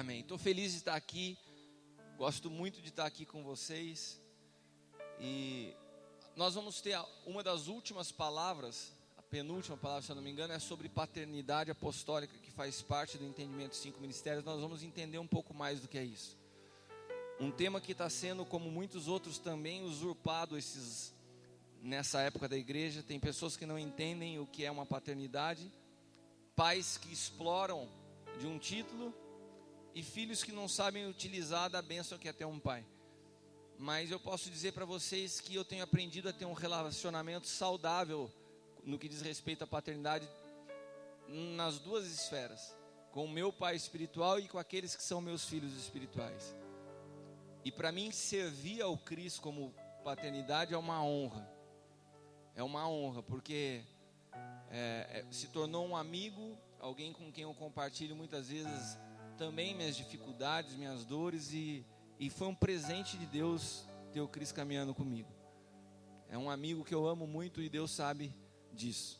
Amém. Estou feliz de estar aqui. Gosto muito de estar aqui com vocês. E nós vamos ter uma das últimas palavras, a penúltima palavra, se eu não me engano, é sobre paternidade apostólica, que faz parte do entendimento dos 5 ministérios. Nós vamos entender um pouco mais do que é isso. Um tema que está sendo, como muitos outros também, usurpado nessa época da igreja. Tem pessoas que não entendem o que é uma paternidade, pais que exploram de um título e filhos que não sabem utilizar da bênção que é ter um pai. Mas eu posso dizer para vocês que eu tenho aprendido a ter um relacionamento saudável no que diz respeito à paternidade nas duas esferas, com o meu pai espiritual e com aqueles que são meus filhos espirituais. E para mim servir ao Cristo como paternidade é uma honra. É uma honra, porque se tornou um amigo, alguém com quem eu compartilho muitas vezes também minhas dificuldades, minhas dores, e foi um presente de Deus ter o Cris caminhando comigo. É um amigo que eu amo muito e Deus sabe disso.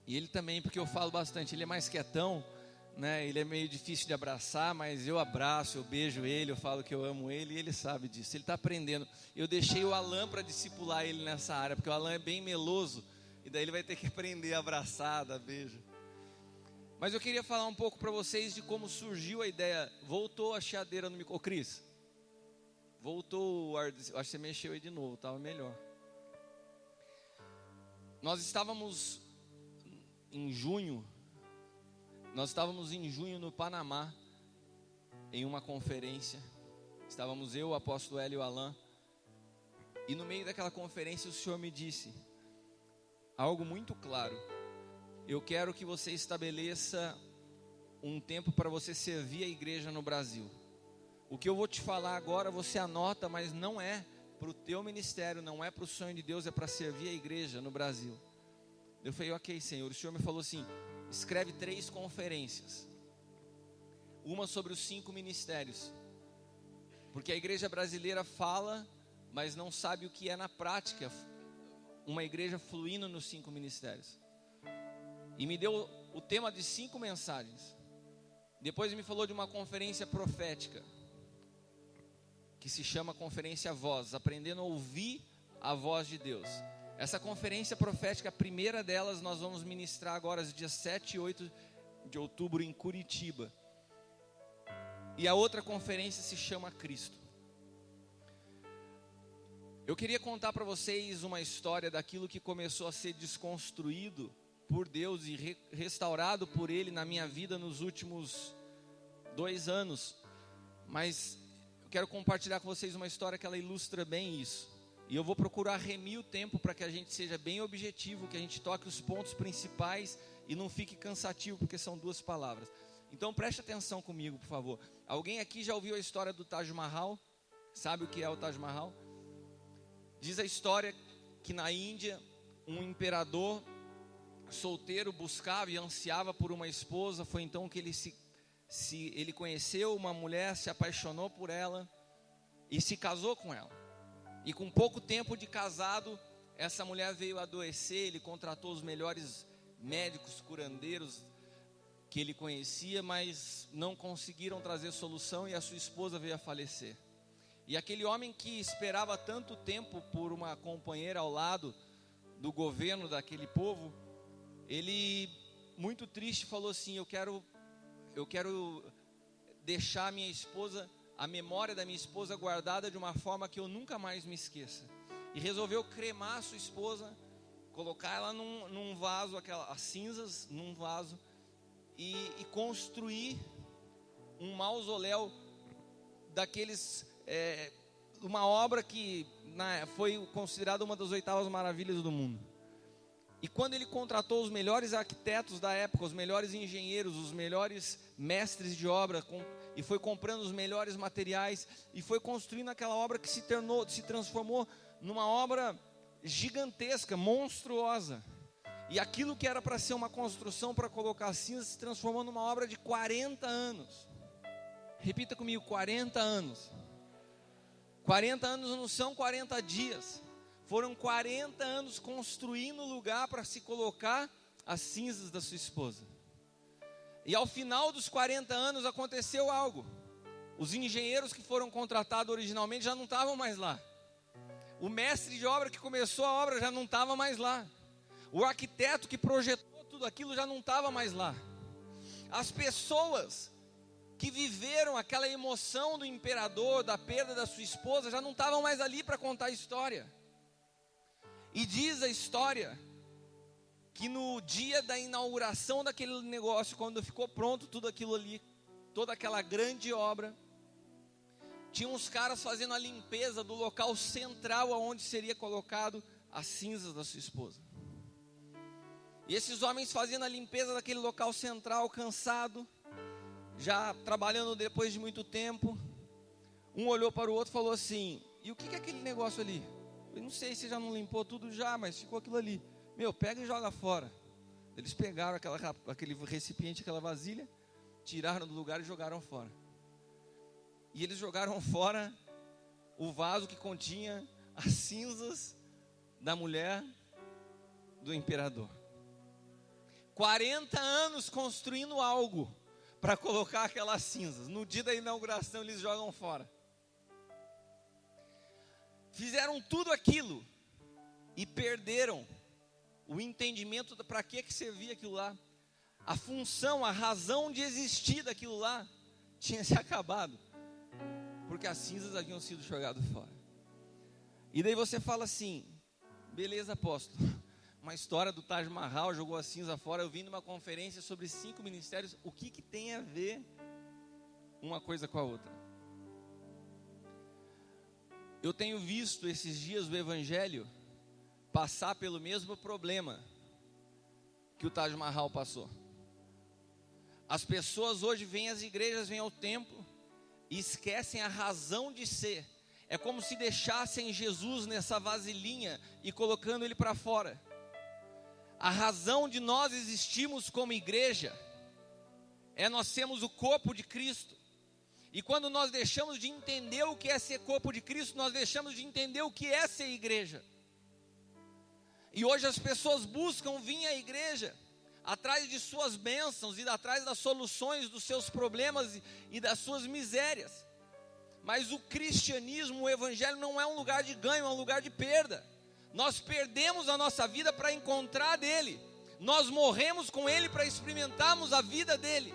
E ele também, porque eu falo bastante, ele é mais quietão, né? Ele é meio difícil de abraçar, mas eu abraço, eu beijo ele, eu falo que eu amo ele e ele sabe disso. Ele está aprendendo. Eu deixei o Alan para discipular ele nessa área, porque o Alan é bem meloso, e daí ele vai ter que aprender a abraçar, dar beijo. Mas eu queria falar um pouco para vocês de como surgiu a ideia. Voltou a chiadeira no microfone. Ô Cris, voltou o ar, acho que você mexeu aí de novo, estava melhor. Nós estávamos em junho no Panamá, em uma conferência. Estávamos eu, o apóstolo Hélio e o Alan. E no meio daquela conferência o Senhor me disse algo muito claro. Eu quero que você estabeleça um tempo para você servir a igreja no Brasil. O que eu vou te falar agora você anota, mas não é para o teu ministério, não é para o sonho de Deus, é para servir a igreja no Brasil. Eu falei, ok, Senhor. O Senhor me falou assim, escreve 3 conferências. Uma sobre os 5 ministérios. Porque a igreja brasileira fala, mas não sabe o que é na prática uma igreja fluindo nos 5 ministérios. E me deu o tema de 5 mensagens. Depois me falou de uma conferência profética, que se chama Conferência Voz, aprendendo a ouvir a voz de Deus. Essa conferência profética, a primeira delas, nós vamos ministrar agora, os dias 7 e 8 de outubro, em Curitiba. E a outra conferência se chama Cristo. Eu queria contar para vocês uma história daquilo que começou a ser desconstruído por Deus e restaurado por Ele na minha vida nos últimos 2 anos. Mas eu quero compartilhar com vocês uma história que ela ilustra bem isso. E eu vou procurar remir o tempo para que a gente seja bem objetivo, que a gente toque os pontos principais e não fique cansativo, porque são 2 palavras. Então preste atenção comigo, por favor. Alguém aqui já ouviu a história do Taj Mahal? Sabe o que é o Taj Mahal? Diz a história que na Índia, um imperador solteiro buscava e ansiava por uma esposa. Foi então que ele conheceu uma mulher, se apaixonou por ela e se casou com ela. E com pouco tempo de casado, essa mulher veio adoecer. Ele contratou os melhores médicos, curandeiros que ele conhecia, mas não conseguiram trazer solução e a sua esposa veio a falecer. E aquele homem que esperava tanto tempo por uma companheira ao lado do governo daquele povo, ele, muito triste, falou assim, eu quero deixar a memória da minha esposa guardada de uma forma que eu nunca mais me esqueça. E resolveu cremar a sua esposa, colocar ela num vaso, as cinzas num vaso, e construir um mausoléu daqueles, uma obra que foi considerada uma das 8ª maravilhas do mundo. E quando ele contratou os melhores arquitetos da época, os melhores engenheiros, os melhores mestres de obra, e foi comprando os melhores materiais, e foi construindo aquela obra que se transformou numa obra gigantesca, monstruosa. E aquilo que era para ser uma construção para colocar cinza, se transformou numa obra de 40 anos. Repita comigo, 40 anos. 40 anos não são 40 dias. Foram 40 anos construindo lugar para se colocar as cinzas da sua esposa. E ao final dos 40 anos aconteceu algo. Os engenheiros que foram contratados originalmente já não estavam mais lá. O mestre de obra que começou a obra já não estava mais lá. O arquiteto que projetou tudo aquilo já não estava mais lá. As pessoas que viveram aquela emoção do imperador, da perda da sua esposa, já não estavam mais ali para contar a história. E diz a história que no dia da inauguração daquele negócio, quando ficou pronto tudo aquilo ali, toda aquela grande obra, tinha uns caras fazendo a limpeza do local central aonde seria colocado as cinzas da sua esposa. E esses homens fazendo a limpeza daquele local central, cansado, já trabalhando depois de muito tempo, um olhou para o outro e falou assim: e o que é aquele negócio ali? Eu não sei se já não limpou tudo já, mas ficou aquilo ali. Meu, pega e joga fora. Eles pegaram aquele recipiente, aquela vasilha, tiraram do lugar e jogaram fora. E eles jogaram fora o vaso que continha as cinzas da mulher do imperador. 40 anos construindo algo para colocar aquelas cinzas. No dia da inauguração eles jogam fora. Fizeram tudo aquilo e perderam o entendimento para que servia aquilo lá. A função, a razão de existir daquilo lá tinha se acabado, porque as cinzas haviam sido jogadas fora. E daí você fala assim: beleza, apóstolo, uma história do Taj Mahal, jogou a cinza fora. Eu vim numa conferência sobre 5 ministérios. O que tem a ver uma coisa com a outra? Eu tenho visto esses dias o evangelho passar pelo mesmo problema que o Taj Mahal passou. As pessoas hoje vêm às igrejas, vêm ao templo e esquecem a razão de ser. É como se deixassem Jesus nessa vasilhinha e colocando ele para fora. A razão de nós existirmos como igreja é nós sermos o corpo de Cristo. E quando nós deixamos de entender o que é ser corpo de Cristo, nós deixamos de entender o que é ser igreja. E hoje as pessoas buscam vir à igreja atrás de suas bênçãos e atrás das soluções dos seus problemas e das suas misérias. Mas o cristianismo, o evangelho não é um lugar de ganho, é um lugar de perda. Nós perdemos a nossa vida para encontrar dele. Nós morremos com ele para experimentarmos a vida dele.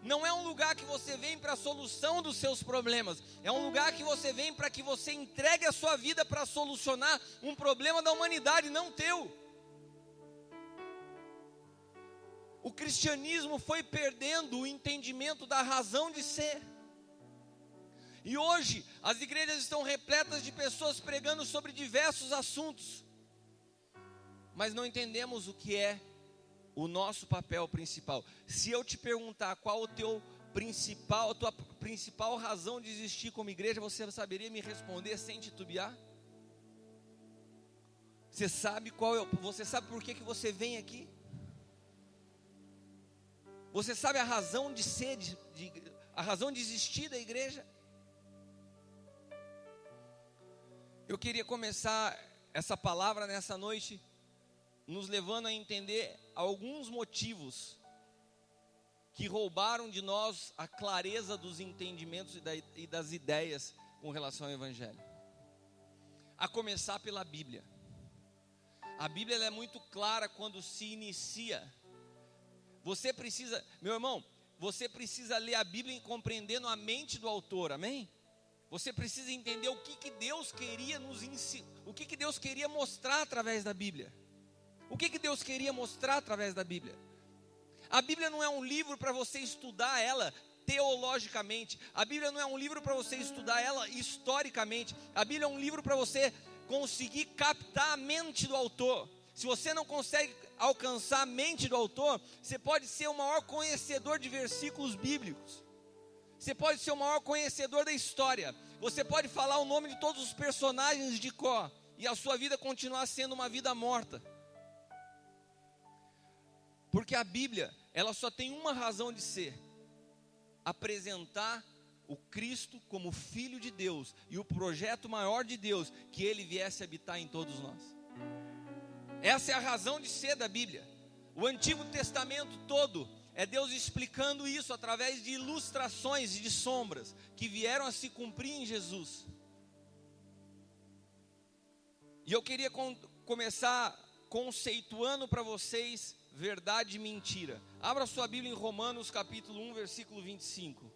Não é um lugar que você vem para a solução dos seus problemas. É um lugar que você vem para que você entregue a sua vida para solucionar um problema da humanidade, não teu. O cristianismo foi perdendo o entendimento da razão de ser. E hoje as igrejas estão repletas de pessoas pregando sobre diversos assuntos, mas não entendemos o que é o nosso papel principal. Se eu te perguntar qual a tua principal razão de existir como igreja, você saberia me responder sem titubear? Você sabe você sabe por que você vem aqui? Você sabe a razão de ser, a razão de existir da igreja? Eu queria começar essa palavra nessa noite nos levando a entender alguns motivos que roubaram de nós a clareza dos entendimentos e das ideias com relação ao evangelho. A começar pela Bíblia. A Bíblia ela é muito clara quando se inicia. Você precisa, meu irmão, você precisa ler a Bíblia e compreendendo a mente do autor, amém? Você precisa entender o que Deus queria nos ensinar, o que Deus queria mostrar através da Bíblia. O que Deus queria mostrar através da Bíblia? A Bíblia não é um livro para você estudar ela teologicamente. A Bíblia não é um livro para você estudar ela historicamente. A Bíblia é um livro para você conseguir captar a mente do autor. Se você não consegue alcançar a mente do autor, você pode ser o maior conhecedor de versículos bíblicos. Você pode ser o maior conhecedor da história. Você pode falar o nome de todos os personagens de cor e a sua vida continuar sendo uma vida morta. Porque a Bíblia, ela só tem uma razão de ser: apresentar o Cristo como Filho de Deus e o projeto maior de Deus, que Ele viesse habitar em todos nós. Essa é a razão de ser da Bíblia. O Antigo Testamento todo é Deus explicando isso através de ilustrações e de sombras que vieram a se cumprir em Jesus. E eu queria começar conceituando para vocês verdade e mentira. Abra sua Bíblia em Romanos capítulo 1, versículo 25.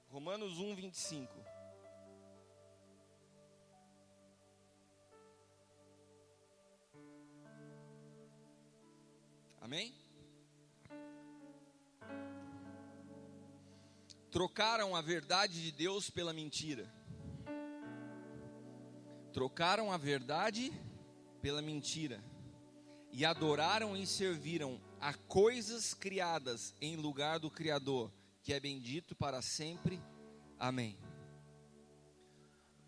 Romanos 1, 25. Amém? Trocaram a verdade de Deus pela mentira. Trocaram a verdade pela mentira. E adoraram e serviram a coisas criadas em lugar do Criador, que é bendito para sempre. Amém.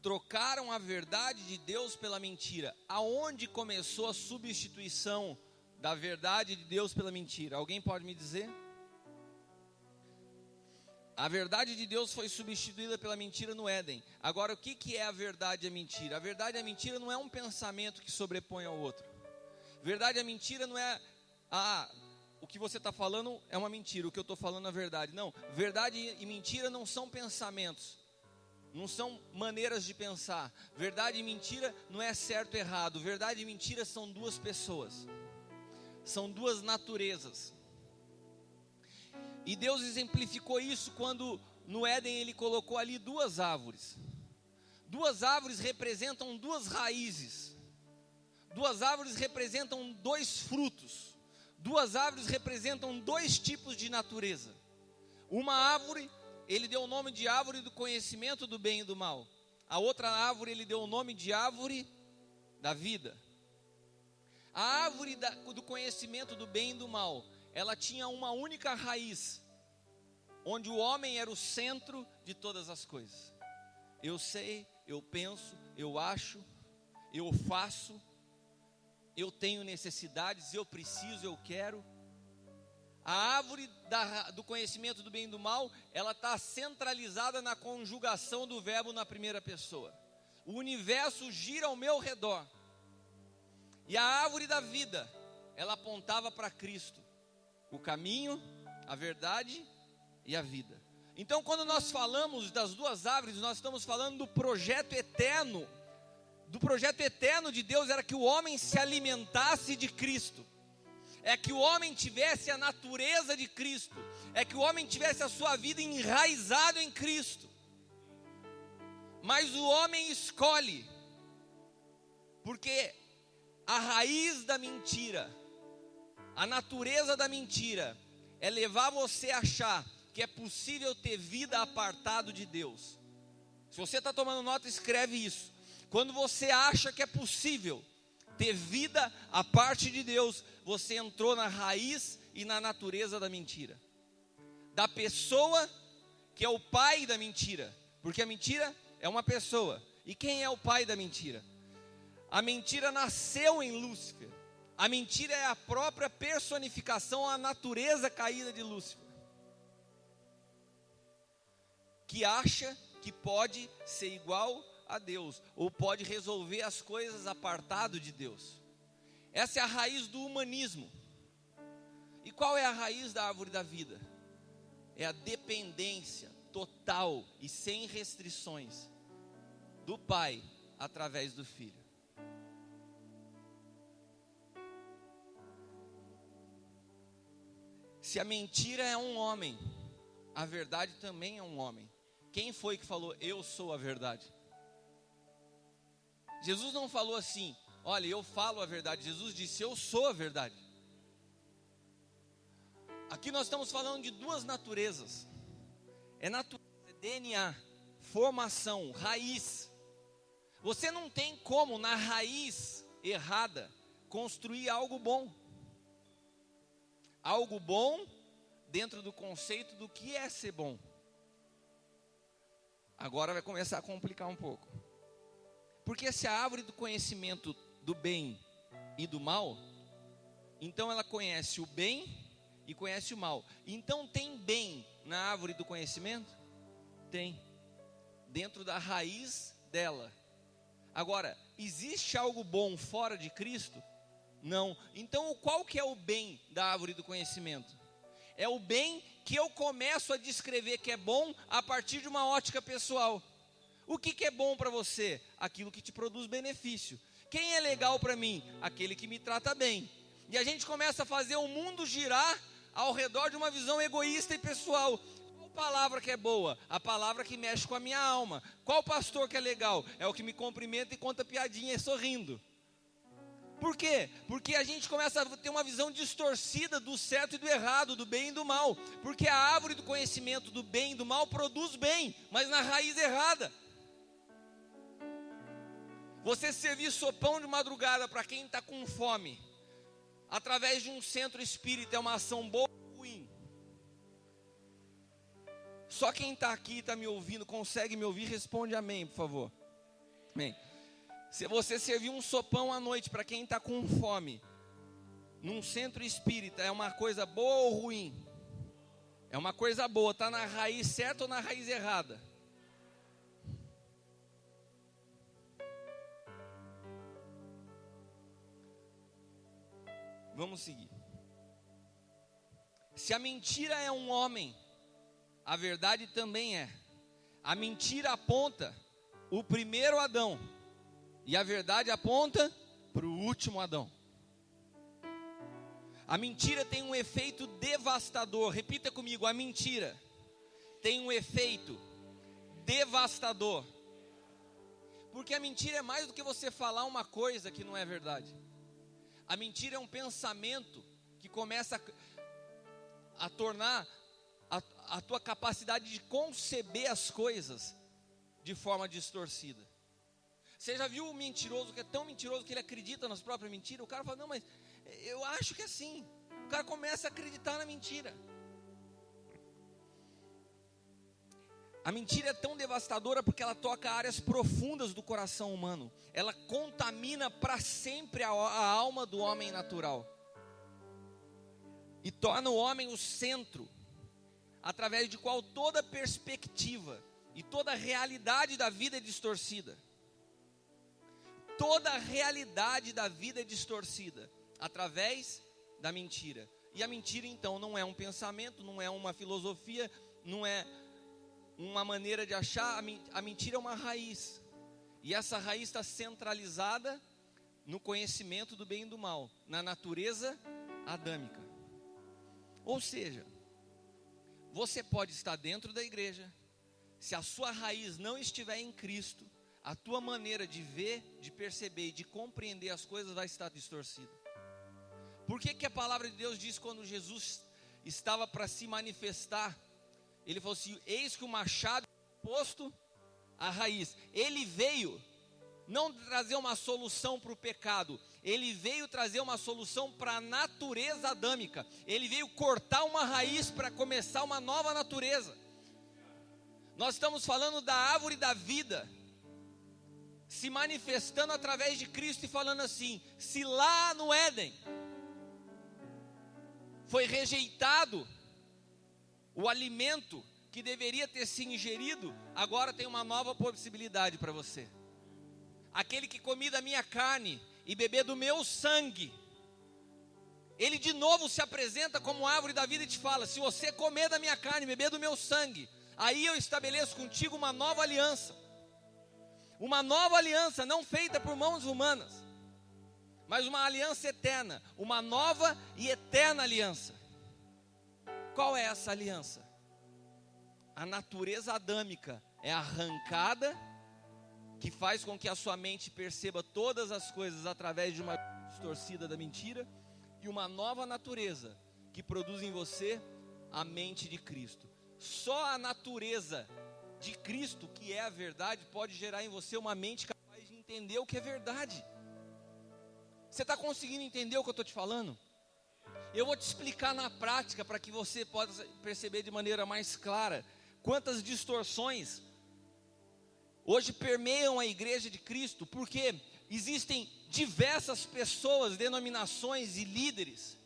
Trocaram a verdade de Deus pela mentira. Aonde começou a substituição da verdade de Deus pela mentira? Alguém pode me dizer? A verdade de Deus foi substituída pela mentira no Éden. Agora, o que é a verdade e a mentira? A verdade e a mentira não é um pensamento que sobrepõe ao outro. Verdade e a mentira não é, o que você está falando é uma mentira, o que eu estou falando é verdade. Não, verdade e mentira não são pensamentos, não são maneiras de pensar. Verdade e mentira não é certo e errado. Verdade e mentira são duas pessoas, são duas naturezas. E Deus exemplificou isso quando no Éden Ele colocou ali duas árvores. Duas árvores representam duas raízes. Duas árvores representam dois frutos. Duas árvores representam dois tipos de natureza. Uma árvore, Ele deu o nome de árvore do conhecimento do bem e do mal. A outra árvore, Ele deu o nome de árvore da vida. A árvore do conhecimento do bem e do mal, ela tinha uma única raiz, onde o homem era o centro de todas as coisas. Eu sei, eu penso, eu acho, eu faço, eu tenho necessidades, eu preciso, eu quero. A árvore do conhecimento do bem e do mal, ela está centralizada na conjugação do verbo na primeira pessoa. O universo gira ao meu redor. E a árvore da vida, ela apontava para Cristo, o caminho, a verdade e a vida. Então, quando nós falamos das duas árvores, nós estamos falando do projeto eterno. Do projeto eterno de Deus era que o homem se alimentasse de Cristo. É que o homem tivesse a natureza de Cristo. É que o homem tivesse a sua vida enraizado em Cristo. Mas o homem escolhe, porque a raiz da mentira, a natureza da mentira, é levar você a achar que é possível ter vida apartado de Deus. Se você está tomando nota, escreve isso. Quando você acha que é possível ter vida à parte de Deus, você entrou na raiz e na natureza da mentira. Da pessoa que é o pai da mentira. Porque a mentira é uma pessoa. E quem é o pai da mentira? A mentira nasceu em Lúcifer. A mentira é a própria personificação, a natureza caída de Lúcifer, que acha que pode ser igual a Deus, ou pode resolver as coisas apartado de Deus. Essa é a raiz do humanismo. E qual é a raiz da árvore da vida? É a dependência total e sem restrições do Pai através do Filho. Se a mentira é um homem, a verdade também é um homem. Quem foi que falou, eu sou a verdade? Jesus não falou assim, olha, eu falo a verdade. Jesus disse, eu sou a verdade. Aqui nós estamos falando de duas naturezas. É natureza, é DNA, formação, raiz. Você não tem como, na raiz errada, construir algo bom. Algo bom dentro do conceito do que é ser bom. Agora vai começar a complicar um pouco. Porque se a árvore do conhecimento do bem e do mal, então ela conhece o bem e conhece o mal. Então tem bem na árvore do conhecimento? Tem. Dentro da raiz dela. Agora, existe algo bom fora de Cristo? Não. Então, qual que é o bem da árvore do conhecimento? É o bem que eu começo a descrever que é bom a partir de uma ótica pessoal. O que é bom para você? Aquilo que te produz benefício. Quem é legal para mim? Aquele que me trata bem. E a gente começa a fazer o mundo girar ao redor de uma visão egoísta e pessoal. Qual palavra que é boa? A palavra que mexe com a minha alma. Qual pastor que é legal? É o que me cumprimenta e conta piadinha sorrindo. Por quê? Porque a gente começa a ter uma visão distorcida do certo e do errado, do bem e do mal. Porque a árvore do conhecimento do bem e do mal produz bem, mas na raiz errada. Você servir sopão de madrugada para quem está com fome, através de um centro espírita, é uma ação boa ou ruim? Só quem está aqui e está me ouvindo, consegue me ouvir, responde amém, por favor. Amém. Se você servir um sopão à noite para quem está com fome, num centro espírita, é uma coisa boa ou ruim? É uma coisa boa, está na raiz certa ou na raiz errada? Vamos seguir. Se a mentira é um homem, a verdade também é. A mentira aponta o primeiro Adão, e a verdade aponta para o último Adão. A mentira tem um efeito devastador. Repita comigo, a mentira tem um efeito devastador. Porque a mentira é mais do que você falar uma coisa que não é verdade. A mentira é um pensamento que começa a tornar a tua capacidade de conceber as coisas de forma distorcida. Você já viu o mentiroso que é tão mentiroso que ele acredita nas próprias mentiras? O cara fala, não, mas eu acho que é assim. O cara começa a acreditar na mentira. A mentira é tão devastadora porque ela toca áreas profundas do coração humano. Ela contamina para sempre a alma do homem natural. E torna o homem o centro, através de qual toda perspectiva e toda realidade da vida é distorcida. Toda a realidade da vida é distorcida através da mentira. E a mentira então não é um pensamento, não é uma filosofia, não é uma maneira de achar. A mentira é uma raiz. E essa raiz está centralizada no conhecimento do bem e do mal, na natureza adâmica. Ou seja, você pode estar dentro da igreja, se a sua raiz não estiver em Cristo, a tua maneira de ver, de perceber e de compreender as coisas vai estar distorcida. Por que a palavra de Deus diz quando Jesus estava para se manifestar? Ele falou assim, eis que o machado é posto à raiz. Ele veio não trazer uma solução para o pecado. Ele veio trazer uma solução para a natureza adâmica. Ele veio cortar uma raiz para começar uma nova natureza. Nós estamos falando da árvore da vida se manifestando através de Cristo e falando assim, se lá no Éden foi rejeitado o alimento que deveria ter se ingerido, agora tem uma nova possibilidade para você. Aquele que come da minha carne e beber do meu sangue, ele de novo se apresenta como árvore da vida e te fala, se você comer da minha carne e beber do meu sangue, aí eu estabeleço contigo uma nova aliança. Uma nova aliança, não feita por mãos humanas, mas uma aliança eterna, uma nova e eterna aliança. Qual é essa aliança? A natureza adâmica é arrancada, que faz com que a sua mente perceba todas as coisas através de uma distorcida da mentira, e uma nova natureza que produz em você a mente de Cristo. Só a natureza de Cristo, que é a verdade, pode gerar em você uma mente capaz de entender o que é verdade. Você está conseguindo entender o que eu estou te falando? Eu vou te explicar na prática, para que você possa perceber de maneira mais clara quantas distorções hoje permeiam a igreja de Cristo, porque existem diversas pessoas, denominações e líderes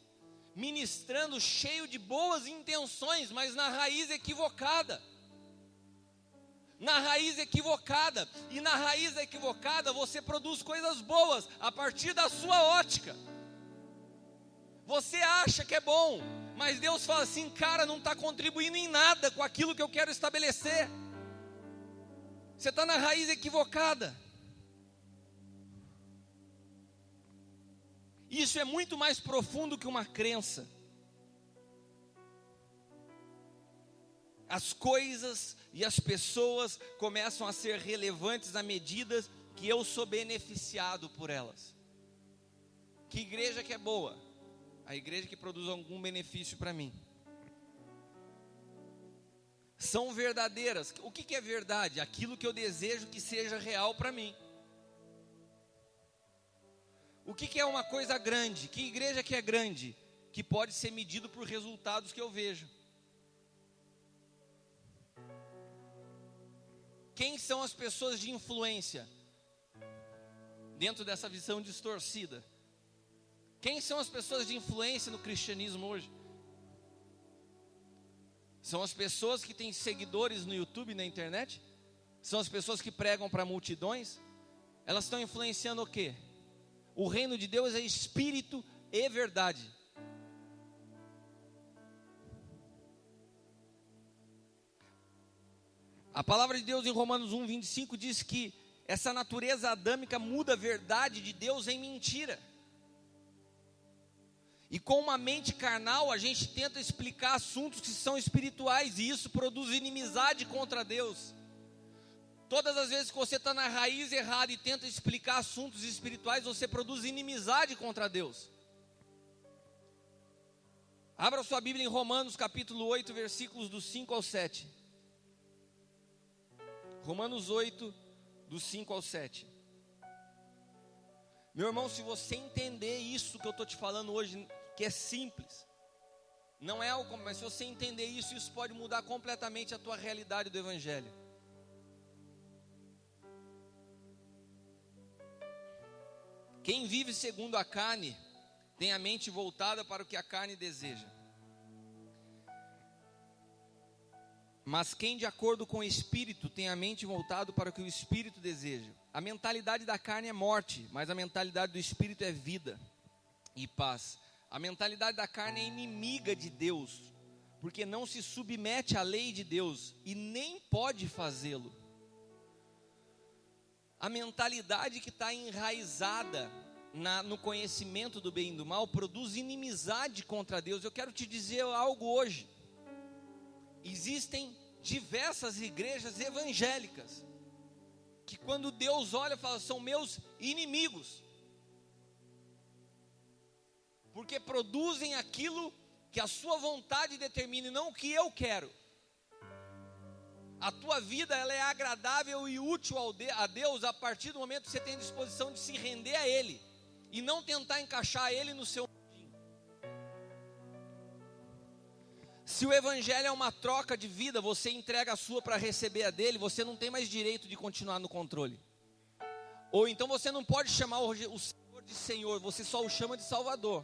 ministrando cheio de boas intenções, mas na raiz equivocada. na raiz equivocada. E na raiz equivocada você produz coisas boas a partir da sua ótica. Você acha que é bom, mas Deus fala assim: cara, não está contribuindo em nada com aquilo que eu quero estabelecer. Você está na raiz equivocada. Isso é muito mais profundo que uma crença. As coisas e as pessoas começam a ser relevantes à medida que eu sou beneficiado por elas. Que igreja que é boa? A igreja que produz algum benefício para mim. São verdadeiras. O que é verdade? Aquilo que eu desejo que seja real para mim. O que é uma coisa grande? Que igreja que é grande? Que pode ser medido por resultados que eu vejo. Quem são as pessoas de influência dentro dessa visão distorcida? Quem são as pessoas de influência no cristianismo hoje? São as pessoas que têm seguidores no YouTube e na internet? São as pessoas que pregam para multidões? Elas estão influenciando o quê? O reino de Deus é espírito e verdade. A palavra de Deus em Romanos 1:25 diz que essa natureza adâmica muda a verdade de Deus em mentira. E com uma mente carnal a gente tenta explicar assuntos que são espirituais, e isso produz inimizade contra Deus. Todas as vezes que você está na raiz errada e tenta explicar assuntos espirituais, você produz inimizade contra Deus. Abra sua Bíblia em Romanos capítulo 8, versículos do 5 ao 7. Romanos 8, do 5 ao 7. Meu irmão, se você entender isso que eu estou te falando hoje, que é simples, não é algo, mas se você entender isso, isso pode mudar completamente a tua realidade do Evangelho. Quem vive segundo a carne tem a mente voltada para o que a carne deseja. Mas quem de acordo com o Espírito tem a mente voltada para o que o Espírito deseja. A mentalidade da carne é morte, mas a mentalidade do Espírito é vida e paz. A mentalidade da carne é inimiga de Deus, porque não se submete à lei de Deus e nem pode fazê-lo. A mentalidade que está enraizada no conhecimento do bem e do mal produz inimizade contra Deus. Eu quero te dizer algo hoje. Existem diversas igrejas evangélicas que quando Deus olha fala, são meus inimigos, porque produzem aquilo que a sua vontade determina e não o que eu quero. A tua vida ela é agradável e útil a Deus a partir do momento que você tem disposição de se render a Ele e não tentar encaixar Ele no seu mundinho. Se o Evangelho é uma troca de vida, você entrega a sua para receber a dele, você não tem mais direito de continuar no controle. Ou então você não pode chamar o Senhor de Senhor, você só o chama de Salvador,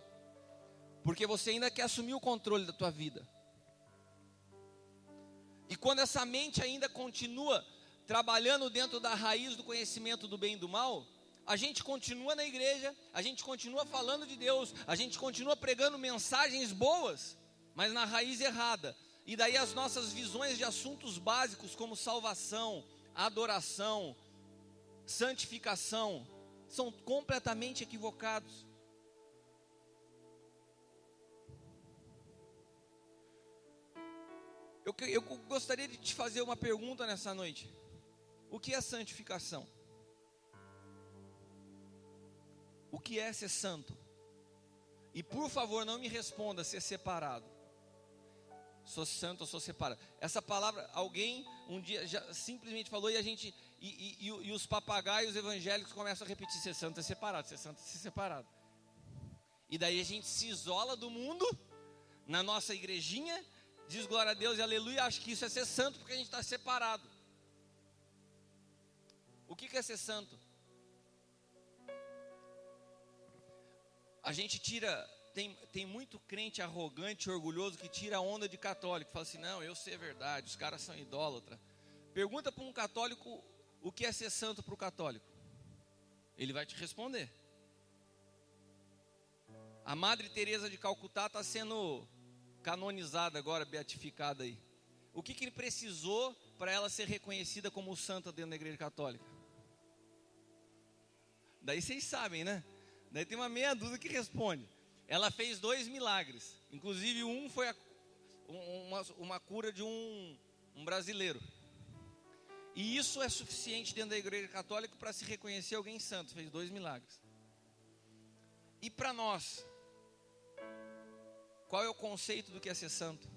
porque você ainda quer assumir o controle da tua vida. E quando essa mente ainda continua trabalhando dentro da raiz do conhecimento do bem e do mal, a gente continua na igreja, a gente continua falando de Deus, a gente continua pregando mensagens boas, mas na raiz errada. E daí as nossas visões de assuntos básicos como salvação, adoração, santificação, são completamente equivocados. Eu gostaria de te fazer uma pergunta nessa noite. O que é santificação? O que é ser santo? E por favor, não me responda ser separado. Sou santo ou sou separado? Essa palavra, alguém um dia já simplesmente falou e a gente e os papagaios evangélicos começam a repetir: ser santo é separado, ser santo é ser separado. E daí a gente se isola do mundo na nossa igrejinha, diz glória a Deus e aleluia, acha que isso é ser santo porque a gente está separado. O que é ser santo? A gente tira, tem muito crente arrogante, orgulhoso, que tira a onda de católico, fala assim: não, eu sei a verdade, os caras são idólatras, Pergunta para um católico o que é ser santo para o católico. Ele vai te responder. A Madre Teresa de Calcutá está sendo canonizada agora, beatificada aí. O que ele precisou para ela ser reconhecida como santa dentro da Igreja Católica? Daí vocês sabem, né? Daí tem uma meia dúzia que responde. Ela fez 2 milagres. Inclusive um foi uma cura de um brasileiro. E isso é suficiente dentro da Igreja Católica para se reconhecer alguém santo. Fez 2 milagres. E para nós, qual é o conceito do que é ser santo?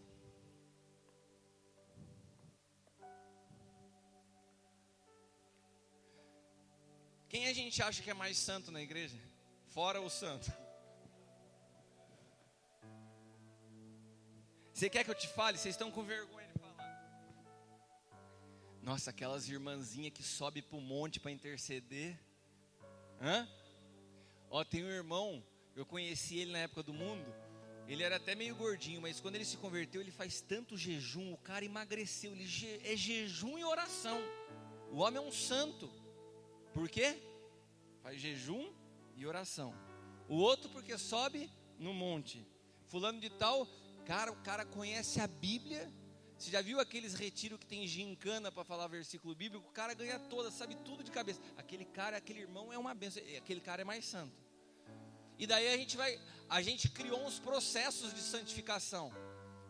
Quem a gente acha que é mais santo na igreja? Fora o santo. Você quer que eu te fale? Vocês estão com vergonha de falar. Nossa, aquelas irmãzinhas que sobem para o monte para interceder. Ó, tem um irmão, eu conheci ele na época do mundo. Ele era até meio gordinho, mas quando ele se converteu, ele faz tanto jejum. O cara emagreceu, é jejum e oração. O homem é um santo. Por quê? Faz jejum e oração. O outro porque sobe no monte. Fulano de tal, cara, o cara conhece a Bíblia. Você já viu aqueles retiros que tem gincana para falar versículo bíblico? O cara ganha toda, sabe tudo de cabeça. Aquele cara, aquele irmão é uma bênção. Aquele cara é mais santo. E daí a gente criou uns processos de santificação.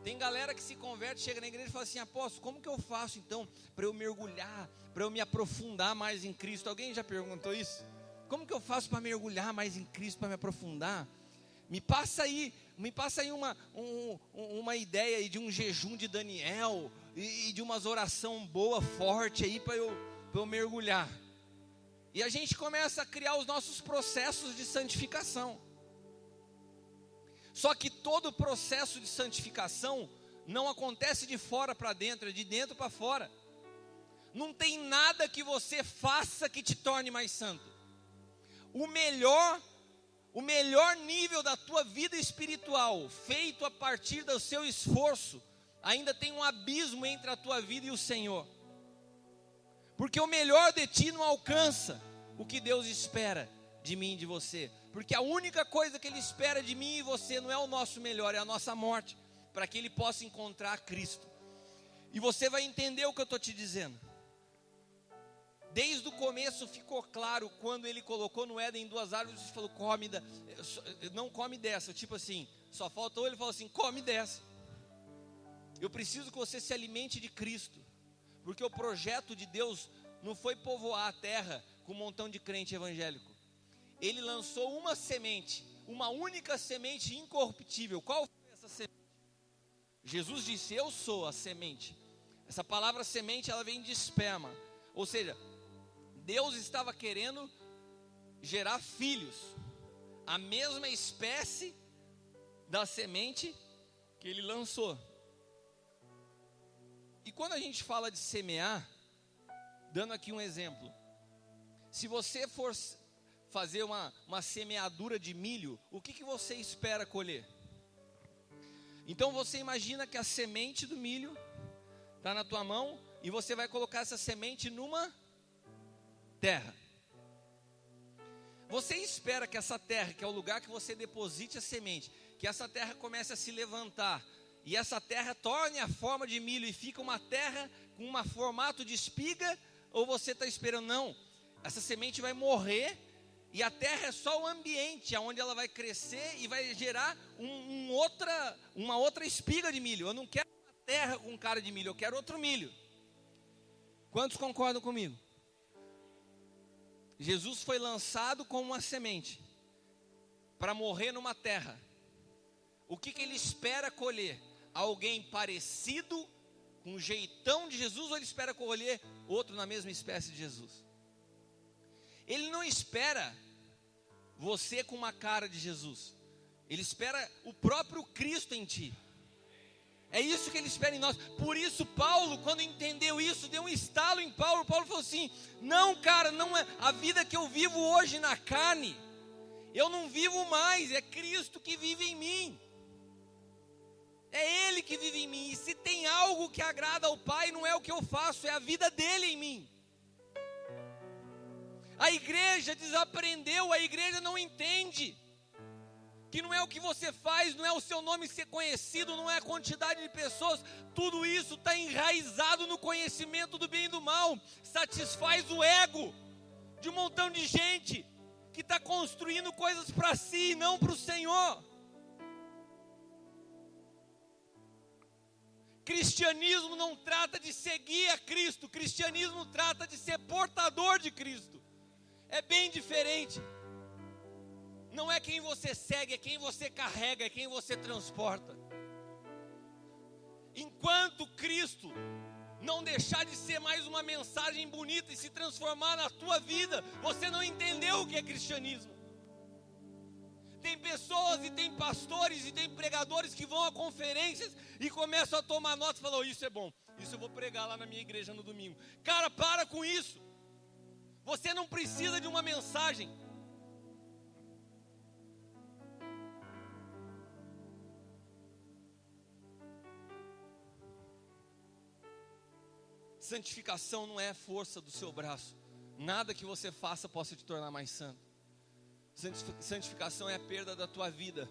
Tem galera que se converte, chega na igreja e fala assim: apóstolo, como que eu faço então para eu mergulhar, para eu me aprofundar mais em Cristo? Alguém já perguntou isso? Como que eu faço para mergulhar mais em Cristo, para me aprofundar? Me passa aí uma ideia aí de um jejum de Daniel e de umas oração boa, forte aí para eu mergulhar. E a gente começa a criar os nossos processos de santificação. Só que todo processo de santificação não acontece de fora para dentro, é de dentro para fora. Não tem nada que você faça que te torne mais santo. O melhor nível da tua vida espiritual, feito a partir do seu esforço, ainda tem um abismo entre a tua vida e o Senhor. Porque o melhor de ti não alcança o que Deus espera de mim e de você. Porque a única coisa que Ele espera de mim e você não é o nosso melhor, é a nossa morte, para que Ele possa encontrar Cristo. E você vai entender o que eu estou te dizendo. Desde o começo ficou claro, quando Ele colocou no Éden 2 árvores e falou: não come dessa. Tipo assim, só faltou Ele falar assim: come dessa. Eu preciso que você se alimente de Cristo. Porque o projeto de Deus não foi povoar a terra com um montão de crente evangélico. Ele lançou uma semente, uma única semente incorruptível. Qual foi essa semente? Jesus disse: eu sou a semente. Essa palavra semente, ela vem de esperma. Ou seja, Deus estava querendo gerar filhos, a mesma espécie da semente que Ele lançou. E quando a gente fala de semear, dando aqui um exemplo, se você for fazer uma semeadura de milho, o que você espera colher? Então você imagina que a semente do milho está na tua mão e você vai colocar essa semente numa terra. Você espera que essa terra, que é o lugar que você deposite a semente, que essa terra comece a se levantar e essa terra torne a forma de milho e fica uma terra com um formato de espiga? Ou você está esperando? Não, essa semente vai morrer e a terra é só o ambiente onde ela vai crescer e vai gerar uma outra espiga de milho. Eu não quero uma terra com cara de milho, eu quero outro milho. Quantos concordam comigo? Jesus foi lançado como uma semente para morrer numa terra. O que Ele espera colher? Alguém parecido com o jeitão de Jesus, ou Ele espera colher outro na mesma espécie de Jesus? Ele não espera você com uma cara de Jesus. Ele espera o próprio Cristo em ti. É isso que Ele espera em nós. Por isso Paulo, quando entendeu isso, deu um estalo em Paulo. Paulo falou assim: não, cara, não é a vida que eu vivo hoje na carne, eu não vivo mais, é Cristo que vive em mim. É Ele que vive em mim. E se tem algo que agrada ao Pai, não é o que eu faço, é a vida dele em mim. A igreja desaprendeu, a igreja não entende que não é o que você faz, não é o seu nome ser conhecido, não é a quantidade de pessoas, tudo isso está enraizado no conhecimento do bem e do mal, satisfaz o ego de um montão de gente que está construindo coisas para si e não para o Senhor. Cristianismo não trata de seguir a Cristo, cristianismo trata de ser portador de Cristo, é bem diferente. Não é quem você segue, é quem você carrega, é quem você transporta. Enquanto Cristo não deixar de ser mais uma mensagem bonita e se transformar na tua vida, você não entendeu o que é cristianismo. Tem pessoas e tem pastores e tem pregadores que vão a conferências e começam a tomar nota e falam, isso é bom, isso eu vou pregar lá na minha igreja no domingo. Cara, para com isso. Você não precisa de uma mensagem. Santificação não é a força do seu braço. Nada que você faça possa te tornar mais santo. Santificação é a perda da tua vida,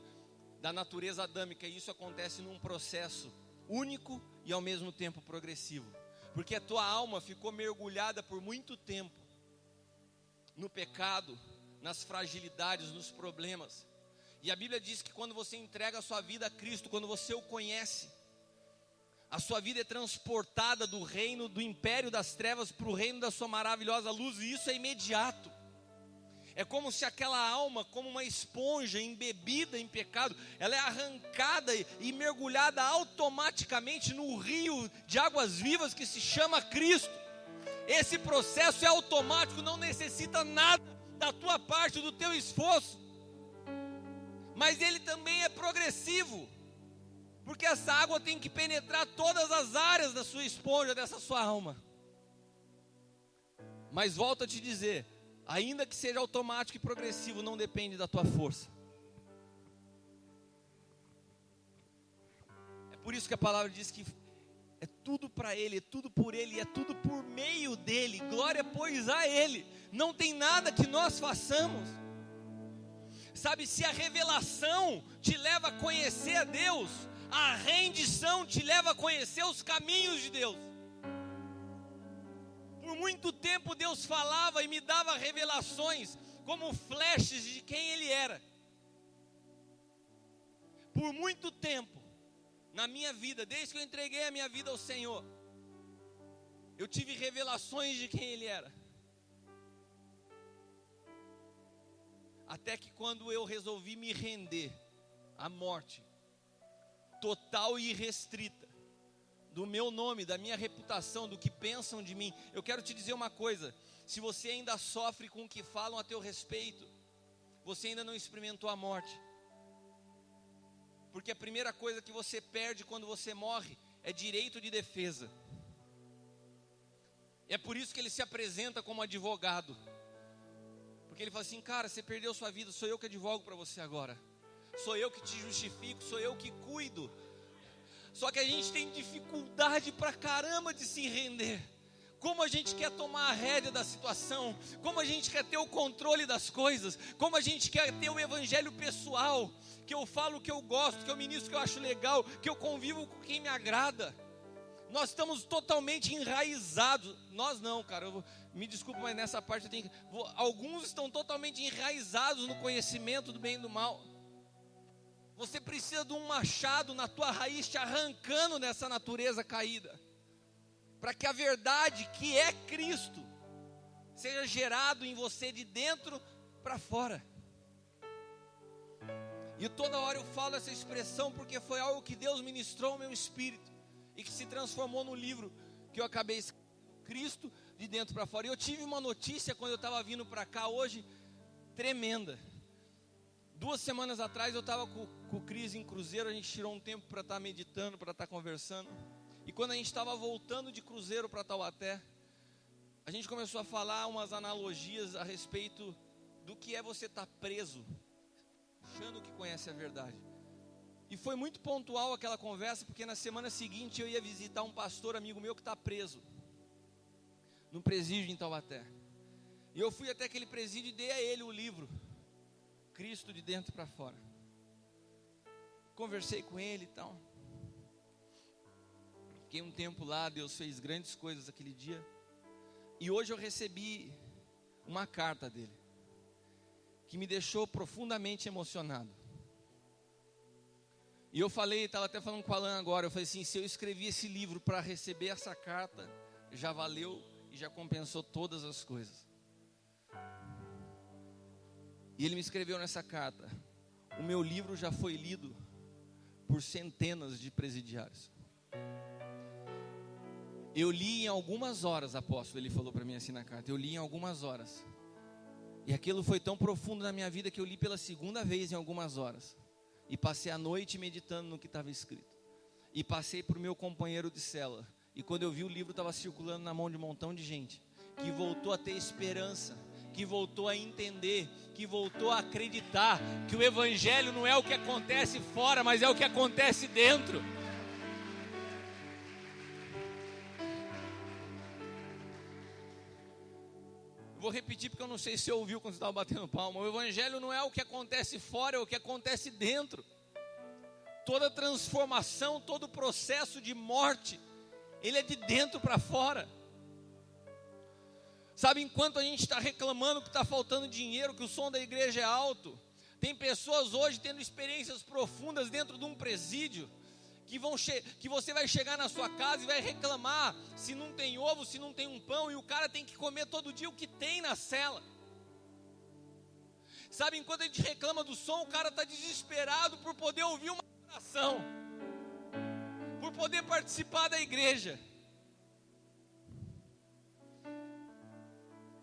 da natureza adâmica. E isso acontece num processo único e ao mesmo tempo progressivo. Porque a tua alma ficou mergulhada por muito tempo no pecado, nas fragilidades, nos problemas. E a Bíblia diz que quando você entrega a sua vida a Cristo, quando você o conhece, a sua vida é transportada do reino, do império das trevas para o reino da sua maravilhosa luz, e isso é imediato. É como se aquela alma, como uma esponja embebida em pecado, ela é arrancada e mergulhada automaticamente no rio de águas vivas que se chama Cristo. Esse processo é automático, não necessita nada da tua parte, do teu esforço. Mas ele também é progressivo. Porque essa água tem que penetrar todas as áreas da sua esponja, dessa sua alma. Mas volto a te dizer, ainda que seja automático e progressivo, não depende da tua força. É por isso que a palavra diz que é tudo para Ele, é tudo por Ele, é tudo por meio dEle. Glória, pois, a Ele. Não tem nada que nós façamos. Sabe, se a revelação te leva a conhecer a Deus, a rendição te leva a conhecer os caminhos de Deus. Por muito tempo Deus falava e me dava revelações como flashes de quem Ele era. Por muito tempo na minha vida, desde que eu entreguei a minha vida ao Senhor, eu tive revelações de quem Ele era. Até que quando eu resolvi me render à morte total e irrestrita do meu nome, da minha reputação, do que pensam de mim, eu quero te dizer uma coisa: se você ainda sofre com o que falam a teu respeito, você ainda não experimentou a morte. Porque a primeira coisa que você perde quando você morre é direito de defesa. É por isso que ele se apresenta como advogado. Porque ele fala assim, cara, você perdeu sua vida, sou eu que advogo para você agora. Sou eu que te justifico, sou eu que cuido. Só que a gente tem dificuldade pra caramba de se render. Como a gente quer tomar a rédea da situação, como a gente quer ter o controle das coisas, como a gente quer ter o evangelho pessoal, que eu falo o que eu gosto, que eu ministro o que eu acho legal, que eu convivo com quem me agrada. Nós estamos totalmente enraizados. Nós não, cara, me desculpa, mas nessa parte eu tenho alguns estão totalmente enraizados no conhecimento do bem e do mal. Você precisa de um machado na tua raiz te arrancando nessa natureza caída, para que a verdade que é Cristo seja gerado em você de dentro para fora. E toda hora eu falo essa expressão porque foi algo que Deus ministrou ao meu espírito e que se transformou no livro que eu acabei escrevendo, Cristo de dentro para fora. E eu tive uma notícia quando eu estava vindo para cá hoje, tremenda. 2 semanas atrás eu estava com o Cris em cruzeiro, a gente tirou um tempo para estar meditando, para estar conversando. E quando a gente estava voltando de cruzeiro para Taubaté, a gente começou a falar umas analogias a respeito do que é você estar preso, achando que conhece a verdade. E foi muito pontual aquela conversa, porque na semana seguinte eu ia visitar um pastor amigo meu que está preso, num presídio em Taubaté. E eu fui até aquele presídio e dei a ele o livro, Cristo de Dentro para Fora. Conversei com ele e tal. Fiquei um tempo lá, Deus fez grandes coisas aquele dia. E hoje eu recebi uma carta dele, que me deixou profundamente emocionado. E eu falei, estava até falando com o Alan agora, eu falei assim, se eu escrevi esse livro para receber essa carta, já valeu e já compensou todas as coisas. E ele me escreveu nessa carta: o meu livro já foi lido por centenas de presidiários. Eu li em algumas horas, apóstolo, ele falou para mim assim na carta, eu li em algumas horas. E aquilo foi tão profundo na minha vida que eu li pela segunda vez em algumas horas. E passei a noite meditando no que estava escrito. E passei para o meu companheiro de cela. E quando eu vi o livro, estava circulando na mão de um montão de gente que voltou a ter esperança, que voltou a entender, que voltou a acreditar que o evangelho não é o que acontece fora, mas é o que acontece dentro. Vou repetir porque eu não sei se você ouviu quando você estava batendo palma. O evangelho não é o que acontece fora, é o que acontece dentro. Toda transformação, todo processo de morte, ele é de dentro para fora. Sabe, enquanto a gente está reclamando que está faltando dinheiro, que o som da igreja é alto, tem pessoas hoje tendo experiências profundas dentro de um presídio, que você vai chegar na sua casa e vai reclamar se não tem ovo, se não tem um pão, e o cara tem que comer todo dia o que tem na cela. Sabe, enquanto a gente reclama do som, o cara está desesperado por poder ouvir uma oração, por poder participar da igreja.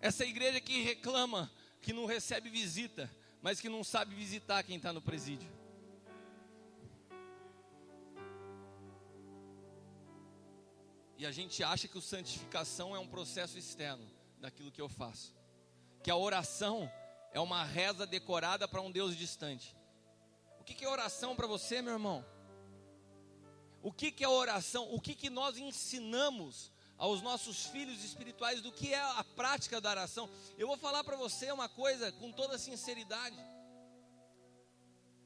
Essa igreja que reclama que não recebe visita, mas que não sabe visitar quem está no presídio. E a gente acha que a santificação é um processo externo daquilo que eu faço, que a oração é uma reza decorada para um Deus distante. O que é oração para você, meu irmão? O que é oração? O que nós ensinamos aos nossos filhos espirituais do que é a prática da oração? Eu vou falar para você uma coisa com toda sinceridade.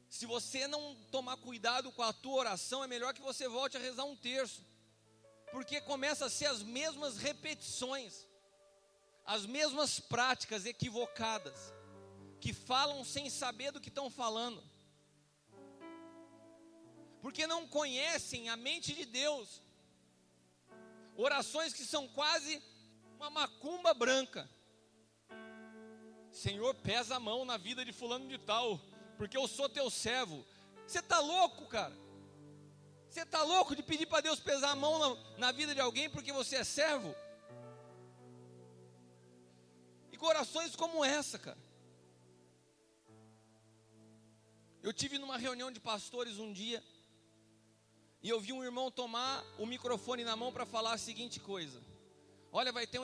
Se você não tomar cuidado com a tua oração, é melhor que você volte a rezar um terço. Porque começa a ser as mesmas repetições, as mesmas práticas equivocadas, que falam sem saber do que estão falando, porque não conhecem a mente de Deus. Orações que são quase uma macumba branca. Senhor, pesa a mão na vida de fulano de tal, porque eu sou teu servo. Você está louco, cara? Você está louco de pedir para Deus pesar a mão na vida de alguém porque você é servo? E orações como essa, cara. Eu tive numa reunião de pastores um dia, e eu vi um irmão tomar o microfone na mão para falar a seguinte coisa: olha, vai ter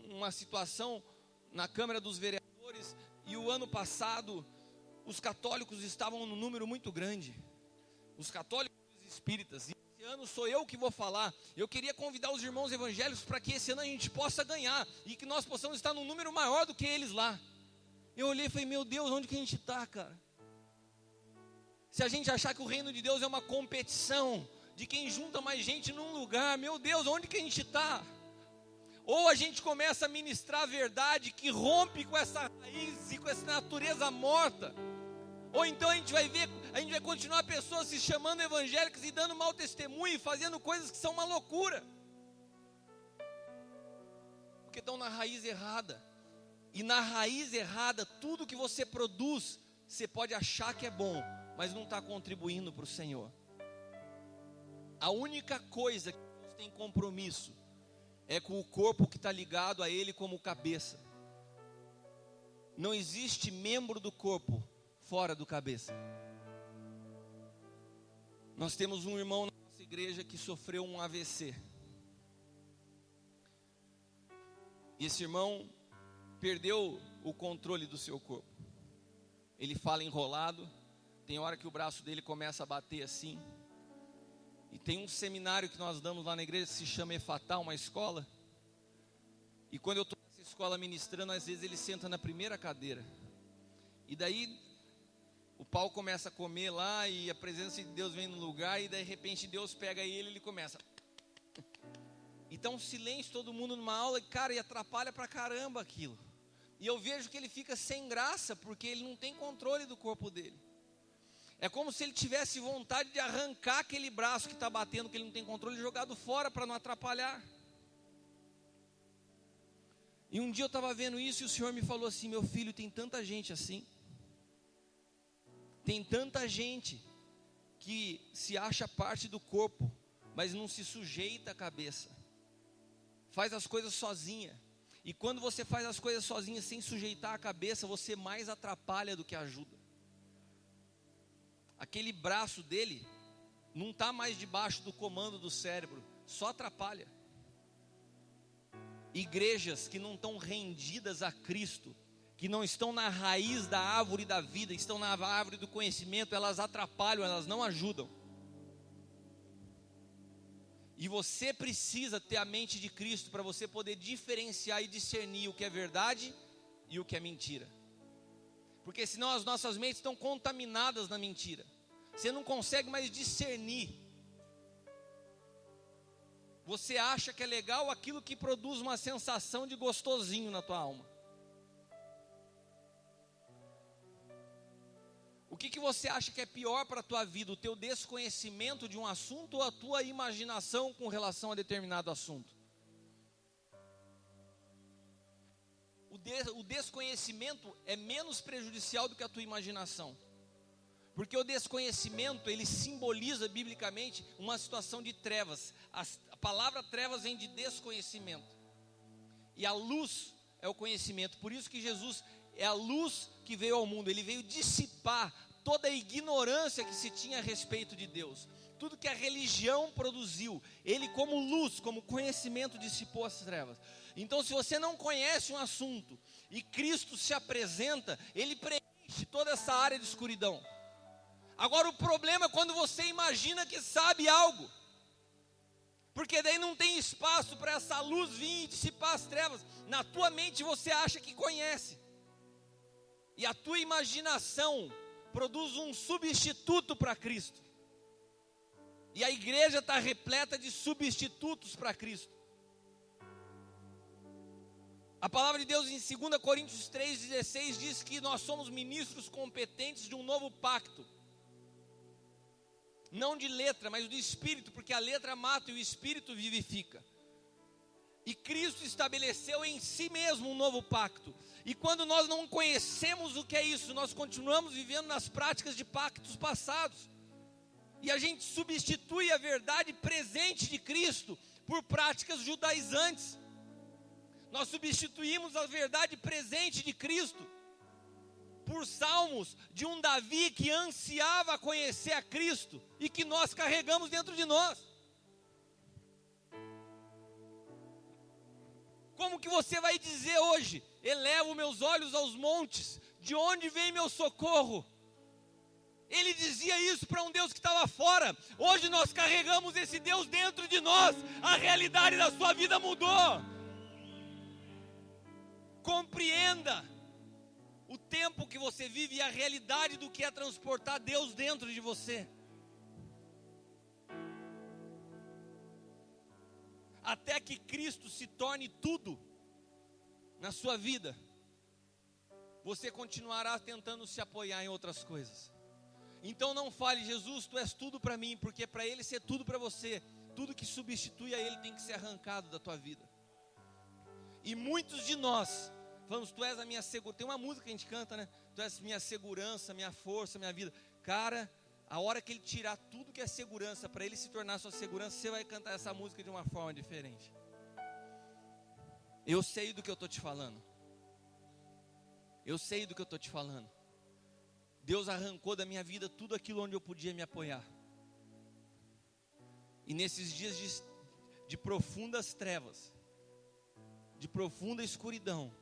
uma situação na Câmara dos Vereadores, e o ano passado os católicos estavam num número muito grande, os católicos e os espíritas, e esse ano sou eu que vou falar. Eu queria convidar os irmãos evangélicos para que esse ano a gente possa ganhar, e que nós possamos estar num número maior do que eles lá. Eu olhei e falei, meu Deus, onde que a gente está, cara? Se a gente achar que o reino de Deus é uma competição de quem junta mais gente num lugar, meu Deus, onde que a gente está? Ou a gente começa a ministrar a verdade que rompe com essa raiz e com essa natureza morta, ou então a gente vai continuar pessoas se chamando evangélicas e dando mau testemunho e fazendo coisas que são uma loucura, porque estão na raiz errada. E na raiz errada, tudo que você produz, você pode achar que é bom, mas não está contribuindo para o Senhor. A única coisa que Deus tem compromisso é com o corpo que está ligado a Ele como cabeça. Não existe membro do corpo fora do cabeça. Nós temos um irmão na nossa igreja que sofreu um AVC. E esse irmão perdeu o controle do seu corpo. Ele fala enrolado, tem hora que o braço dele começa a bater assim. E tem um seminário que nós damos lá na igreja que se chama Efatá, uma escola. E quando eu estou nessa escola ministrando, às vezes ele senta na primeira cadeira. E daí o pau começa a comer lá e a presença de Deus vem no lugar. E de repente Deus pega ele começa. Então um silêncio, todo mundo numa aula, cara, e atrapalha pra caramba aquilo. E eu vejo que ele fica sem graça, porque ele não tem controle do corpo dele. É como se ele tivesse vontade de arrancar aquele braço que está batendo, que ele não tem controle, e jogado fora para não atrapalhar. E um dia eu estava vendo isso e o Senhor me falou assim: meu filho, tem tanta gente assim. Tem tanta gente que se acha parte do corpo, mas não se sujeita à cabeça. Faz as coisas sozinha. E quando você faz as coisas sozinha, sem sujeitar a cabeça, você mais atrapalha do que ajuda. Aquele braço dele não está mais debaixo do comando do cérebro, só atrapalha. Igrejas que não estão rendidas a Cristo, que não estão na raiz da árvore da vida, estão na árvore do conhecimento, elas atrapalham, elas não ajudam. E você precisa ter a mente de Cristo para você poder diferenciar e discernir o que é verdade e o que é mentira. Porque senão as nossas mentes estão contaminadas na mentira. Você não consegue mais discernir. Você acha que é legal aquilo que produz uma sensação de gostosinho na tua alma. O que você acha que é pior para a tua vida? O teu desconhecimento de um assunto ou a tua imaginação com relação a determinado assunto? O desconhecimento é menos prejudicial do que a tua imaginação. Porque o desconhecimento, ele simboliza biblicamente uma situação de trevas. A palavra trevas vem de desconhecimento. E a luz é o conhecimento. Por isso que Jesus é a luz que veio ao mundo. Ele veio dissipar toda a ignorância que se tinha a respeito de Deus. Tudo que a religião produziu, ele como luz, como conhecimento, dissipou as trevas. Então, se você não conhece um assunto e Cristo se apresenta, ele preenche toda essa área de escuridão. Agora o problema é quando você imagina que sabe algo, porque daí não tem espaço para essa luz vir e dissipar as trevas. Na tua mente você acha que conhece, e a tua imaginação produz um substituto para Cristo. E a igreja está repleta de substitutos para Cristo. A palavra de Deus em 2 Coríntios 3,16 diz que nós somos ministros competentes de um novo pacto. Não de letra, mas do Espírito, porque a letra mata e o Espírito vivifica. E Cristo estabeleceu em si mesmo um novo pacto. E quando nós não conhecemos o que é isso, nós continuamos vivendo nas práticas de pactos passados. E a gente substitui a verdade presente de Cristo por práticas judaizantes. Nós substituímos a verdade presente de Cristo por salmos de um Davi que ansiava conhecer a Cristo e que nós carregamos dentro de nós. Como que você vai dizer hoje: elevo meus olhos aos montes, de onde vem meu socorro? Ele dizia isso para um Deus que estava fora. Hoje nós carregamos esse Deus dentro de nós. A realidade da sua vida mudou. Compreenda o tempo que você vive e a realidade do que é transportar Deus dentro de você. Até que Cristo se torne tudo na sua vida, você continuará tentando se apoiar em outras coisas. Então não fale: Jesus, tu és tudo para mim, porque para Ele ser tudo para você, tudo que substitui a Ele tem que ser arrancado da tua vida. E muitos de nós falamos: tu és a minha segurança. Tem uma música que a gente canta, né? Tu és minha segurança, minha força, minha vida. Cara, a hora que Ele tirar tudo que é segurança, para Ele se tornar sua segurança, você vai cantar essa música de uma forma diferente. Eu sei do que eu estou te falando. Eu sei do que eu estou te falando. Deus arrancou da minha vida tudo aquilo onde eu podia me apoiar. E nesses dias de profundas trevas, de profunda escuridão,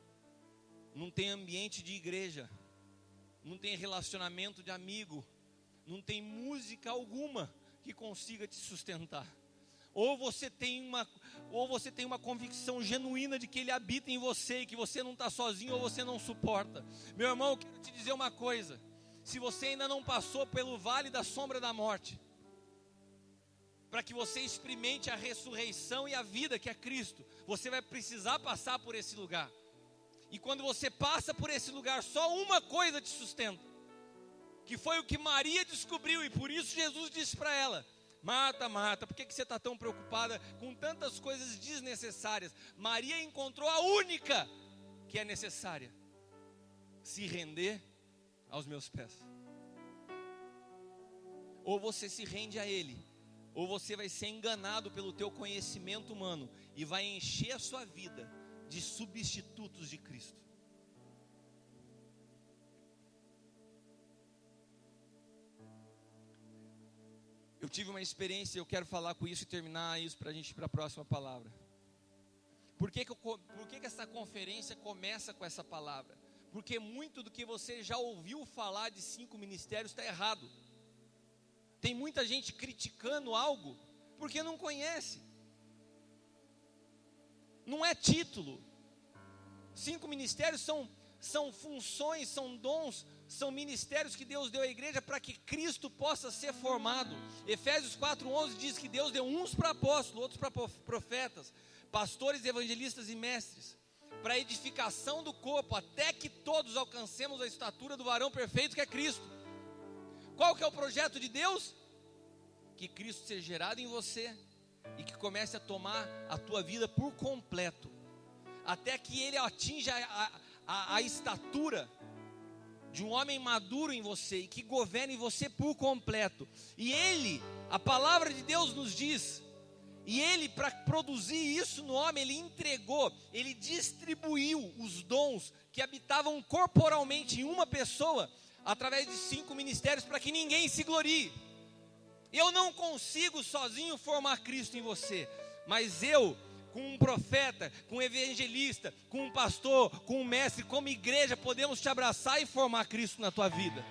não tem ambiente de igreja, não tem relacionamento de amigo, não tem música alguma que consiga te sustentar. Ou você tem uma convicção genuína de que Ele habita em você e que você não está sozinho, ou você não suporta. Meu irmão, eu quero te dizer uma coisa: se você ainda não passou pelo vale da sombra da morte, para que você experimente a ressurreição e a vida que é Cristo, você vai precisar passar por esse lugar. E quando você passa por esse lugar, só uma coisa te sustenta, que foi o que Maria descobriu, e por isso Jesus disse para ela: Marta, Marta, por que você está tão preocupada com tantas coisas desnecessárias? Maria encontrou a única que é necessária: se render aos meus pés. Ou você se rende a Ele, ou você vai ser enganado pelo teu conhecimento humano e vai encher a sua vida de substitutos de Cristo. Eu tive uma experiência, eu quero falar com isso e terminar isso para a gente ir para a próxima palavra. Por que essa conferência começa com essa palavra? Porque muito do que você já ouviu falar de 5 ministérios está errado. Tem muita gente criticando algo porque não conhece. Não é título. 5 ministérios são funções, são dons, são ministérios que Deus deu à igreja para que Cristo possa ser formado. Efésios 4:11 diz que Deus deu uns para apóstolos, outros para profetas, pastores, evangelistas e mestres, para a edificação do corpo, até que todos alcancemos a estatura do varão perfeito que é Cristo. Qual que é o projeto de Deus? Que Cristo seja gerado em você e que comece a tomar a tua vida por completo, até que Ele atinja a estatura de um homem maduro em você e que governe você por completo. E Ele, a palavra de Deus nos diz, e Ele, para produzir isso no homem, Ele entregou, Ele distribuiu os dons que habitavam corporalmente em uma pessoa, através de 5 ministérios, para que ninguém se glorie. Eu não consigo sozinho formar Cristo em você, mas eu, com um profeta, com um evangelista, com um pastor, com um mestre, como igreja, podemos te abraçar e formar Cristo na tua vida.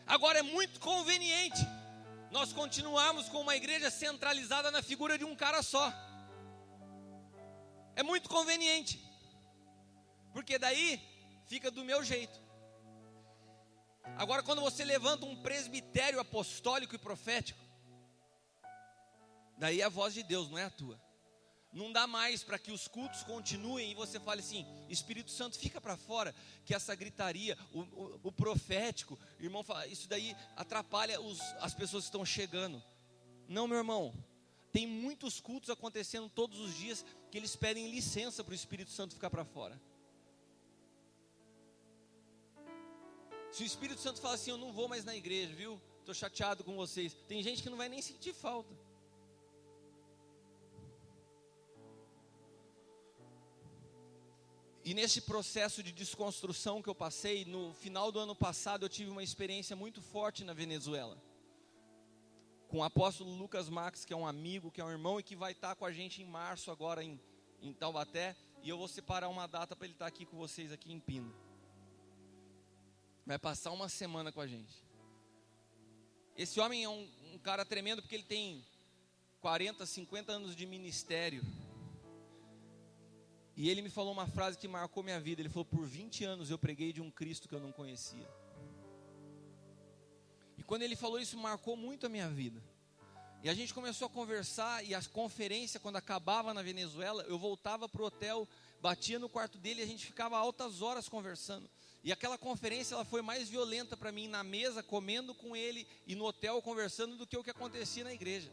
Agora é muito conveniente nós continuarmos com uma igreja centralizada na figura de um cara só. É muito conveniente, porque daí fica do meu jeito. Agora, quando você levanta um presbitério apostólico e profético, daí é a voz de Deus, não é a tua. Não dá mais para que os cultos continuem e você fale assim: Espírito Santo, fica para fora, que essa gritaria, o profético, irmão, isso daí atrapalha as pessoas que estão chegando. Não, meu irmão, tem muitos cultos acontecendo todos os dias que eles pedem licença para o Espírito Santo ficar para fora. Se o Espírito Santo fala assim: eu não vou mais na igreja, viu? Estou chateado com vocês. Tem gente que não vai nem sentir falta. E nesse processo de desconstrução que eu passei, no final do ano passado, eu tive uma experiência muito forte na Venezuela, com o apóstolo Lucas Max, que é um amigo, que é um irmão, e que vai estar com a gente em março agora em Taubaté. E eu vou separar uma data para ele estar aqui com vocês aqui em Pina. Vai passar uma semana com a gente. Esse homem é um cara tremendo, porque ele tem 40, 50 anos de ministério. E ele me falou uma frase que marcou minha vida. Ele falou: por 20 anos eu preguei de um Cristo que eu não conhecia. E quando ele falou isso, marcou muito a minha vida. E a gente começou a conversar, e a conferência, quando acabava na Venezuela, eu voltava para o hotel, batia no quarto dele e a gente ficava altas horas conversando. E aquela conferência, ela foi mais violenta para mim na mesa, comendo com ele, e no hotel conversando, do que o que acontecia na igreja.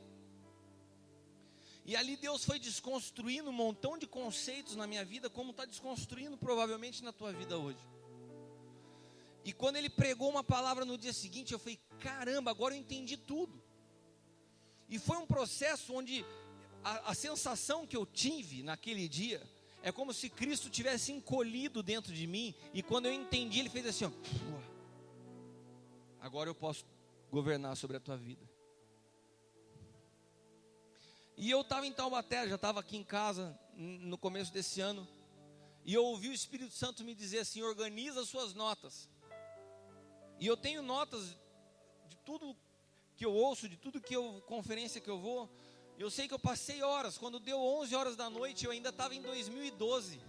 E ali Deus foi desconstruindo um montão de conceitos na minha vida, como está desconstruindo provavelmente na tua vida hoje. E quando ele pregou uma palavra no dia seguinte, eu falei: caramba, agora eu entendi tudo. E foi um processo onde a sensação que eu tive naquele dia é como se Cristo tivesse encolhido dentro de mim. E quando eu entendi, Ele fez assim: ó, agora eu posso governar sobre a tua vida. E eu estava em Taubaté, já estava aqui em casa no começo desse ano, e eu ouvi o Espírito Santo me dizer assim: organiza as suas notas. E eu tenho notas de tudo que eu ouço, de tudo que conferência que eu vou. Eu sei que eu passei horas. Quando deu 11 horas da noite, eu ainda estava em 2012,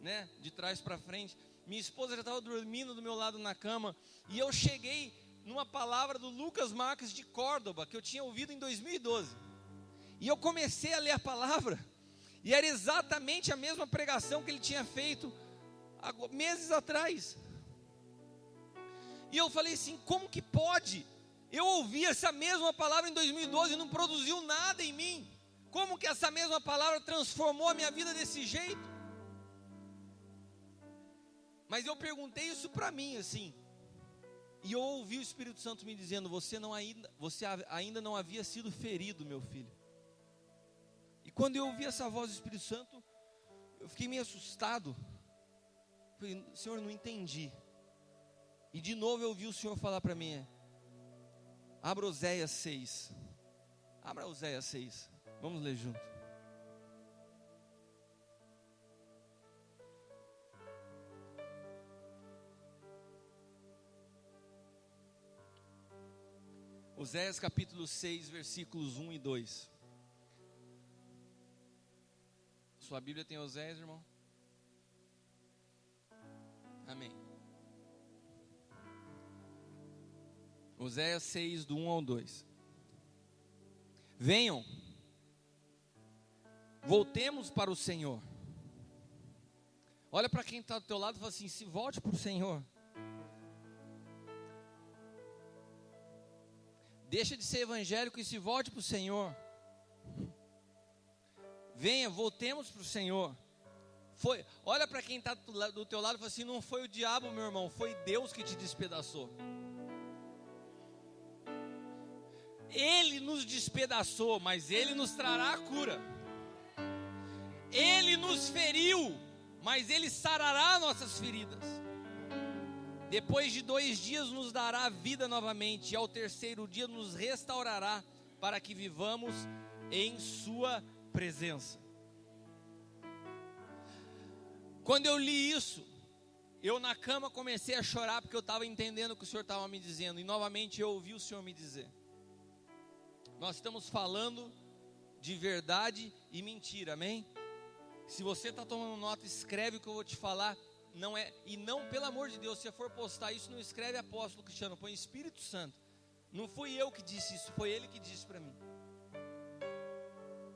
né? De trás para frente. Minha esposa já estava dormindo do meu lado na cama. E eu cheguei numa palavra do Lucas Marques de Córdoba, que eu tinha ouvido em 2012. E eu comecei a ler a palavra. E era exatamente a mesma pregação que ele tinha feito meses atrás. E eu falei assim, como que pode? Eu ouvi essa mesma palavra em 2012 e não produziu nada em mim. Como que essa mesma palavra transformou a minha vida desse jeito? Mas eu perguntei isso para mim assim. E eu ouvi o Espírito Santo me dizendo, você ainda não havia sido ferido, meu filho. E quando eu ouvi essa voz do Espírito Santo, eu fiquei meio assustado. Falei, Senhor, não entendi. E de novo eu ouvi o Senhor falar para mim, abra Oséias 6. Abra Oséias 6. Vamos ler junto. Oséias capítulo 6, versículos 1 e 2. Sua Bíblia tem Oséias, irmão? Amém. Oséias 6, do 1 ao 2. Venham, voltemos para o Senhor. Olha para quem está do teu lado e fala assim, se volte para o Senhor. Deixa de ser evangélico e se volte para o Senhor. Venha, voltemos para o Senhor. Olha para quem está do teu lado e fala assim, não foi o diabo, meu irmão, foi Deus que te despedaçou. Ele nos despedaçou, mas Ele nos trará a cura. Ele nos feriu, mas Ele sarará nossas feridas. Depois de 2 dias nos dará vida novamente, e ao 3º dia nos restaurará, para que vivamos em sua presença. Quando eu li isso, eu na cama comecei a chorar, porque eu estava entendendo o que o Senhor estava me dizendo, e novamente eu ouvi o Senhor me dizer, nós estamos falando de verdade e mentira, amém? Se você está tomando nota, escreve o que eu vou te falar. Não, pelo amor de Deus, se você for postar isso, não escreve apóstolo Cristiano, põe Espírito Santo. Não fui eu que disse isso, foi Ele que disse para mim.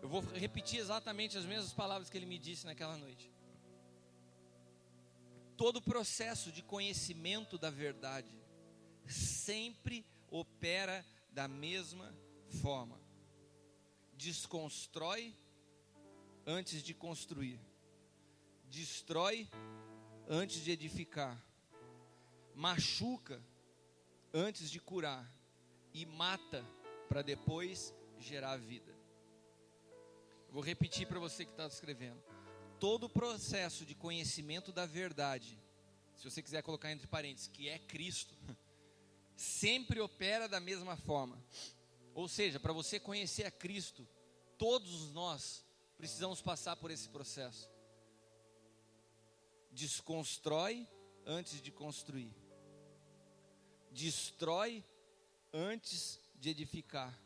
Eu vou repetir exatamente as mesmas palavras que Ele me disse naquela noite. Todo processo de conhecimento da verdade sempre opera da mesma forma. Desconstrói antes de construir. Destrói antes de edificar. Machuca antes de curar. E mata para depois gerar vida. Eu vou repetir para você que está escrevendo. Todo processo de conhecimento da verdade, se você quiser colocar entre parênteses, que é Cristo, sempre opera da mesma forma. Ou seja, para você conhecer a Cristo, todos nós precisamos passar por esse processo. Desconstrói antes de construir. Destrói antes de edificar.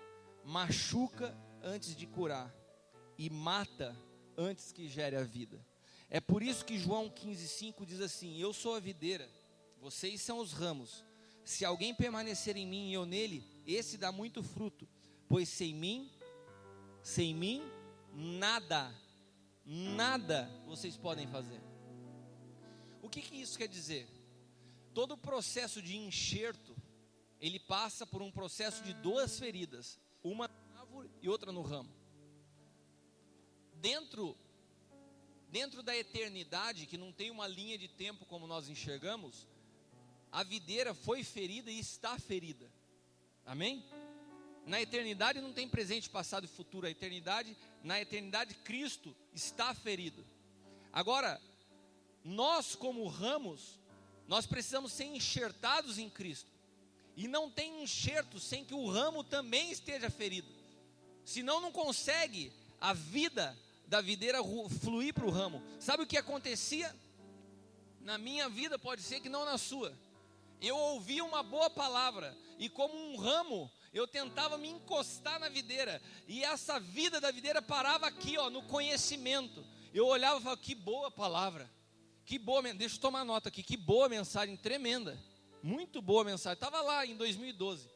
Machuca antes de curar. E mata antes que gere a vida. É por isso que João 15,5 diz assim: eu sou a videira, vocês são os ramos. Se alguém permanecer em mim e eu nele, esse dá muito fruto. Pois sem mim, nada vocês podem fazer. O que isso quer dizer? Todo processo de enxerto, ele passa por um processo de 2 feridas, uma na árvore e outra no ramo. Dentro da eternidade, que não tem uma linha de tempo como nós enxergamos, a videira foi ferida e está ferida. Amém? Na eternidade não tem presente, passado e futuro. Na eternidade Cristo está ferido. Agora, nós como ramos, nós precisamos ser enxertados em Cristo. E não tem enxerto sem que o ramo também esteja ferido. Senão não consegue a vida da videira fluir para o ramo. Sabe o que acontecia? Na minha vida, pode ser que não na sua. Eu ouvia uma boa palavra e como um ramo, eu tentava me encostar na videira. E essa vida da videira parava aqui, no conhecimento. Eu olhava e falava, que boa palavra. Que boa, deixa eu tomar nota aqui, que boa mensagem, tremenda. Muito boa mensagem. Estava lá em 2012,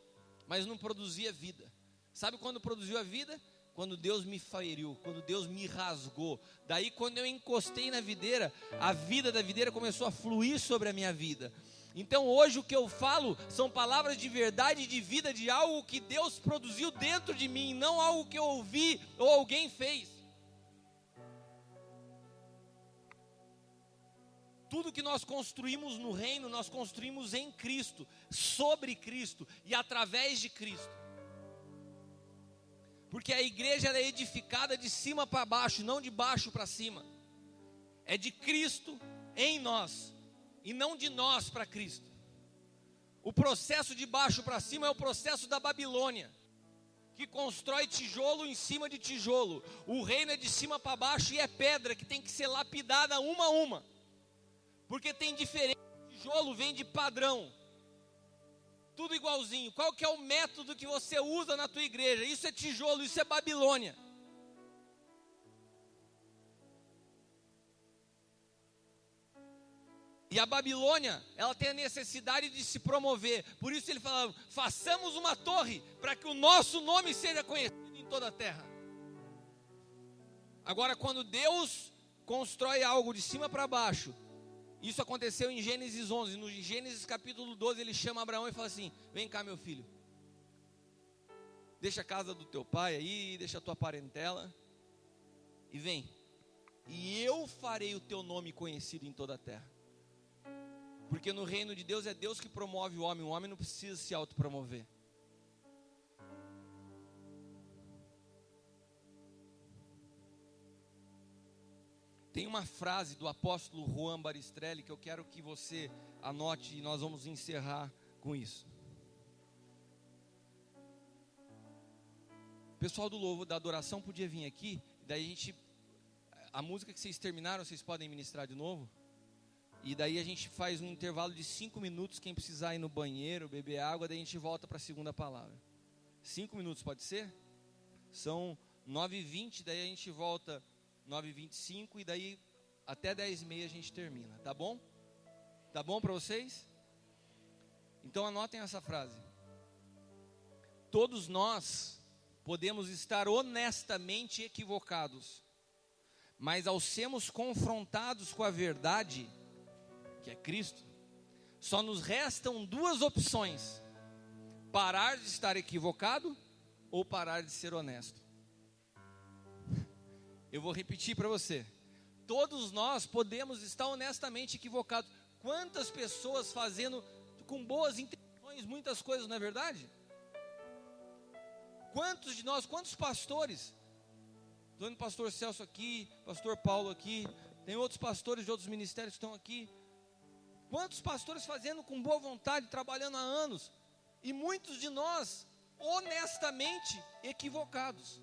mas não produzia vida. Sabe quando produziu a vida? Quando Deus me feriu, quando Deus me rasgou. Daí quando eu encostei na videira, a vida da videira começou a fluir sobre a minha vida. Então hoje o que eu falo são palavras de verdade e de vida, de algo que Deus produziu dentro de mim, não algo que eu ouvi ou alguém fez. Tudo que nós construímos no reino, nós construímos em Cristo, sobre Cristo e através de Cristo. Porque a igreja ela é edificada de cima para baixo, não de baixo para cima. É de Cristo em nós, e não de nós para Cristo. O processo de baixo para cima é o processo da Babilônia, que constrói tijolo em cima de tijolo. O reino é de cima para baixo e é pedra que tem que ser lapidada uma a uma. Porque tem diferença, tijolo vem de padrão. Tudo igualzinho. Qual que é o método que você usa na tua igreja? Isso é tijolo, isso é Babilônia. E a Babilônia, ela tem a necessidade de se promover. Por isso ele fala, façamos uma torre, para que o nosso nome seja conhecido em toda a terra. Agora, quando Deus constrói algo de cima para baixo, isso aconteceu em Gênesis 11, no Gênesis capítulo 12, ele chama Abraão e fala assim, vem cá meu filho, deixa a casa do teu pai aí, deixa a tua parentela, e vem, e eu farei o teu nome conhecido em toda a terra. Porque no reino de Deus é Deus que promove o homem não precisa se autopromover. Tem uma frase do apóstolo Juan Baristrelli que eu quero que você anote e nós vamos encerrar com isso. O pessoal do louvor, da adoração podia vir aqui, daí a música que vocês terminaram, vocês podem ministrar de novo? E daí a gente faz um intervalo de 5 minutos, quem precisar ir no banheiro, beber água, daí a gente volta para a segunda palavra. 5 minutos pode ser? São 9h20, daí a gente volta 9h25 e daí até 10h30 a gente termina, tá bom? Tá bom para vocês? Então anotem essa frase. Todos nós podemos estar honestamente equivocados, mas ao sermos confrontados com a verdade, que é Cristo, só nos restam duas opções: parar de estar equivocado ou parar de ser honesto. Eu vou repetir para você. Todos nós podemos estar honestamente equivocados. Quantas pessoas fazendo com boas intenções muitas coisas, não é verdade? Quantos de nós, quantos pastores? Estou vendo o pastor Celso aqui, pastor Paulo aqui, tem outros pastores de outros ministérios que estão aqui. Quantos pastores fazendo com boa vontade, trabalhando há anos, e muitos de nós honestamente equivocados.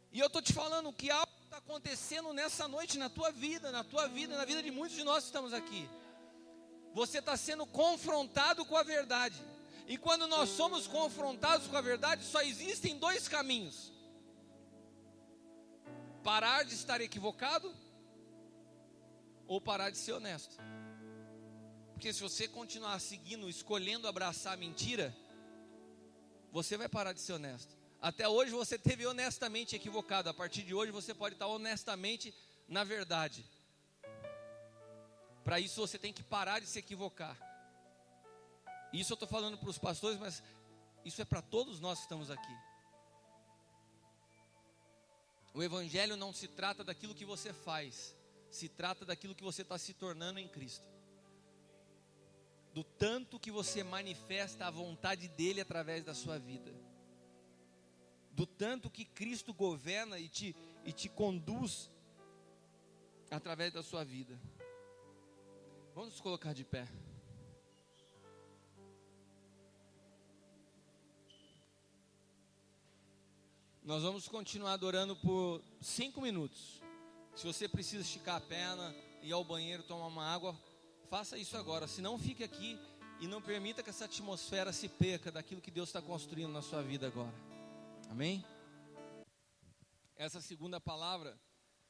E eu estou te falando que algo está acontecendo nessa noite na tua vida, na vida de muitos de nós que estamos aqui. Você está sendo confrontado com a verdade. E quando nós somos confrontados com a verdade, só existem dois caminhos: parar de estar equivocado ou parar de ser honesto. Porque se você continuar seguindo, escolhendo abraçar a mentira, você vai parar de ser honesto. Até hoje você esteve honestamente equivocado. A partir de hoje você pode estar honestamente na verdade. Para isso você tem que parar de se equivocar. Isso eu estou falando para os pastores, mas isso é para todos nós que estamos aqui. O evangelho não se trata daquilo que você faz, se trata daquilo que você está se tornando em Cristo. Do tanto que você manifesta a vontade dele através da sua vida. Do tanto que Cristo governa e te conduz através da sua vida. Vamos nos colocar de pé. Nós vamos continuar adorando por 5 minutos. Se você precisa esticar a perna, ir ao banheiro, tomar uma água, faça isso agora. Se não, fique aqui e não permita que essa atmosfera se perca daquilo que Deus está construindo na sua vida agora. Amém? Essa segunda palavra,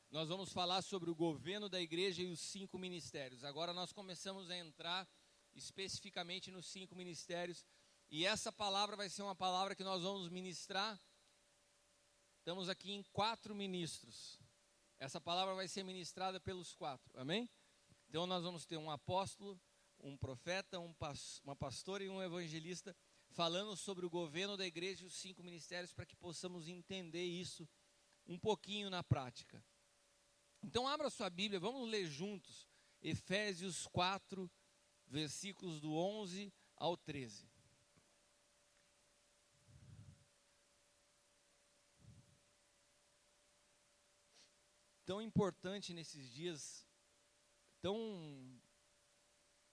nós vamos falar sobre o governo da igreja e os 5 ministérios. Agora nós começamos a entrar especificamente nos 5 ministérios, e essa palavra vai ser uma palavra que nós vamos ministrar. Estamos aqui em 4 ministros. Essa palavra vai ser ministrada pelos 4, amém? Então nós vamos ter um apóstolo, um profeta, uma pastora e um evangelista falando sobre o governo da igreja e os 5 ministérios, para que possamos entender isso um pouquinho na prática. Então abra sua Bíblia, vamos ler juntos Efésios 4, versículos do 11 ao 13. Tão importante nesses dias,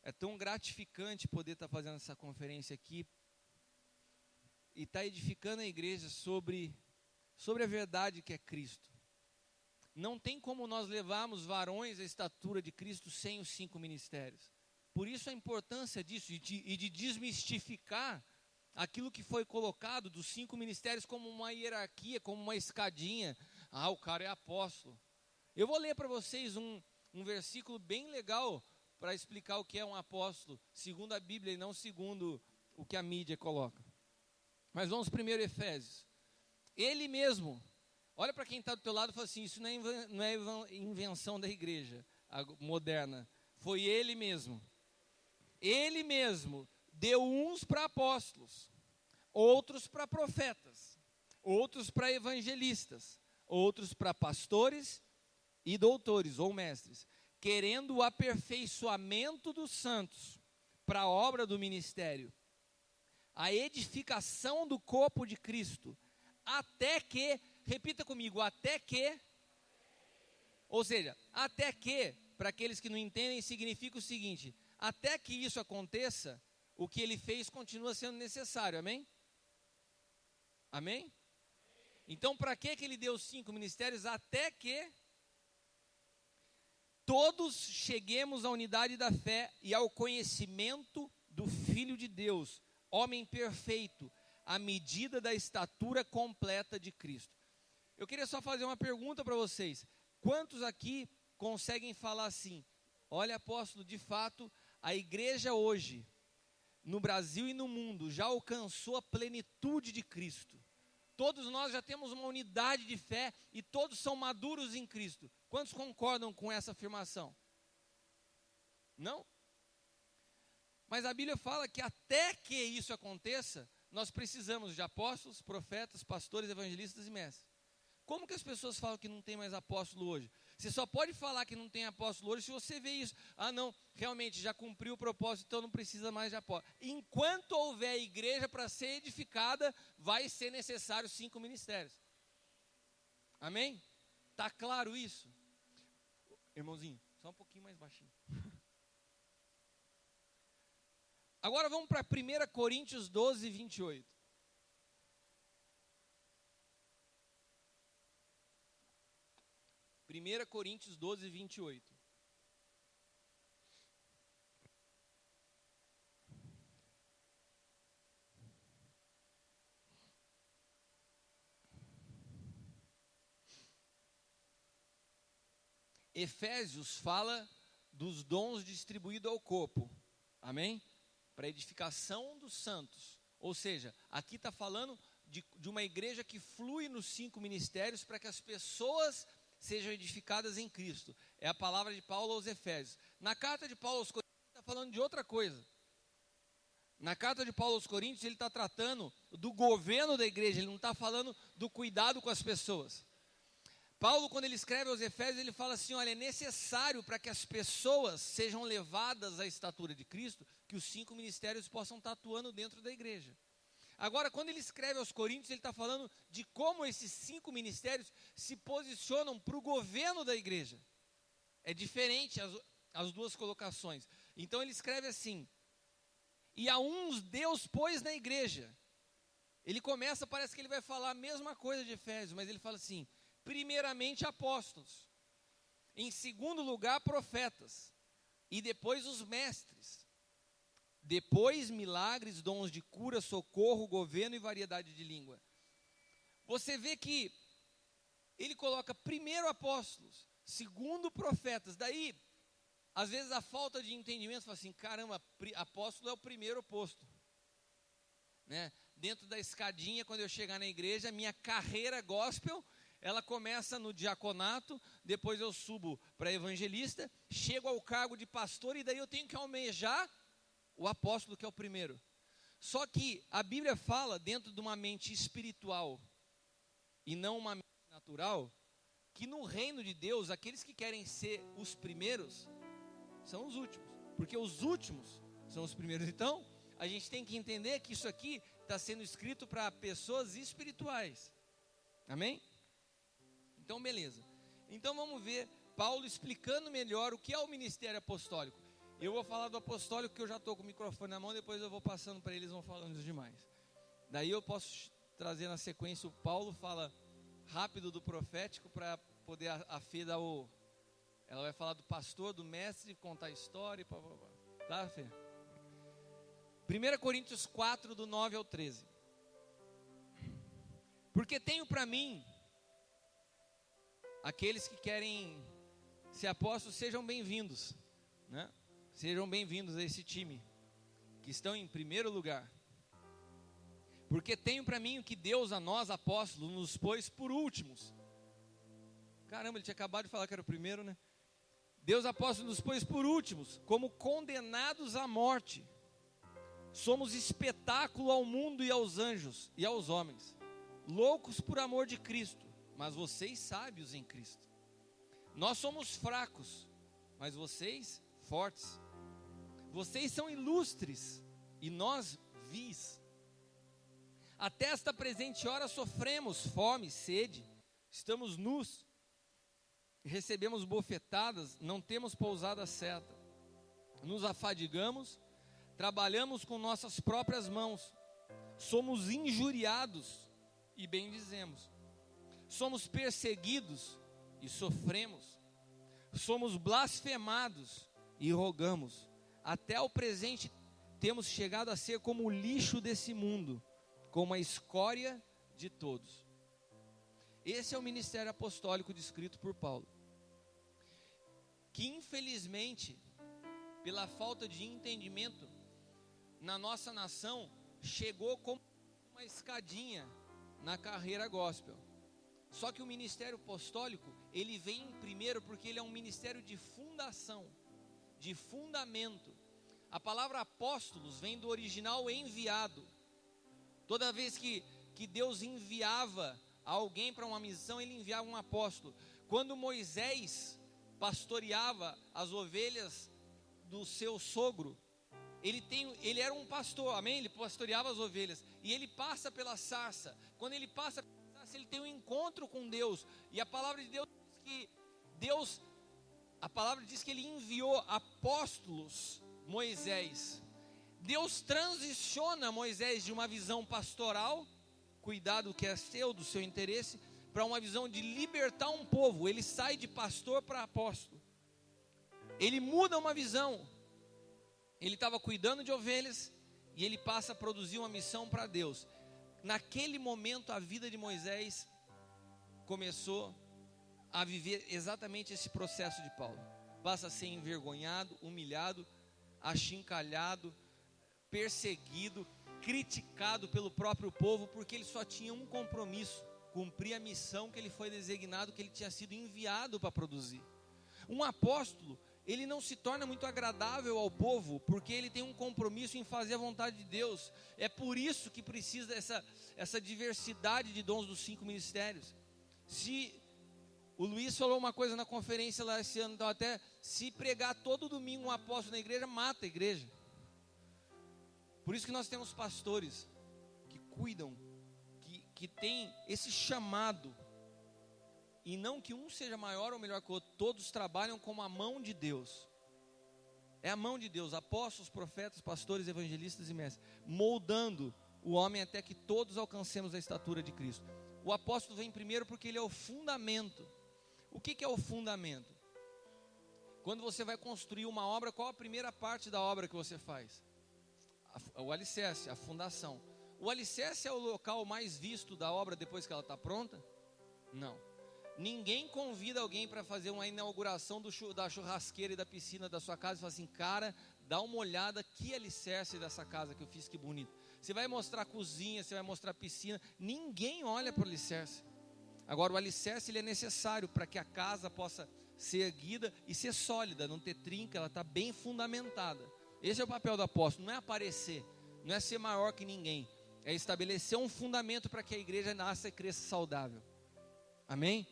é tão gratificante poder estar fazendo essa conferência aqui e estar edificando a igreja sobre a verdade que é Cristo. Não tem como nós levarmos varões à estatura de Cristo sem os 5 ministérios. Por isso a importância disso e de desmistificar aquilo que foi colocado dos 5 ministérios como uma hierarquia, como uma escadinha. Ah, o cara é apóstolo. Eu vou ler para vocês um versículo bem legal para explicar o que é um apóstolo, segundo a Bíblia e não segundo o que a mídia coloca. Mas vamos primeiro Efésios. Ele mesmo, olha para quem está do teu lado e fala assim, isso não é invenção da igreja moderna, foi ele mesmo. Ele mesmo deu uns para apóstolos, outros para profetas, outros para evangelistas, outros para pastores e doutores ou mestres, querendo o aperfeiçoamento dos santos para a obra do ministério, a edificação do corpo de Cristo, até que, repita comigo, até que, ou seja, até que, para aqueles que não entendem, significa o seguinte, até que isso aconteça, o que ele fez continua sendo necessário, amém? Amém? Então, para que ele deu os 5 ministérios? Até que todos cheguemos à unidade da fé e ao conhecimento do Filho de Deus, homem perfeito, à medida da estatura completa de Cristo. Eu queria só fazer uma pergunta para vocês. Quantos aqui conseguem falar assim, olha, apóstolo, de fato, a igreja hoje, no Brasil e no mundo, já alcançou a plenitude de Cristo. Todos nós já temos uma unidade de fé e todos são maduros em Cristo. Quantos concordam com essa afirmação? Não? Mas a Bíblia fala que até que isso aconteça, nós precisamos de apóstolos, profetas, pastores, evangelistas e mestres. Como que as pessoas falam que não tem mais apóstolo hoje? Você só pode falar que não tem apóstolo hoje se você vê isso. Ah, não, realmente já cumpriu o propósito, então não precisa mais de apóstolo. Enquanto houver igreja para ser edificada, vai ser necessário 5 ministérios. Amém? Está claro isso? Irmãozinho, só um pouquinho mais baixinho. Agora vamos para 1 Coríntios 12, 28. Primeira Coríntios 12, 28. Efésios fala dos dons distribuídos ao corpo, amém? Para edificação dos santos, ou seja, aqui está falando de uma igreja que flui nos 5 ministérios para que as pessoas sejam edificadas em Cristo. É a palavra de Paulo aos Efésios. Na carta de Paulo aos Coríntios, ele está falando de outra coisa. Na carta de Paulo aos Coríntios, ele está tratando do governo da igreja, ele não está falando do cuidado com as pessoas. Paulo, quando ele escreve aos Efésios, ele fala assim, olha, é necessário para que as pessoas sejam levadas à estatura de Cristo, que os 5 ministérios possam estar atuando dentro da igreja. Agora, quando ele escreve aos Coríntios, ele está falando de como esses 5 ministérios se posicionam para o governo da igreja. É diferente as duas colocações. Então ele escreve assim, e a uns Deus pôs na igreja. Ele começa, parece que ele vai falar a mesma coisa de Efésios, mas ele fala assim, primeiramente apóstolos, em segundo lugar profetas, e depois os mestres, Depois, milagres, dons de cura, socorro, governo e variedade de língua. Você vê que ele coloca primeiro apóstolos, segundo profetas. Daí, às vezes a falta de entendimento, fala assim, caramba, apóstolo é o primeiro posto. Né? Dentro da escadinha, quando eu chegar na igreja, minha carreira gospel, ela começa no diaconato, depois eu subo para evangelista, chego ao cargo de pastor e daí eu tenho que almejar o apóstolo, que é o primeiro. Só que a Bíblia fala, dentro de uma mente espiritual e não uma mente natural, que no reino de Deus, aqueles que querem ser os primeiros são os últimos, porque os últimos são os primeiros. Então, a gente tem que entender que isso aqui está sendo escrito para pessoas espirituais. Amém? Então, beleza. Então, vamos ver Paulo explicando melhor o que é o ministério apostólico. Eu vou falar do apostólico, que eu já estou com o microfone na mão, depois eu vou passando para eles, vão falando os demais. Daí eu posso trazer na sequência, o Paulo fala rápido do profético, para poder a Fê dar o... Ela vai falar do pastor, do mestre, contar a história, tá, Fê? 1 Coríntios 4, do 9 ao 13. Porque tenho para mim, aqueles que querem ser apóstolos, sejam bem-vindos, né? Sejam bem-vindos a esse time, que estão em primeiro lugar. Porque tenho para mim o que Deus a nós, apóstolos, nos pôs por últimos. Caramba, ele tinha acabado de falar que era o primeiro, né? Deus, apóstolos, nos pôs por últimos, como condenados à morte. Somos espetáculo ao mundo e aos anjos e aos homens, loucos por amor de Cristo, mas vocês sábios em Cristo. Nós somos fracos, mas vocês fortes. Vocês são ilustres e nós vis. Até esta presente hora sofremos fome, sede, estamos nus, recebemos bofetadas, não temos pousada certa, nos afadigamos, trabalhamos com nossas próprias mãos, somos injuriados e bendizemos, somos perseguidos e sofremos, somos blasfemados e rogamos. Até o presente temos chegado a ser como o lixo desse mundo, como a escória de todos. Esse é o ministério apostólico descrito por Paulo, que infelizmente, pela falta de entendimento, na nossa nação, chegou como uma escadinha na carreira gospel. Só que o ministério apostólico, ele vem primeiro porque ele é um ministério de fundação, de fundamento. A palavra apóstolos vem do original enviado. Toda vez que Deus enviava alguém para uma missão, ele enviava um apóstolo. Quando Moisés pastoreava as ovelhas do seu sogro, ele era um pastor, amém? Ele pastoreava as ovelhas, e ele passa pela sarça. Quando ele passa pela sarça, ele tem um encontro com Deus, e a palavra de Deus diz que a palavra diz que ele enviou apóstolos, Moisés. Deus transiciona Moisés de uma visão pastoral, cuidar do que é seu, do seu interesse, para uma visão de libertar um povo. Ele sai de pastor para apóstolo. Ele muda uma visão. Ele estava cuidando de ovelhas e ele passa a produzir uma missão para Deus. Naquele momento a vida de Moisés começou a viver exatamente esse processo de Paulo. Passa a ser envergonhado, humilhado, achincalhado, perseguido, criticado pelo próprio povo, porque ele só tinha um compromisso: cumprir a missão que ele foi designado, que ele tinha sido enviado para produzir. Um apóstolo, ele não se torna muito agradável ao povo, porque ele tem um compromisso em fazer a vontade de Deus. É por isso que precisa essa diversidade de dons dos 5 ministérios. Se o Luiz falou uma coisa na conferência lá esse ano, então até se pregar todo domingo um apóstolo na igreja, mata a igreja. Por isso que nós temos pastores que cuidam, que tem esse chamado, e não que um seja maior ou melhor que o outro, todos trabalham como a mão de Deus. É a mão de Deus, apóstolos, profetas, pastores, evangelistas e mestres, moldando o homem até que todos alcancemos a estatura de Cristo. O apóstolo vem primeiro porque ele é o fundamento. O que é o fundamento? Quando você vai construir uma obra, qual a primeira parte da obra que você faz? O alicerce, a fundação. O alicerce é o local mais visto da obra depois que ela está pronta? Não. Ninguém convida alguém para fazer uma inauguração da churrasqueira e da piscina da sua casa e fala assim, cara, dá uma olhada que alicerce dessa casa que eu fiz, que bonito. Você vai mostrar a cozinha, você vai mostrar a piscina, ninguém olha para o alicerce. Agora o alicerce ele é necessário para que a casa possa ser erguida e ser sólida, não ter trinca, ela está bem fundamentada. Esse é o papel do apóstolo, não é aparecer, não é ser maior que ninguém, é estabelecer um fundamento para que a igreja nasça e cresça saudável. Amém?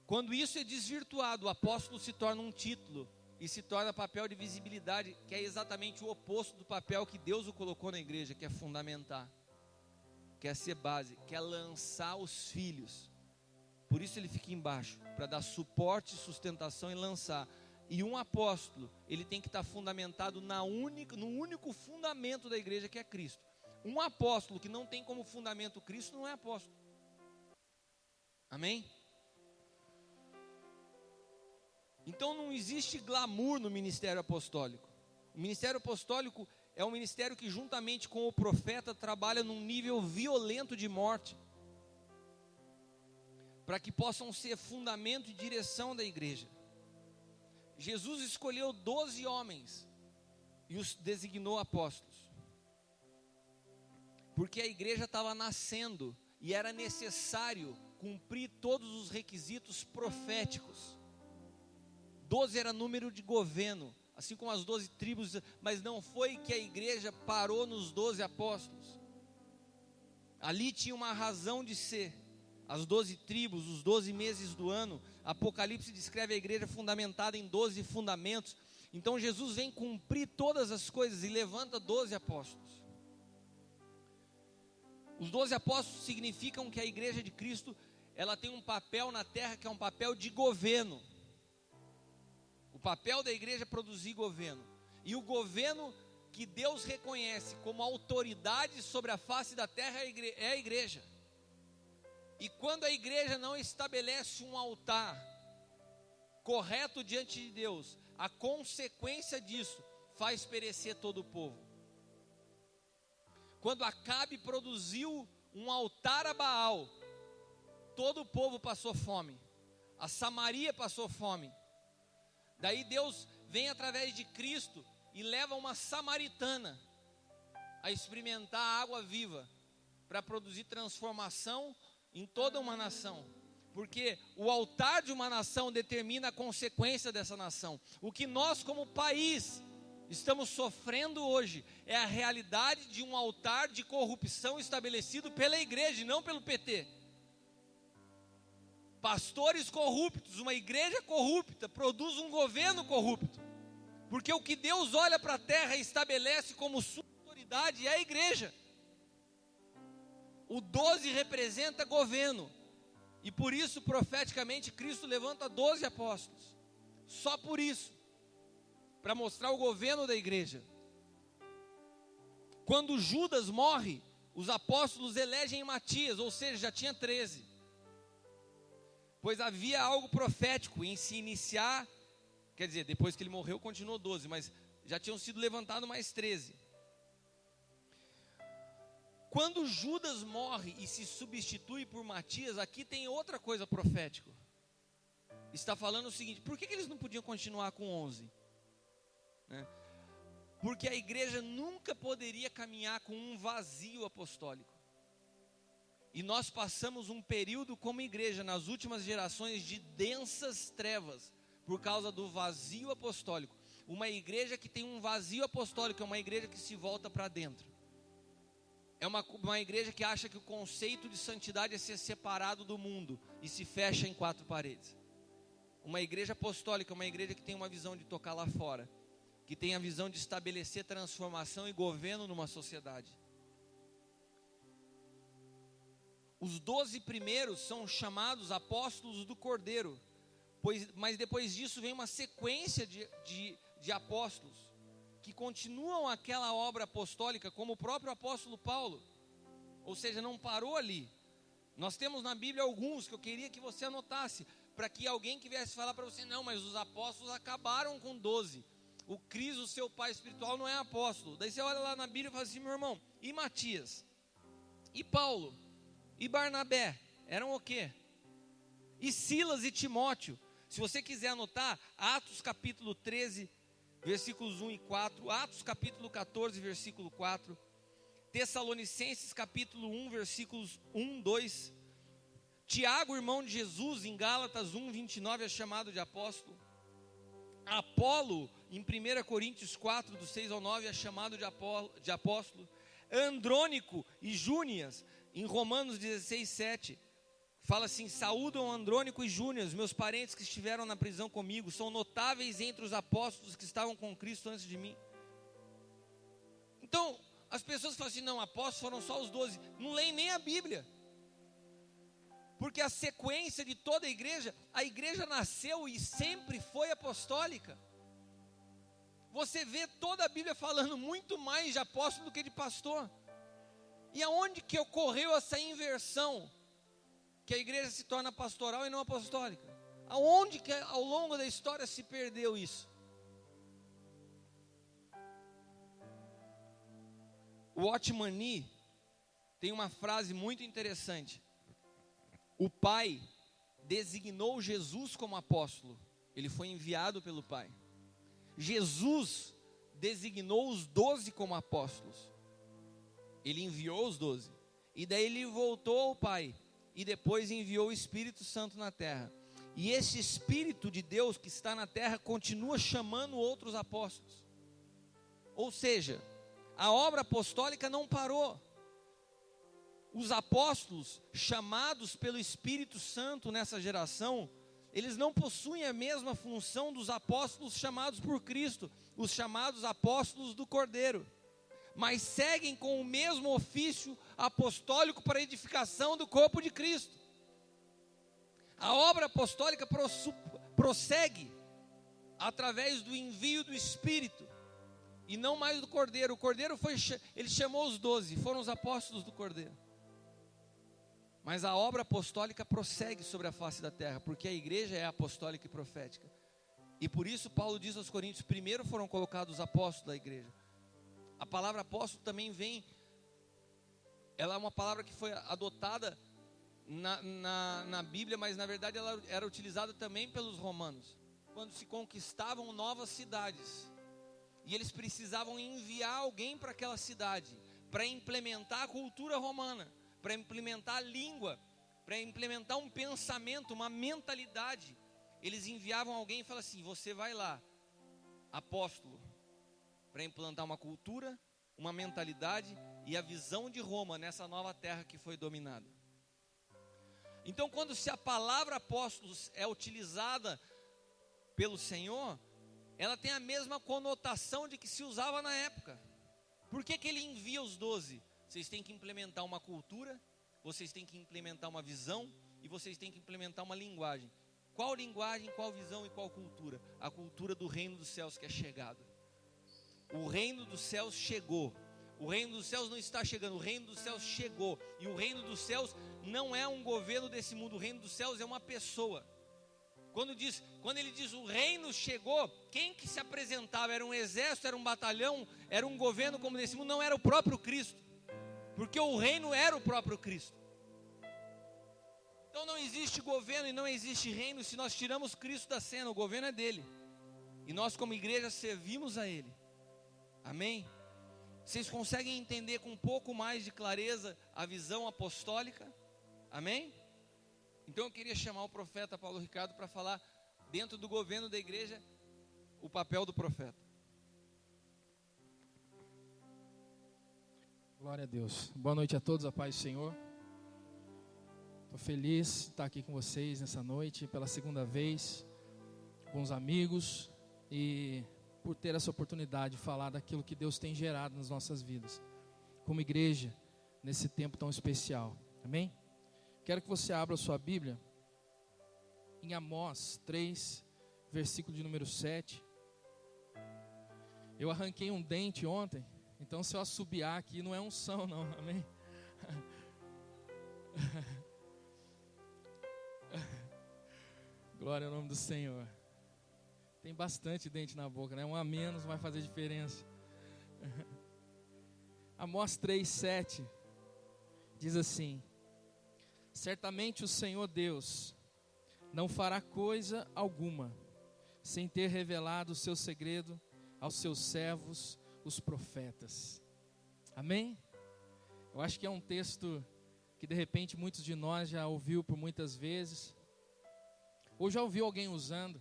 Quando isso é desvirtuado, o apóstolo se torna um título e se torna papel de visibilidade, que é exatamente o oposto do papel que Deus o colocou na igreja, que é fundamentar, que é ser base, que é lançar os filhos. Por isso ele fica embaixo, para dar suporte, sustentação e lançar. E um apóstolo, ele tem que estar fundamentado no único fundamento da igreja, que é Cristo. Um apóstolo que não tem como fundamento Cristo não é apóstolo. Amém? Então não existe glamour no ministério apostólico. O ministério apostólico é um ministério que juntamente com o profeta trabalha num nível violento de morte, para que possam ser fundamento e direção da igreja. Jesus escolheu 12 homens e os designou apóstolos, porque a igreja estava nascendo e era necessário cumprir todos os requisitos proféticos. 12 era número de governo, assim como as 12 tribos, mas não foi que a igreja parou nos 12 apóstolos. Ali tinha uma razão de ser. As 12 tribos, os 12 meses do ano. Apocalipse descreve a igreja fundamentada em 12 fundamentos. Então Jesus vem cumprir todas as coisas e levanta 12 apóstolos. Os 12 apóstolos significam que a igreja de Cristo, ela tem um papel na terra que é um papel de governo. O papel da igreja é produzir governo. E o governo que Deus reconhece como autoridade sobre a face da terra é a igreja. E quando a igreja não estabelece um altar correto diante de Deus, a consequência disso faz perecer todo o povo. Quando Acabe produziu um altar a Baal, todo o povo passou fome. A Samaria passou fome. Daí Deus vem através de Cristo e leva uma samaritana a experimentar a água viva, para produzir transformação em toda uma nação. Porque o altar de uma nação determina a consequência dessa nação. O que nós como país estamos sofrendo hoje é a realidade de um altar de corrupção estabelecido pela igreja e não pelo PT. Pastores corruptos, uma igreja corrupta, produz um governo corrupto. Porque o que Deus olha para a terra e estabelece como sua autoridade é a igreja. O 12 representa governo. E por isso, profeticamente, Cristo levanta 12 apóstolos. Só por isso. Para mostrar o governo da igreja. Quando Judas morre, os apóstolos elegem Matias, ou seja, já tinha 13. Pois havia algo profético em se iniciar, quer dizer, depois que ele morreu continuou 12, mas já tinham sido levantados mais 13. Quando Judas morre e se substitui por Matias, aqui tem outra coisa profética. Está falando o seguinte, por que eles não podiam continuar com 11? Porque a igreja nunca poderia caminhar com um vazio apostólico. E nós passamos um período como igreja, nas últimas gerações, de densas trevas, por causa do vazio apostólico. Uma igreja que tem um vazio apostólico é uma igreja que se volta para dentro. É uma igreja que acha que o conceito de santidade é ser separado do mundo e se fecha em 4 paredes. Uma igreja apostólica é uma igreja que tem uma visão de tocar lá fora, que tem a visão de estabelecer transformação e governo numa sociedade. Os 12 primeiros são chamados apóstolos do Cordeiro, mas depois disso vem uma sequência de apóstolos, que continuam aquela obra apostólica, como o próprio apóstolo Paulo, ou seja, não parou ali. Nós temos na Bíblia alguns que eu queria que você anotasse, para que alguém que viesse falar para você, não, mas os apóstolos acabaram com 12. O Cris, o seu pai espiritual, não é apóstolo. Daí você olha lá na Bíblia e fala assim, meu irmão, e Matias? E Paulo? E Barnabé? Eram o quê? E Silas e Timóteo? Se você quiser anotar, Atos capítulo 13, versículos 1 e 4, Atos capítulo 14, versículo 4, Tessalonicenses capítulo 1, versículos 1, 2, Tiago, irmão de Jesus, em Gálatas 1, 29, é chamado de apóstolo. Apolo, em 1 Coríntios 4, do 6 ao 9, é chamado de apóstolo. Andrônico e Júnias, em Romanos 16, 7, fala assim: saúdam Andrônico e Júnias, meus parentes que estiveram na prisão comigo, são notáveis entre os apóstolos que estavam com Cristo antes de mim. Então, as pessoas falam assim, não, apóstolos foram só os 12, não leem nem a Bíblia. Porque a sequência de toda a igreja nasceu e sempre foi apostólica. Você vê toda a Bíblia falando muito mais de apóstolo do que de pastor. E aonde que ocorreu essa inversão? Que a igreja se torna pastoral e não apostólica? Aonde que ao longo da história se perdeu isso? O Watchman Nee tem uma frase muito interessante. O Pai designou Jesus como apóstolo. Ele foi enviado pelo Pai. Jesus designou os 12 como apóstolos. Ele enviou os 12. E daí ele voltou ao Pai. E depois enviou o Espírito Santo na terra. E esse Espírito de Deus que está na terra continua chamando outros apóstolos. Ou seja, a obra apostólica não parou. Os apóstolos chamados pelo Espírito Santo nessa geração, eles não possuem a mesma função dos apóstolos chamados por Cristo, os chamados apóstolos do Cordeiro, mas seguem com o mesmo ofício apostólico para a edificação do corpo de Cristo. A obra apostólica prossegue através do envio do Espírito e não mais do Cordeiro. O Cordeiro ele chamou os 12, foram os apóstolos do Cordeiro. Mas a obra apostólica prossegue sobre a face da terra, porque a igreja é apostólica e profética. E por isso Paulo diz aos Coríntios, primeiro foram colocados os apóstolos da igreja. A palavra apóstolo também vem, ela é uma palavra que foi adotada na Bíblia, mas na verdade ela era utilizada também pelos romanos, quando se conquistavam novas cidades. E eles precisavam enviar alguém para aquela cidade, para implementar a cultura romana, para implementar a língua, para implementar um pensamento, uma mentalidade. Eles enviavam alguém e falavam assim, você vai lá, apóstolo, para implantar uma cultura, uma mentalidade e a visão de Roma nessa nova terra que foi dominada. Então, quando se a palavra apóstolos é utilizada pelo Senhor, ela tem a mesma conotação de que se usava na época. Por que ele envia os 12? Vocês têm que implementar uma cultura, vocês têm que implementar uma visão e vocês têm que implementar uma linguagem. Qual linguagem, qual visão e qual cultura? A cultura do reino dos céus que é chegado. O reino dos céus chegou. O reino dos céus não está chegando, o reino dos céus chegou. E o reino dos céus não é um governo desse mundo, o reino dos céus é uma pessoa. Quando ele diz o reino chegou, quem que se apresentava? Era um exército, era um batalhão, era um governo como nesse mundo? Não, era o próprio Cristo. Porque o reino era o próprio Cristo. Então não existe governo e não existe reino se nós tiramos Cristo da cena. O governo é dele. E nós como igreja servimos a ele. Amém? Vocês conseguem entender com um pouco mais de clareza a visão apostólica? Amém? Então eu queria chamar o profeta Paulo Ricardo para falar dentro do governo da igreja o papel do profeta. Glória a Deus. Boa noite a todos, a paz do Senhor. Estou feliz de estar aqui com vocês nessa noite, pela segunda vez, com os amigos, e por ter essa oportunidade de falar daquilo que Deus tem gerado nas nossas vidas, como igreja, nesse tempo tão especial. Amém? Quero que você abra a sua Bíblia em Amós 3, versículo de número 7. Eu arranquei um dente ontem. Então se eu assobiar aqui não é unção não, amém? Glória ao nome do Senhor. Tem bastante dente na boca, né? Um a menos não vai fazer diferença. Amós 3:7 diz assim: certamente o Senhor Deus não fará coisa alguma sem ter revelado o seu segredo aos seus servos, os profetas. Amém? Eu acho que é um texto que de repente muitos de nós já ouviu por muitas vezes, ou já ouviu alguém usando,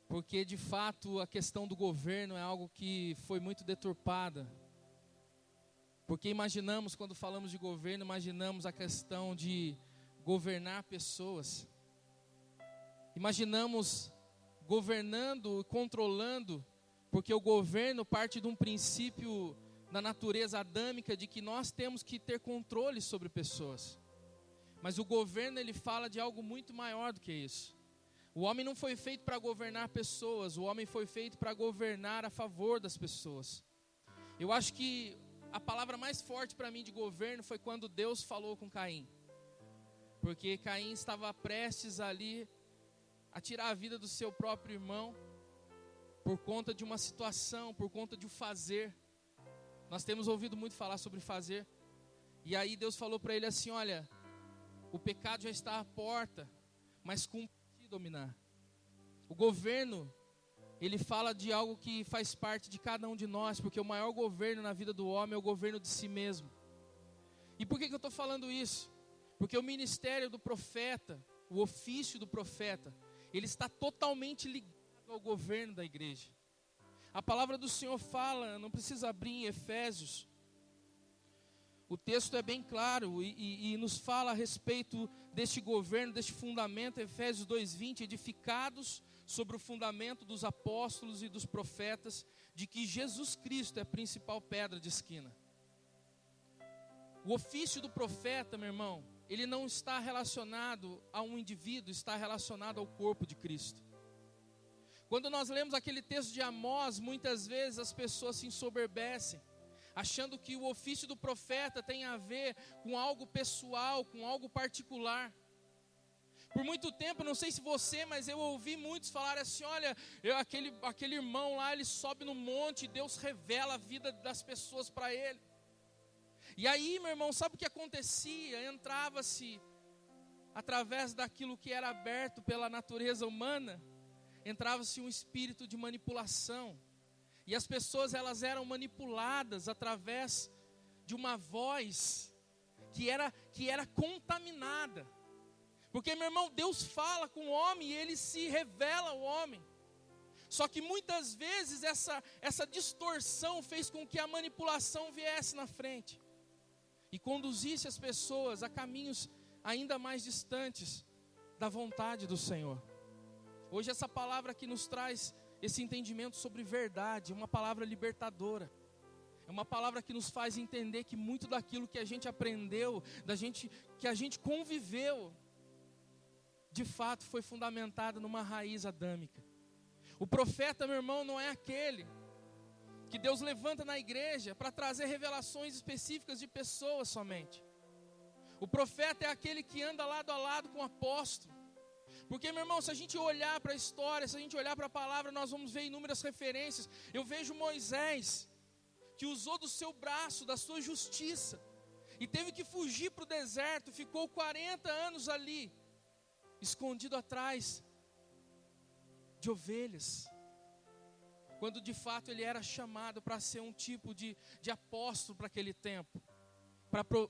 porque de fato a questão do governo é algo que foi muito deturpada. Porque imaginamos, quando falamos de governo, imaginamos a questão de governar pessoas. Imaginamos governando, controlando, porque o governo parte de um princípio da natureza adâmica de que nós temos que ter controle sobre pessoas. Mas o governo, ele fala de algo muito maior do que isso. O homem não foi feito para governar pessoas, o homem foi feito para governar a favor das pessoas. Eu acho que a palavra mais forte para mim de governo foi quando Deus falou com Caim. Porque Caim estava prestes ali a tirar a vida do seu próprio irmão, por conta de uma situação, por conta de um fazer. Nós temos ouvido muito falar sobre fazer. E aí Deus falou para ele assim: olha, o pecado já está à porta, mas cumpre dominar. O governo, ele fala de algo que faz parte de cada um de nós, porque o maior governo na vida do homem é o governo de si mesmo. E por que eu estou falando isso? Porque o ministério do profeta, o ofício do profeta, ele está totalmente ligado ao governo da igreja. A palavra do Senhor fala, não precisa abrir em Efésios, o texto é bem claro e nos fala a respeito deste governo, deste fundamento. Efésios 2:20, edificados sobre o fundamento dos apóstolos e dos profetas, de que Jesus Cristo é a principal pedra de esquina. O ofício do profeta, meu irmão, ele não está relacionado a um indivíduo, está relacionado ao corpo de Cristo. Quando nós lemos aquele texto de Amós, muitas vezes as pessoas se ensoberbecem, achando que o ofício do profeta tem a ver com algo pessoal, com algo particular. Por muito tempo, não sei se você, mas eu ouvi muitos falarem assim: olha, aquele irmão lá, ele sobe no monte e Deus revela a vida das pessoas para ele. E aí, meu irmão, sabe o que acontecia? Entrava-se, através daquilo que era aberto pela natureza humana, entrava-se um espírito de manipulação. E as pessoas, elas eram manipuladas através de uma voz que era contaminada. Porque, meu irmão, Deus fala com o homem e ele se revela ao homem. Só que muitas vezes essa distorção fez com que a manipulação viesse na frente e conduzisse as pessoas a caminhos ainda mais distantes da vontade do Senhor. Hoje essa palavra que nos traz esse entendimento sobre verdade, é uma palavra libertadora. É uma palavra que nos faz entender que muito daquilo que a gente aprendeu, que a gente conviveu, de fato foi fundamentado numa raiz adâmica. O profeta, meu irmão, não é aquele que Deus levanta na igreja para trazer revelações específicas de pessoas somente. O profeta é aquele que anda lado a lado com o apóstolo. Porque, meu irmão, se a gente olhar para a história, se a gente olhar para a palavra, nós vamos ver inúmeras referências. Eu vejo Moisés, que usou do seu braço, da sua justiça, e teve que fugir para o deserto, ficou 40 anos ali, escondido atrás de ovelhas, quando de fato ele era chamado para ser um tipo de apóstolo para aquele tempo,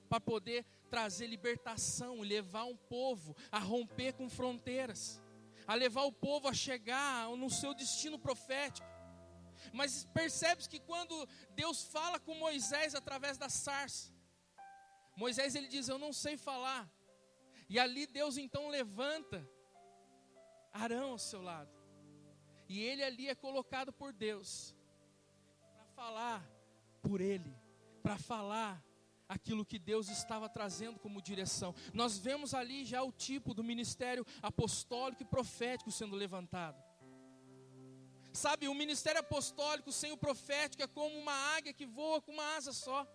para poder trazer libertação e levar um povo a romper com fronteiras, a levar o povo a chegar no seu destino profético. Mas percebe-se que quando Deus fala com Moisés através da sarça, Moisés ele diz: eu não sei falar. E ali Deus então levanta Arão ao seu lado, e ele ali é colocado por Deus para falar por ele, para falar aquilo que Deus estava trazendo como direção. Nós vemos ali já o tipo do ministério apostólico e profético sendo levantado. Sabe, o ministério apostólico sem o profético é como uma águia que voa com uma asa só.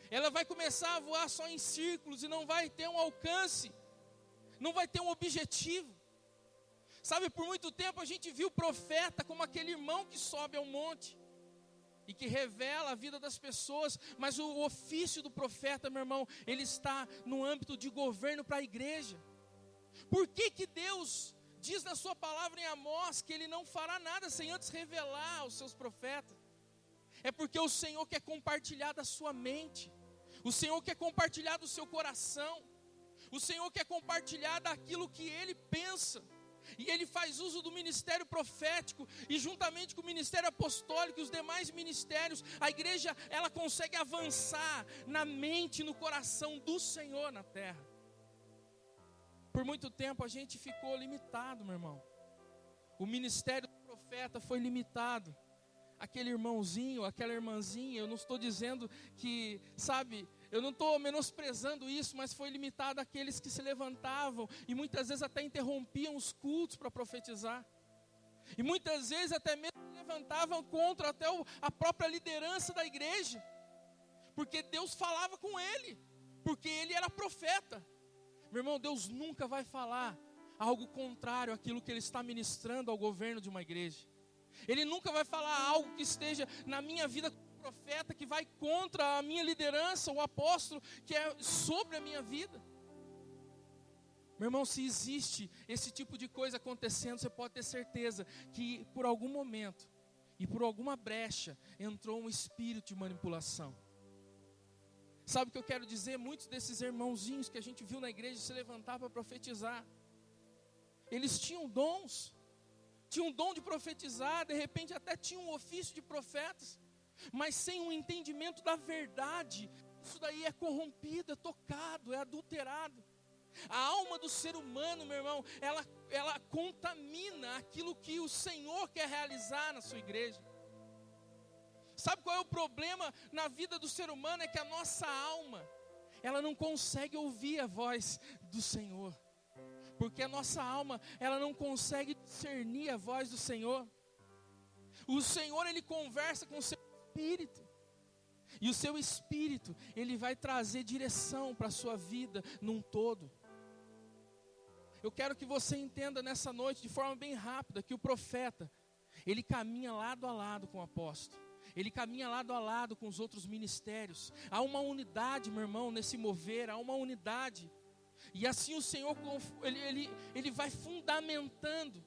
Ela vai começar a voar só em círculos e não vai ter um alcance, não vai ter um objetivo. Sabe, por muito tempo a gente viu o profeta como aquele irmão que sobe ao monte e que revela a vida das pessoas, mas o ofício do profeta, meu irmão, ele está no âmbito de governo para a igreja. Por que Deus diz na sua palavra em Amós que Ele não fará nada sem antes revelar aos seus profetas? É porque o Senhor quer compartilhar da sua mente, o Senhor quer compartilhar do seu coração, o Senhor quer compartilhar daquilo que Ele pensa. E Ele faz uso do ministério profético, e juntamente com o ministério apostólico e os demais ministérios, a igreja, ela consegue avançar na mente e no coração do Senhor na terra. Por muito tempo a gente ficou limitado, meu irmão. O ministério do profeta foi limitado. Aquele irmãozinho, aquela irmãzinha, eu não estou dizendo que, sabe, eu não estou menosprezando isso, mas foi limitado àqueles que se levantavam e muitas vezes até interrompiam os cultos para profetizar. E muitas vezes até mesmo se levantavam contra até a própria liderança da igreja. Porque Deus falava com ele, porque ele era profeta. Meu irmão, Deus nunca vai falar algo contrário àquilo que Ele está ministrando ao governo de uma igreja. Ele nunca vai falar algo que esteja na minha vida como profeta, que vai contra a minha liderança, o apóstolo, que é sobre a minha vida. Meu irmão, se existe esse tipo de coisa acontecendo, você pode ter certeza que por algum momento e por alguma brecha entrou um espírito de manipulação. Sabe o que eu quero dizer? Muitos desses irmãozinhos que a gente viu na igreja se levantar para profetizar, eles tinham dons, tinham um dom de profetizar, de repente até tinham um ofício de profetas, mas sem um entendimento da verdade, isso daí é corrompido, é tocado, é adulterado. A alma do ser humano, meu irmão, ela contamina aquilo que o Senhor quer realizar na sua igreja. Sabe qual é o problema na vida do ser humano? É que a nossa alma, ela não consegue ouvir a voz do Senhor. Porque a nossa alma, ela não consegue discernir a voz do Senhor. O Senhor, Ele conversa com o seu espírito. E o seu espírito, Ele vai trazer direção para a sua vida num todo. Eu quero que você entenda nessa noite, de forma bem rápida, que o profeta, ele caminha lado a lado com o apóstolo. Ele caminha lado a lado com os outros ministérios. Há uma unidade, meu irmão, nesse mover, há uma unidade. E assim o Senhor, ele vai fundamentando,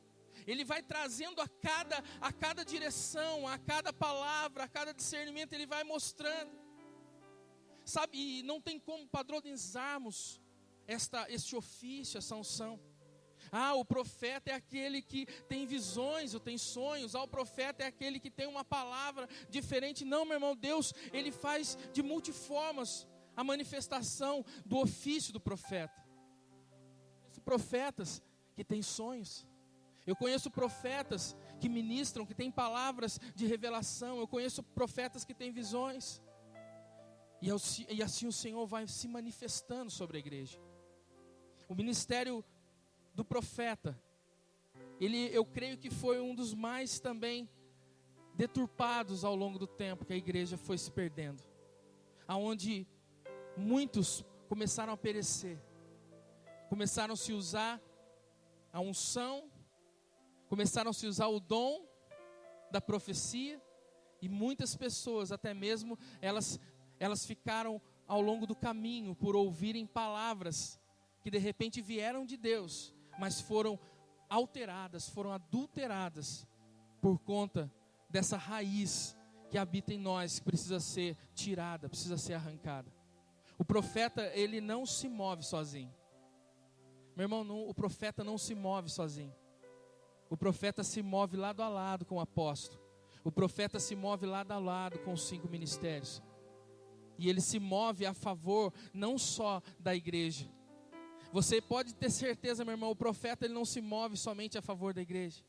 Ele vai trazendo a cada direção, a cada palavra, a cada discernimento, Ele vai mostrando. Sabe, e não tem como padronizarmos este ofício, essa unção. O profeta é aquele que tem visões ou tem sonhos. O profeta é aquele que tem uma palavra diferente. Não, meu irmão, Deus, Ele faz de multiformas a manifestação do ofício do profeta. Eu conheço profetas que têm sonhos. Eu conheço profetas que ministram, que têm palavras de revelação. Eu conheço profetas que têm visões. E assim o Senhor vai se manifestando sobre a igreja. O ministério do profeta, eu creio que foi um dos mais também deturpados ao longo do tempo que a igreja foi se perdendo, aonde muitos começaram a perecer, começaram a se usar a unção, começaram a se usar o dom da profecia, e muitas pessoas até mesmo elas ficaram ao longo do caminho por ouvirem palavras que de repente vieram de Deus, mas foram alteradas, foram adulteradas por conta dessa raiz que habita em nós, que precisa ser tirada, precisa ser arrancada. O profeta, ele não se move sozinho. Meu irmão, o profeta não se move sozinho. O profeta se move lado a lado com o apóstolo. O profeta se move lado a lado com os 5 ministérios. E ele se move a favor não só da igreja. Você pode ter certeza, meu irmão, o profeta, ele não se move somente a favor da igreja.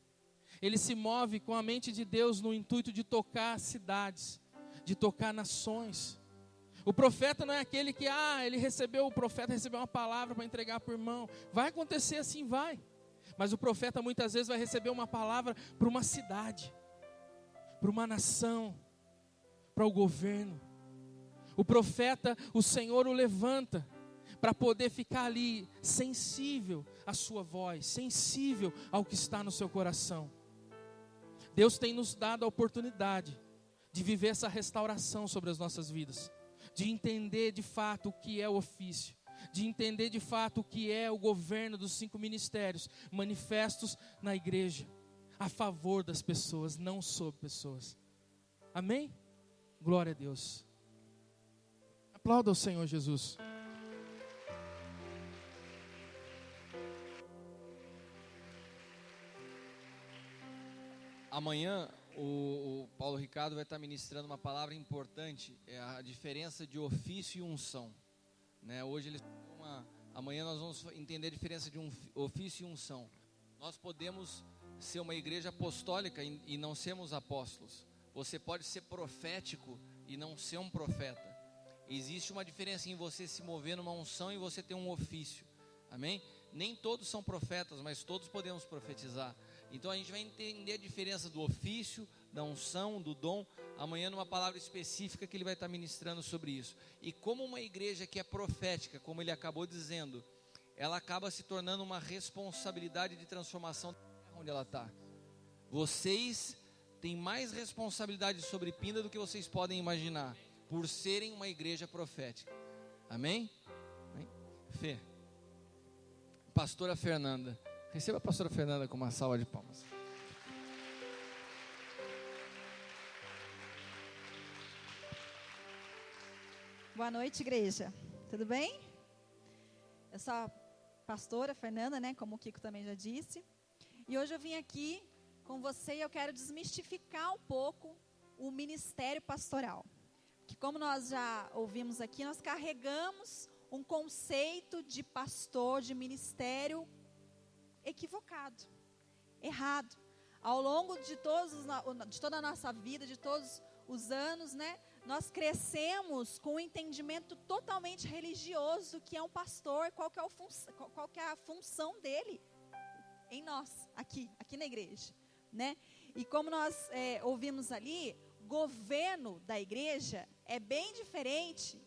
Ele se move com a mente de Deus no intuito de tocar cidades, de tocar nações. O profeta não é aquele que, o profeta recebeu uma palavra para entregar para o irmão. Vai acontecer assim, vai. Mas o profeta muitas vezes vai receber uma palavra para uma cidade, para uma nação, para o governo. O profeta, o Senhor o levanta para poder ficar ali sensível à sua voz, sensível ao que está no seu coração. Deus tem nos dado a oportunidade de viver essa restauração sobre as nossas vidas, de entender de fato o que é o ofício, de entender de fato o que é o governo dos 5 ministérios manifestos na igreja, a favor das pessoas, não sobre pessoas. Amém? Glória a Deus. Aplauda o Senhor Jesus. Amanhã o Paulo Ricardo vai estar ministrando uma palavra importante, é a diferença de ofício e unção, né? Amanhã nós vamos entender a diferença de ofício e unção. Nós podemos ser uma igreja apostólica e não sermos apóstolos. Você pode ser profético e não ser um profeta. Existe uma diferença em você se mover numa unção e você ter um ofício. Amém? Nem todos são profetas, mas todos podemos profetizar. Então a gente vai entender a diferença do ofício, da unção, do dom, amanhã numa palavra específica que ele vai estar ministrando sobre isso. E como uma igreja que é profética, como ele acabou dizendo, ela acaba se tornando uma responsabilidade de transformação da terra onde ela está. Vocês têm mais responsabilidade sobre Pinda do que vocês podem imaginar, por serem uma igreja profética. Amém? Amém? Fê, pastora Fernanda. Receba a pastora Fernanda com uma salva de palmas. Boa noite, igreja. Tudo bem? Eu sou a pastora Fernanda, né? Como o Kiko também já disse. E hoje eu vim aqui com você e eu quero desmistificar um pouco o ministério pastoral. Que como nós já ouvimos aqui, nós carregamos um conceito de pastor, de ministério equivocado, errado. Ao longo de toda a nossa vida, de todos os anos, né? Nós crescemos com um entendimento totalmente religioso que é um pastor, qual que é a função dele em nós, aqui na igreja, né? E como nós ouvimos ali, governo da igreja é bem diferente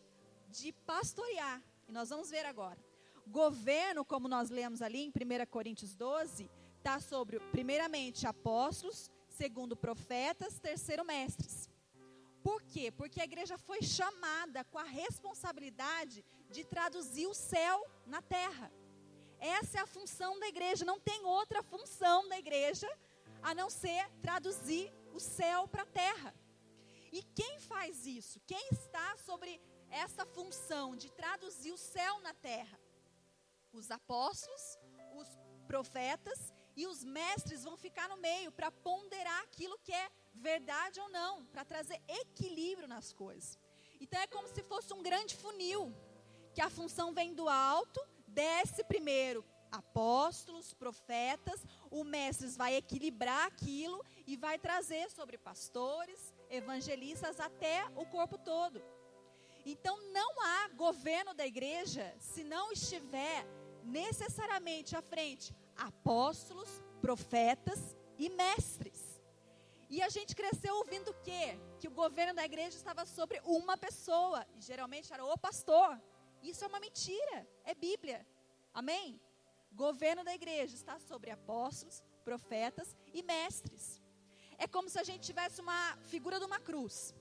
de pastorear, e nós vamos ver agora. Governo, como nós lemos ali em 1 Coríntios 12, está sobre, primeiramente, apóstolos, segundo, profetas, terceiro, mestres. Por quê? Porque a igreja foi chamada com a responsabilidade de traduzir o céu na terra. Essa é a função da igreja, não tem outra função da igreja a não ser traduzir o céu para a terra. E quem faz isso? Quem está sobre essa função de traduzir o céu na terra? Os apóstolos, os profetas e os mestres vão ficar no meio para ponderar aquilo que é verdade ou não, para trazer equilíbrio nas coisas. Então é como se fosse um grande funil, que a função vem do alto, desce primeiro apóstolos, profetas, o mestre vai equilibrar aquilo e vai trazer sobre pastores, evangelistas até o corpo todo. Então não há governo da igreja se não estiver necessariamente à frente apóstolos, profetas e mestres. E a gente cresceu ouvindo o quê? Que o governo da igreja estava sobre uma pessoa, e geralmente era o pastor. Isso é uma mentira, é Bíblia. Amém? Governo da igreja está sobre apóstolos, profetas e mestres. É como se a gente tivesse uma figura de uma cruz,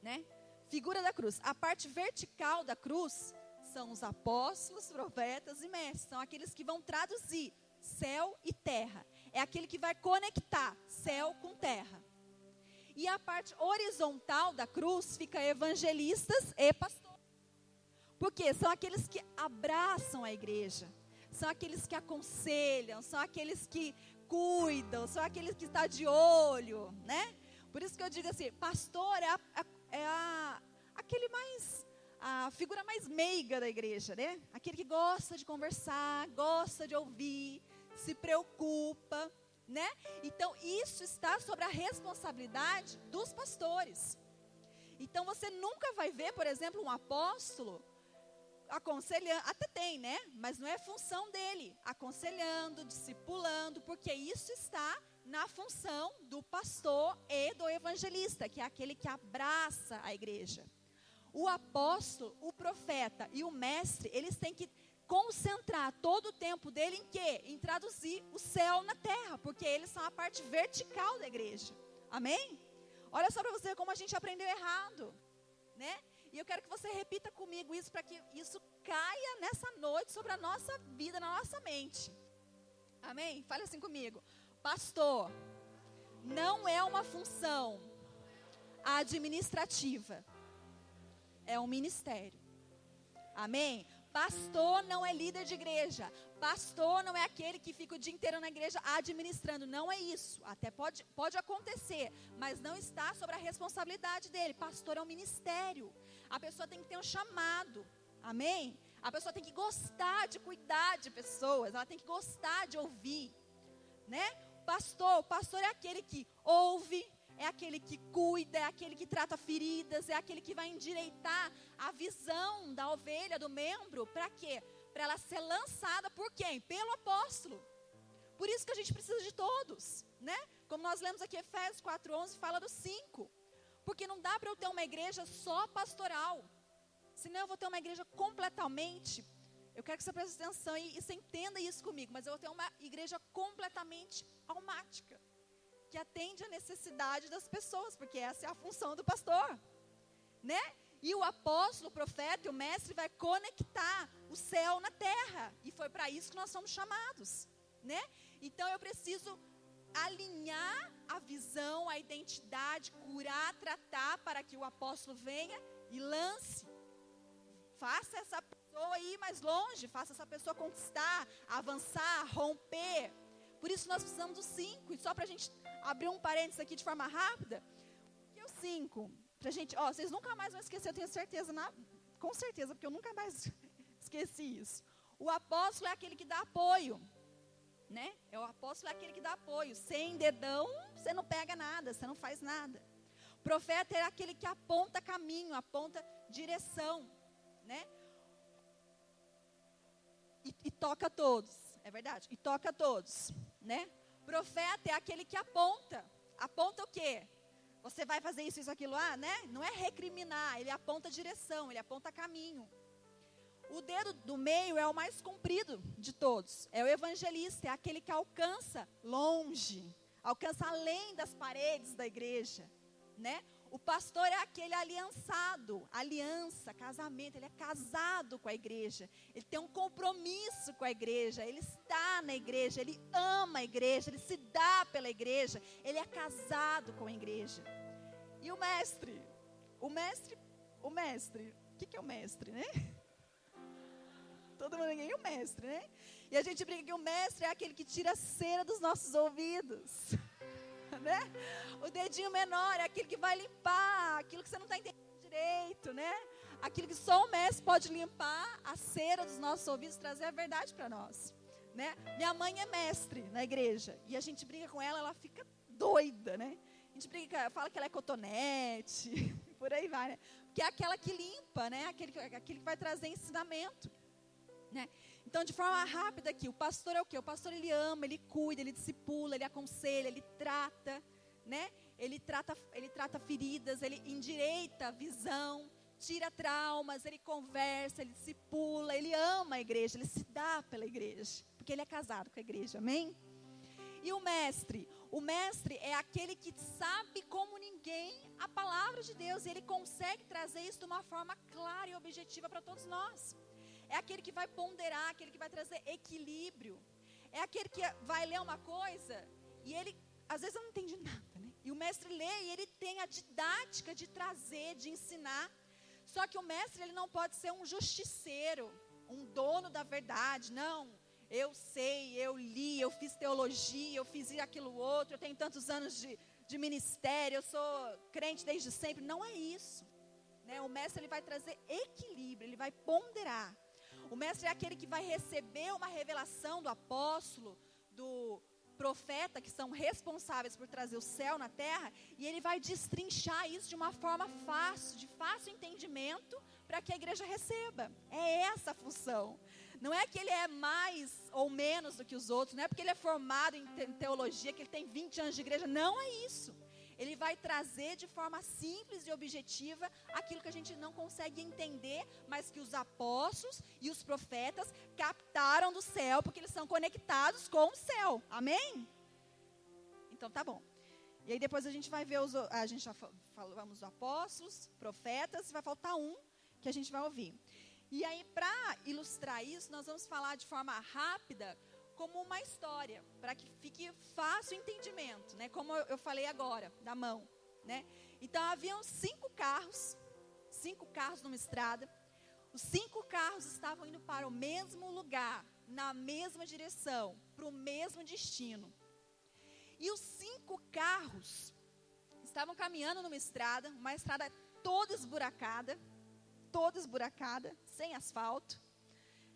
né? Figura da cruz. A parte vertical da cruz são os apóstolos, profetas e mestres. São aqueles que vão traduzir céu e terra. É aquele que vai conectar céu com terra. E a parte horizontal da cruz fica evangelistas e pastores. Porque são aqueles que abraçam a igreja. São aqueles que aconselham, são aqueles que cuidam, são aqueles que estão de olho, né? Por isso que eu digo assim, pastor a figura mais meiga da igreja, né? Aquele que gosta de conversar, gosta de ouvir, se preocupa, né? Então isso está sobre a responsabilidade dos pastores. Então você nunca vai ver, por exemplo, um apóstolo aconselhando, até tem, né? Mas não é função dele, aconselhando, discipulando, porque isso está na função do pastor e do evangelista, que é aquele que abraça a igreja. O apóstolo, o profeta e o mestre, eles têm que concentrar todo o tempo dele em quê? Em traduzir o céu na terra, porque eles são a parte vertical da igreja. Amém? Olha só para você ver como a gente aprendeu errado, né? E eu quero que você repita comigo isso, para que isso caia nessa noite sobre a nossa vida, na nossa mente. Amém? Fale assim comigo. Pastor não é uma função administrativa, é um ministério. Amém? Pastor não é líder de igreja. Pastor não é aquele que fica o dia inteiro na igreja administrando. Não é isso. Até pode acontecer, mas não está sobre a responsabilidade dele. Pastor é um ministério. A pessoa tem que ter um chamado. Amém? A pessoa tem que gostar de cuidar de pessoas. Ela tem que gostar de ouvir, né? O pastor é aquele que ouve, é aquele que cuida, é aquele que trata feridas, é aquele que vai endireitar a visão da ovelha, do membro. Para quê? Para ela ser lançada por quem? Pelo apóstolo. Por isso que a gente precisa de todos, né? Como nós lemos aqui Efésios 4:11, fala dos 5. Porque não dá para eu ter uma igreja só pastoral. Senão eu vou ter uma igreja completamente... Eu quero que você preste atenção e você entenda isso comigo. Mas eu vou ter uma igreja completamente almática, que atende a necessidade das pessoas, porque essa é a função do pastor, né? E o apóstolo, o profeta e o mestre vai conectar o céu na terra, e foi para isso que nós somos chamados, né? Então eu preciso alinhar a visão, a identidade, curar, tratar, para que o apóstolo venha e lance, faça essa pessoa ir mais longe, faça essa pessoa conquistar, avançar, romper. Por isso nós precisamos dos 5. E só para a gente abrir um parênteses aqui de forma rápida. O que é o 5? Pra gente, vocês nunca mais vão esquecer, eu tenho certeza, com certeza, porque eu nunca mais esqueci isso. O apóstolo é aquele que dá apoio, né? O apóstolo é aquele que dá apoio. Sem dedão, você não pega nada, você não faz nada. O profeta é aquele que aponta caminho, aponta direção, né? E toca todos, é verdade, e toca todos, né? Profeta é aquele que aponta. Aponta o quê? Você vai fazer isso, isso, aquilo lá, né? Não é recriminar, ele aponta direção, ele aponta caminho. O dedo do meio é o mais comprido de todos. É o evangelista, é aquele que alcança longe, alcança além das paredes da igreja, né? O pastor é aquele aliançado, aliança, casamento, ele é casado com a igreja, ele tem um compromisso com a igreja, ele está na igreja, ele ama a igreja, ele se dá pela igreja, ele é casado com a igreja. E o mestre, o que é o mestre, né? Todo mundo aqui, e o mestre, né? E a gente brinca que o mestre é aquele que tira a cera dos nossos ouvidos. Né? O dedinho menor é aquele que vai limpar aquilo que você não está entendendo direito, né? Aquilo que só o mestre pode limpar, a cera dos nossos ouvidos, trazer a verdade para nós, né? Minha mãe é mestre na igreja e a gente briga com ela, ela fica doida, né? A gente briga, fala que ela é cotonete, por aí vai, né? Que é aquela que limpa, né? Aquele que vai trazer ensinamento, né? Então, de forma rápida aqui, o pastor é o quê? O pastor, ele ama, ele cuida, ele discipula, ele aconselha, ele trata, né? Ele trata feridas, ele endireita a visão, tira traumas, ele conversa, ele discipula, ele ama a igreja, ele se dá pela igreja, porque ele é casado com a igreja, amém? E o mestre é aquele que sabe como ninguém a palavra de Deus, e ele consegue trazer isso de uma forma clara e objetiva para todos nós. É aquele que vai ponderar, aquele que vai trazer equilíbrio. É aquele que vai ler uma coisa e ele, às vezes eu não entendi nada, né? E o mestre lê e ele tem a didática de trazer, de ensinar. Só que o mestre, ele não pode ser um justiceiro, um dono da verdade. Não, eu sei, eu li, eu fiz teologia, eu fiz aquilo outro, eu tenho tantos anos de ministério, eu sou crente desde sempre. Não é isso, né? O mestre, ele vai trazer equilíbrio, ele vai ponderar. O mestre é aquele que vai receber uma revelação do apóstolo, do profeta, que são responsáveis por trazer o céu na terra, e ele vai destrinchar isso de uma forma fácil, de fácil entendimento, para que a igreja receba. É essa a função. Não é que ele é mais ou menos do que os outros, não é porque ele é formado em teologia, que ele tem 20 anos de igreja, não é isso. Ele vai trazer de forma simples e objetiva aquilo que a gente não consegue entender, mas que os apóstolos e os profetas captaram do céu, porque eles são conectados com o céu. Amém? Então tá bom. E aí depois a gente vai ver, a gente já falamos dos apóstolos, profetas, vai faltar um que a gente vai ouvir. E aí, para ilustrar isso, nós vamos falar de forma rápida, como uma história, para que fique fácil o entendimento, né? Como eu falei agora, da mão, né? Então, haviam 5 carros numa estrada. Os 5 carros estavam indo para o mesmo lugar, na mesma direção, para o mesmo destino. E os 5 carros estavam caminhando numa estrada, uma estrada toda esburacada, sem asfalto,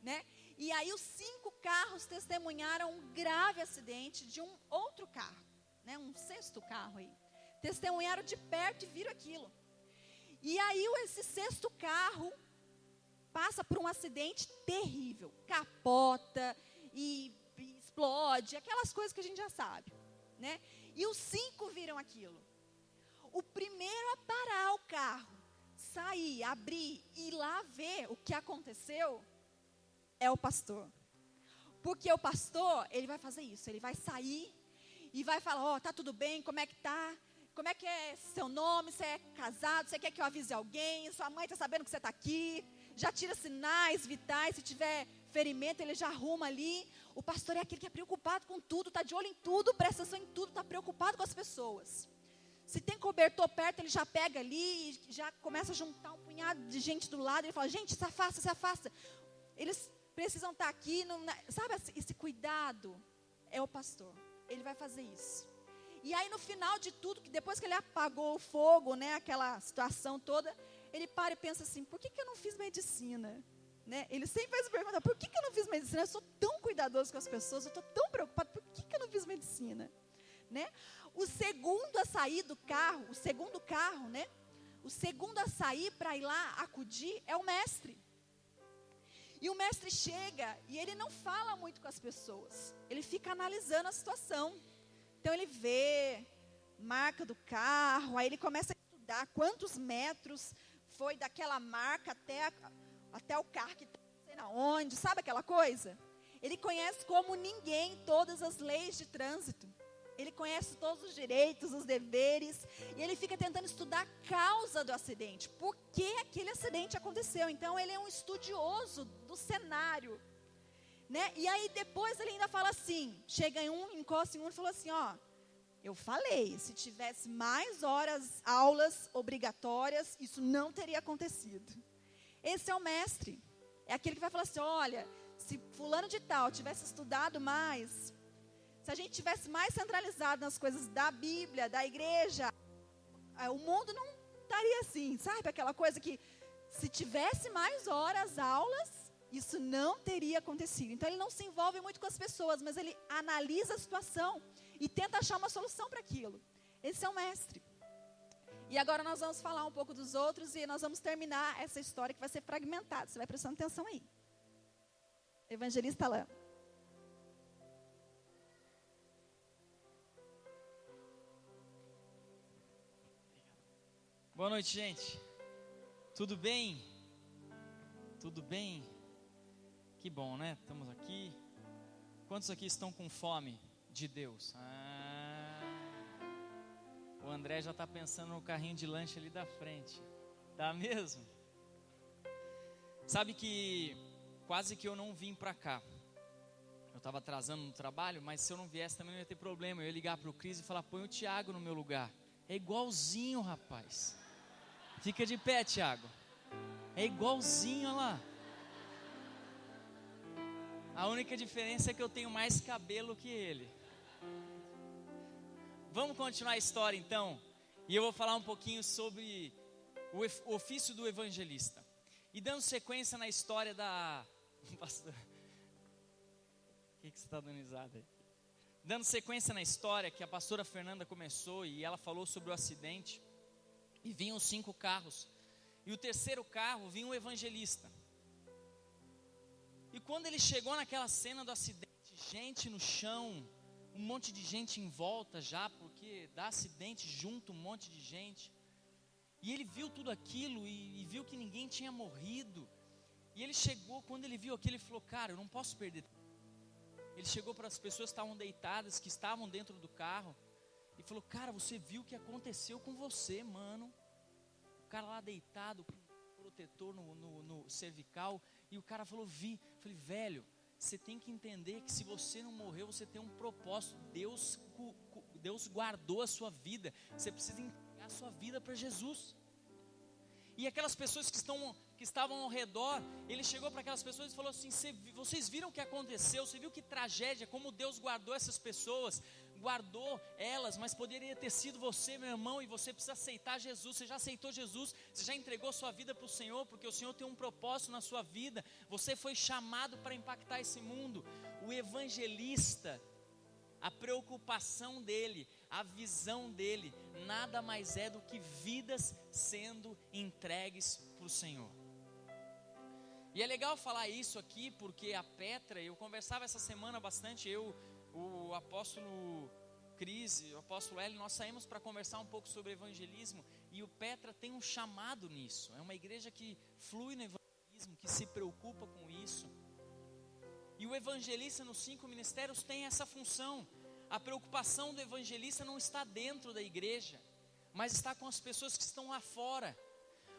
né? E aí os 5 carros testemunharam um grave acidente de um outro carro, né? Um 6º carro aí. Testemunharam de perto e viram aquilo. E aí esse 6º carro passa por um acidente terrível, capota e explode, aquelas coisas que a gente já sabe, né? E os 5 viram aquilo. O primeiro a parar o carro, sair, abrir e ir lá ver o que aconteceu é o pastor. Porque o pastor, ele vai fazer isso, ele vai sair e vai falar, tá tudo bem, como é que tá? Como é que é seu nome? Você é casado? Você quer que eu avise alguém? Sua mãe está sabendo que você está aqui? Já tira sinais vitais, se tiver ferimento, ele já arruma ali. O pastor é aquele que é preocupado com tudo, está de olho em tudo, presta atenção em tudo, está preocupado com as pessoas. Se tem cobertor perto, ele já pega ali e já começa a juntar um punhado de gente do lado. Ele fala, gente, se afasta. Eles precisam estar aqui. Sabe, esse cuidado é o pastor. Ele vai fazer isso. E aí no final de tudo, depois que ele apagou o fogo, né, aquela situação toda, ele para e pensa assim, por que eu não fiz medicina? Né? Ele sempre faz pergunta, por que eu não fiz medicina? Eu sou tão cuidadoso com as pessoas, eu estou tão preocupado, por que eu não fiz medicina? Né? O segundo a sair do carro, o segundo carro, né? O segundo a sair para ir lá acudir é o mestre. E o mestre chega e ele não fala muito com as pessoas. Ele fica analisando a situação. Então ele vê marca do carro, aí ele começa a estudar quantos metros foi daquela marca até o carro que está não sei na onde, sabe aquela coisa? Ele conhece como ninguém todas as leis de trânsito. Ele conhece todos os direitos, os deveres, e ele fica tentando estudar a causa do acidente. Por que aquele acidente aconteceu? Então, ele é um estudioso do cenário. Né? E aí, depois, ele ainda fala assim, chega em um, encosta em um e falou assim, eu falei, se tivesse mais horas, aulas obrigatórias, isso não teria acontecido. Esse é o mestre. É aquele que vai falar assim, olha, se fulano de tal tivesse estudado mais... Se a gente tivesse mais centralizado nas coisas da Bíblia, da igreja, o mundo não estaria assim, sabe? Aquela coisa que se tivesse mais horas, aulas, isso não teria acontecido. Então ele não se envolve muito com as pessoas, mas ele analisa a situação e tenta achar uma solução para aquilo. Esse é o mestre. E agora nós vamos falar um pouco dos outros e nós vamos terminar essa história que vai ser fragmentada. Você vai prestando atenção aí. Evangelista Alain. Boa noite, gente. Tudo bem? Tudo bem? Que bom, né? Estamos aqui. Quantos aqui estão com fome de Deus? O André já está pensando no carrinho de lanche ali da frente. Tá mesmo? Sabe que quase que eu não vim para cá. Eu estava atrasando no trabalho, mas se eu não viesse também não ia ter problema. Eu ia ligar para o Cris e falar, põe o Tiago no meu lugar. É igualzinho, rapaz. Fica de pé, Tiago. É igualzinho, olha lá. A única diferença é que eu tenho mais cabelo que ele. Vamos continuar a história então. E eu vou falar um pouquinho sobre o ofício do evangelista. E dando sequência na história da... Pastor, o que você está dando risada aí? Dando sequência na história que a pastora Fernanda começou e ela falou sobre o acidente. E vinham 5 carros. E o terceiro carro vinha um evangelista. E quando ele chegou naquela cena do acidente, gente no chão, um monte de gente em volta já, porque dá acidente junto, um monte de gente. E ele viu tudo aquilo e viu que ninguém tinha morrido. E ele chegou, quando ele viu aquilo, ele falou: cara, eu não posso perder. Ele chegou para as pessoas que estavam deitadas, que estavam dentro do carro, e falou: cara, você viu o que aconteceu com você, mano? O cara lá deitado, com protetor no cervical, e o cara falou: vi. Eu falei: velho, você tem que entender que se você não morreu, você tem um propósito. Deus guardou a sua vida. Você precisa entregar a sua vida para Jesus. E aquelas pessoas que estavam ao redor, ele chegou para aquelas pessoas e falou assim: vocês viram o que aconteceu? Você viu que tragédia, como Deus guardou essas pessoas? Guardou elas, mas poderia ter sido você, meu irmão, e você precisa aceitar Jesus. Você já aceitou Jesus? Você já entregou sua vida para o Senhor? Porque o Senhor tem um propósito na sua vida. Você foi chamado para impactar esse mundo. O evangelista, a preocupação dele, a visão dele, nada mais é do que vidas sendo entregues para o Senhor. E é legal falar isso aqui, porque a Petra, eu conversava essa semana bastante, o apóstolo Cris, o apóstolo Hélio, nós saímos para conversar um pouco sobre evangelismo, e o Petra tem um chamado nisso. É uma igreja que flui no evangelismo, que se preocupa com isso. E o evangelista nos 5 ministérios tem essa função. A preocupação do evangelista não está dentro da igreja, mas está com as pessoas que estão lá fora.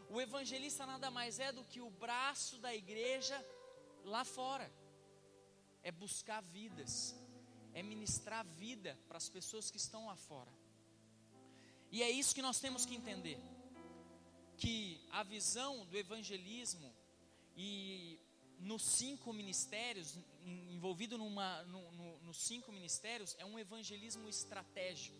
O evangelista nada mais é do que o braço da igreja lá fora. É buscar vidas, é ministrar vida para as pessoas que estão lá fora. E é isso que nós temos que entender, que a visão do evangelismo e nos 5 ministérios, envolvido nos 5 ministérios, é um evangelismo estratégico.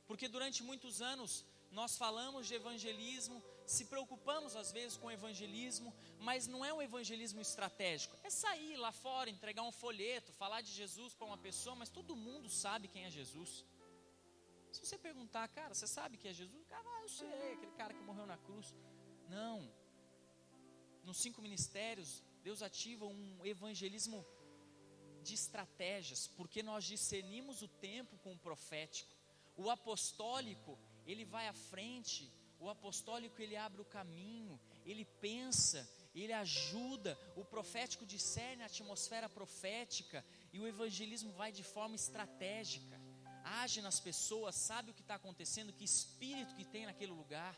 Porque durante muitos anos nós falamos de evangelismo, se preocupamos às vezes com evangelismo, mas não é um evangelismo estratégico. É sair lá fora, entregar um folheto, falar de Jesus para uma pessoa, mas todo mundo sabe quem é Jesus. Se você perguntar: cara, você sabe quem é Jesus? Cara, eu sei, aquele cara que morreu na cruz. Não. Nos 5 ministérios, Deus ativa um evangelismo de estratégias, porque nós discernimos o tempo com o profético. O apostólico, ele vai à frente. O apostólico, ele abre o caminho, ele pensa, ele ajuda. O profético discerne a atmosfera profética, e o evangelismo vai de forma estratégica. Age nas pessoas, sabe o que está acontecendo, que espírito que tem naquele lugar.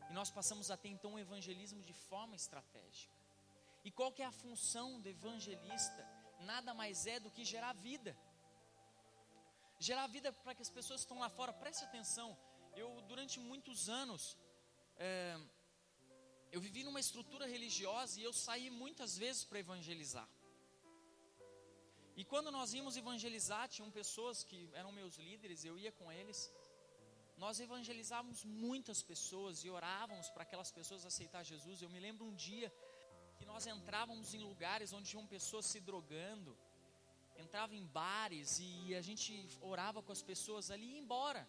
E nós passamos a ter então um evangelismo de forma estratégica. E qual que é a função do evangelista? Nada mais é do que gerar vida. Gerar vida para que as pessoas que estão lá fora, preste atenção. Eu durante muitos anos, eu vivi numa estrutura religiosa e eu saí muitas vezes para evangelizar. E quando nós íamos evangelizar, tinham pessoas que eram meus líderes, eu ia com eles. Nós evangelizávamos muitas pessoas e orávamos para aquelas pessoas aceitar Jesus. Eu me lembro um dia que nós entrávamos em lugares onde tinham pessoas se drogando, entrava em bares e a gente orava com as pessoas ali e ia embora.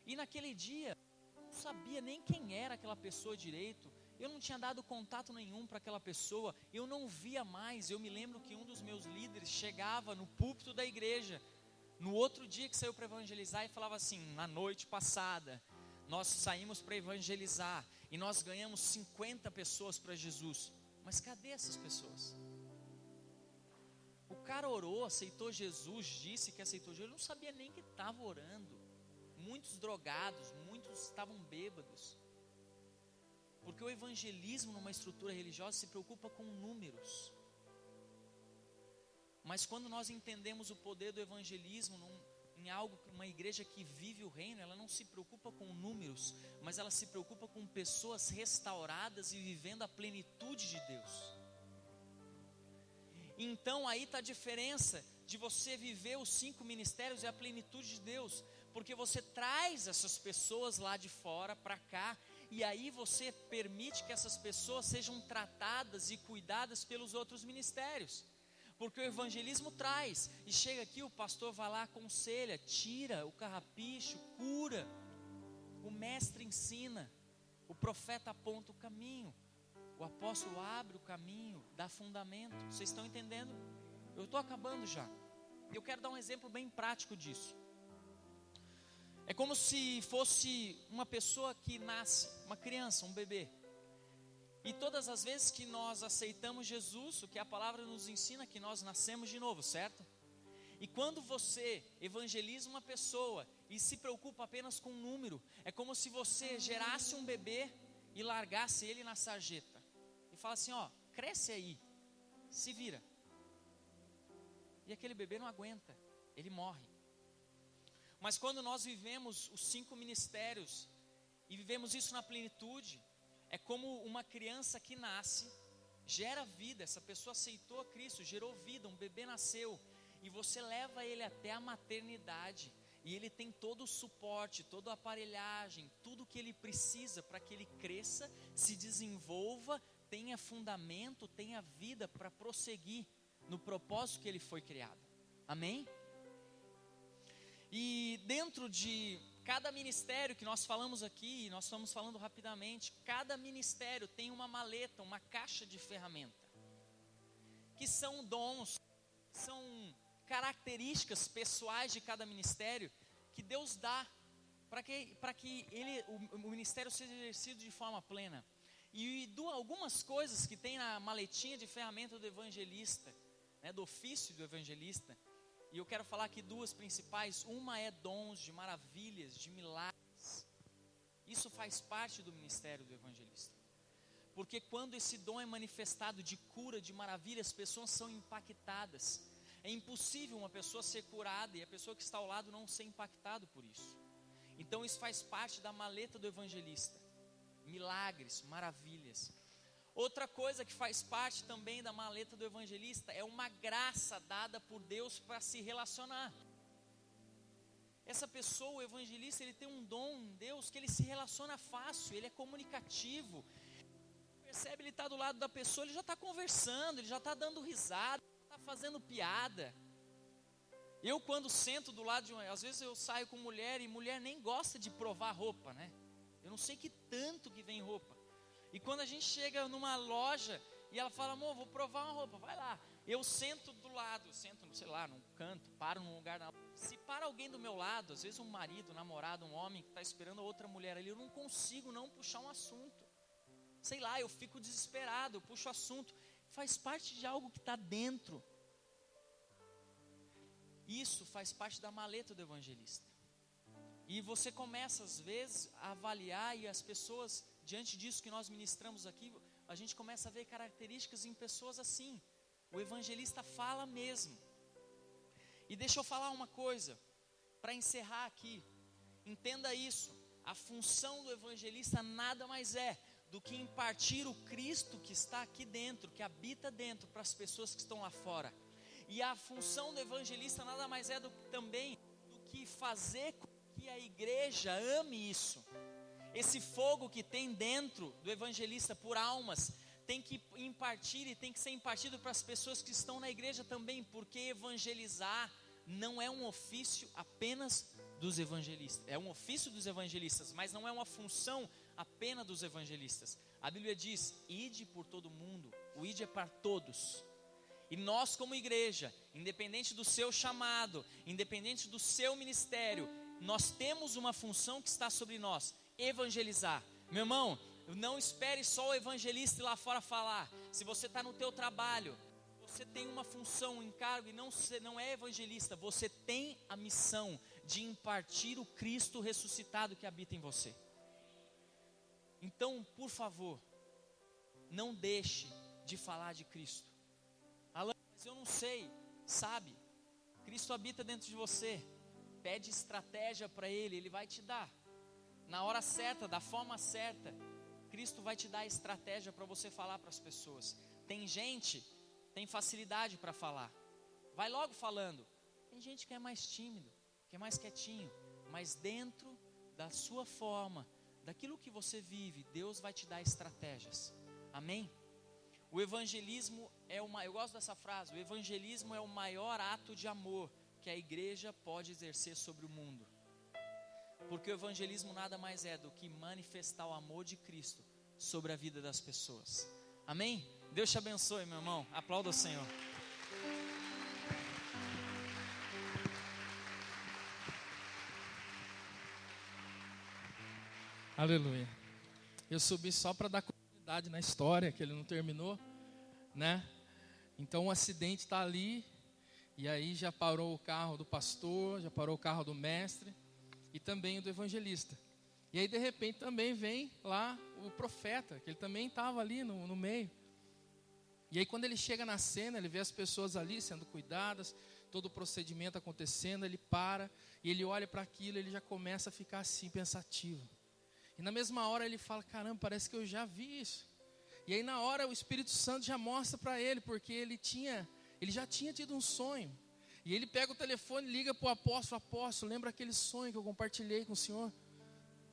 E naquele dia, eu não sabia nem quem era aquela pessoa direito, eu não tinha dado contato nenhum para aquela pessoa, eu não via mais. Eu me lembro que um dos meus líderes chegava no púlpito da igreja, no outro dia que saiu para evangelizar, e falava assim: na noite passada, nós saímos para evangelizar e nós ganhamos 50 pessoas para Jesus. Mas cadê essas pessoas? O cara orou, aceitou Jesus, disse que aceitou Jesus, ele não sabia nem que estava orando. Muitos drogados, muitos estavam bêbados. Porque o evangelismo numa estrutura religiosa se preocupa com números. Mas quando nós entendemos o poder do evangelismo em algo, uma igreja que vive o reino, ela não se preocupa com números, mas ela se preocupa com pessoas restauradas e vivendo a plenitude de Deus. Então aí está a diferença de você viver os 5 ministérios e a plenitude de Deus, porque você traz essas pessoas lá de fora para cá, e aí você permite que essas pessoas sejam tratadas e cuidadas pelos outros ministérios. Porque o evangelismo traz, e chega aqui, o pastor vai lá, aconselha, tira o carrapicho, cura, o mestre ensina, o profeta aponta o caminho, o apóstolo abre o caminho, dá fundamento. Vocês estão entendendo? Eu estou acabando já. Eu quero dar um exemplo bem prático disso. É como se fosse uma pessoa que nasce, uma criança, um bebê. E todas as vezes que nós aceitamos Jesus, o que a palavra nos ensina é que nós nascemos de novo, certo? E quando você evangeliza uma pessoa e se preocupa apenas com um número, é como se você gerasse um bebê e largasse ele na sarjeta. E fala assim, ó, cresce aí, se vira. E aquele bebê não aguenta, ele morre. Mas quando nós vivemos os 5 ministérios e vivemos isso na plenitude, é como uma criança que nasce, gera vida, essa pessoa aceitou a Cristo, gerou vida, um bebê nasceu, e você leva ele até a maternidade, e ele tem todo o suporte, toda a aparelhagem, tudo que ele precisa para que ele cresça, se desenvolva, tenha fundamento, tenha vida para prosseguir no propósito que ele foi criado. Amém? E dentro de cada ministério que nós falamos aqui, nós estamos falando rapidamente, cada ministério tem uma maleta, uma caixa de ferramenta, que são dons, são características pessoais de cada ministério, que Deus dá, para que o ministério seja exercido de forma plena. E algumas coisas que tem na maletinha de ferramenta do evangelista, né, do ofício do evangelista, e eu quero falar aqui 2 principais. Uma é dons de maravilhas, de milagres. Isso faz parte do ministério do evangelista. Porque quando esse dom é manifestado de cura, de maravilha, as pessoas são impactadas. É impossível uma pessoa ser curada e a pessoa que está ao lado não ser impactado por isso. Então isso faz parte da maleta do evangelista. Milagres, maravilhas. Outra coisa que faz parte também da maleta do evangelista é uma graça dada por Deus para se relacionar. Essa pessoa, o evangelista, ele tem um dom em Deus que ele se relaciona fácil, ele é comunicativo. Percebe, ele está do lado da pessoa, ele já está conversando, ele já está dando risada, está fazendo piada. Eu quando sento do lado de às vezes eu saio com mulher e mulher nem gosta de provar roupa, né? Eu não sei que tanto que vem roupa. E quando a gente chega numa loja e ela fala, amor, vou provar uma roupa, vai lá. Eu sento do lado, sento, sei lá, num canto, paro num lugar. Se para alguém do meu lado, às vezes um marido, um namorado, um homem que está esperando a outra mulher ali, eu não consigo não puxar um assunto. Sei lá, eu fico desesperado, eu puxo o assunto. Faz parte de algo que está dentro. Isso faz parte da maleta do evangelista. E você começa às vezes a avaliar, e as pessoas, diante disso que nós ministramos aqui, a gente começa a ver características em pessoas assim. O evangelista fala mesmo. E deixa eu falar uma coisa, para encerrar aqui. Entenda isso, a função do evangelista nada mais é do que impartir o Cristo que está aqui dentro, que habita dentro, para as pessoas que estão lá fora. E a função do evangelista nada mais é também do que fazer com que a igreja ame isso. Esse fogo que tem dentro do evangelista por almas, tem que impartir e tem que ser impartido para as pessoas que estão na igreja também, porque evangelizar não é um ofício apenas dos evangelistas, é um ofício dos evangelistas, mas não é uma função apenas dos evangelistas. A Bíblia diz, ide por todo mundo, o ide é para todos. E nós como igreja, independente do seu chamado, independente do seu ministério, nós temos uma função que está sobre nós, evangelizar. Meu irmão, não espere só o evangelista ir lá fora falar. Se você está no teu trabalho, você tem uma função, um encargo, e não é evangelista, você tem a missão de impartir o Cristo ressuscitado que habita em você. Então, por favor, não deixe de falar de Cristo. Alan, mas eu não sei, sabe? Cristo habita dentro de você. Pede estratégia para Ele, Ele vai te dar. Na hora certa, da forma certa, Cristo vai te dar a estratégia para você falar para as pessoas. Tem gente, tem facilidade para falar, vai logo falando. Tem gente que é mais tímido, que é mais quietinho, mas dentro da sua forma, daquilo que você vive, Deus vai te dar estratégias. Amém? O evangelismo eu gosto dessa frase, o evangelismo é o maior ato de amor que a igreja pode exercer sobre o mundo. Porque o evangelismo nada mais é do que manifestar o amor de Cristo sobre a vida das pessoas. Amém? Deus te abençoe, meu irmão. Aplauda o Senhor. Aleluia. Eu subi só para dar continuidade na história, que ele não terminou, né? Então o acidente está ali, e aí já parou o carro do pastor, já parou o carro do mestre, e também o do evangelista. E aí de repente também vem lá o profeta, que ele também estava ali no meio. E aí quando ele chega na cena, ele vê as pessoas ali sendo cuidadas, todo o procedimento acontecendo, ele para, e ele olha para aquilo, ele já começa a ficar assim, pensativo. E na mesma hora ele fala, caramba, parece que eu já vi isso. E aí na hora o Espírito Santo já mostra para ele, porque ele já tinha tido um sonho. E ele pega o telefone e liga para o apóstolo, apóstolo, lembra aquele sonho que eu compartilhei com o senhor?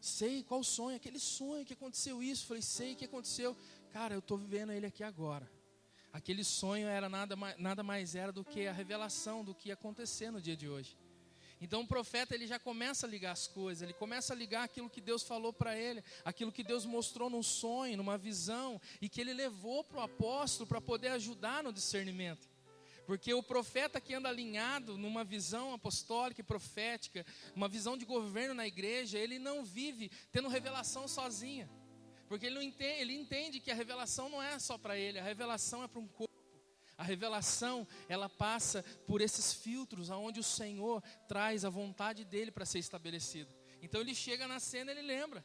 Sei, qual sonho? Aquele sonho que aconteceu isso. Falei, sei o que aconteceu. Cara, eu estou vivendo ele aqui agora. Aquele sonho era nada mais era do que a revelação do que ia acontecer no dia de hoje. Então o profeta ele já começa a ligar as coisas, ele começa a ligar aquilo que Deus falou para ele, aquilo que Deus mostrou num sonho, numa visão, e que ele levou para o apóstolo para poder ajudar no discernimento. Porque o profeta que anda alinhado numa visão apostólica e profética, uma visão de governo na igreja, ele não vive tendo revelação sozinha. Porque ele entende que a revelação não é só para ele, a revelação é para um corpo. A revelação, ela passa por esses filtros, aonde o Senhor traz a vontade dele para ser estabelecida. Então ele chega na cena, ele lembra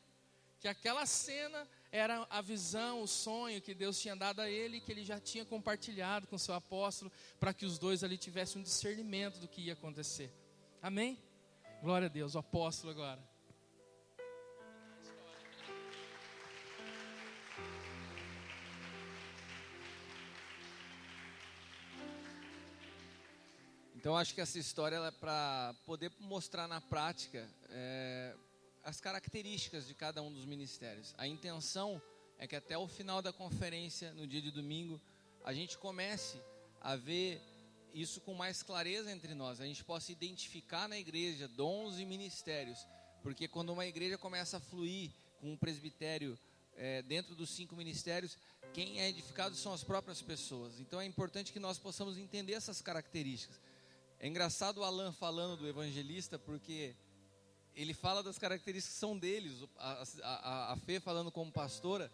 que aquela cena era a visão, o sonho que Deus tinha dado a ele, que ele já tinha compartilhado com seu apóstolo, para que os dois ali tivessem um discernimento do que ia acontecer. Amém? Glória a Deus, o apóstolo agora. Então acho que essa história ela é para poder mostrar na prática as características de cada um dos ministérios. A intenção é que até o final da conferência, no dia de domingo, a gente comece a ver isso com mais clareza entre nós. A gente possa identificar na igreja dons e ministérios. Porque quando uma igreja começa a fluir com um presbitério dentro dos 5 ministérios, quem é edificado são as próprias pessoas. Então é importante que nós possamos entender essas características. É engraçado o Alan falando do evangelista, porque ele fala das características que são deles. A Fê falando como pastora,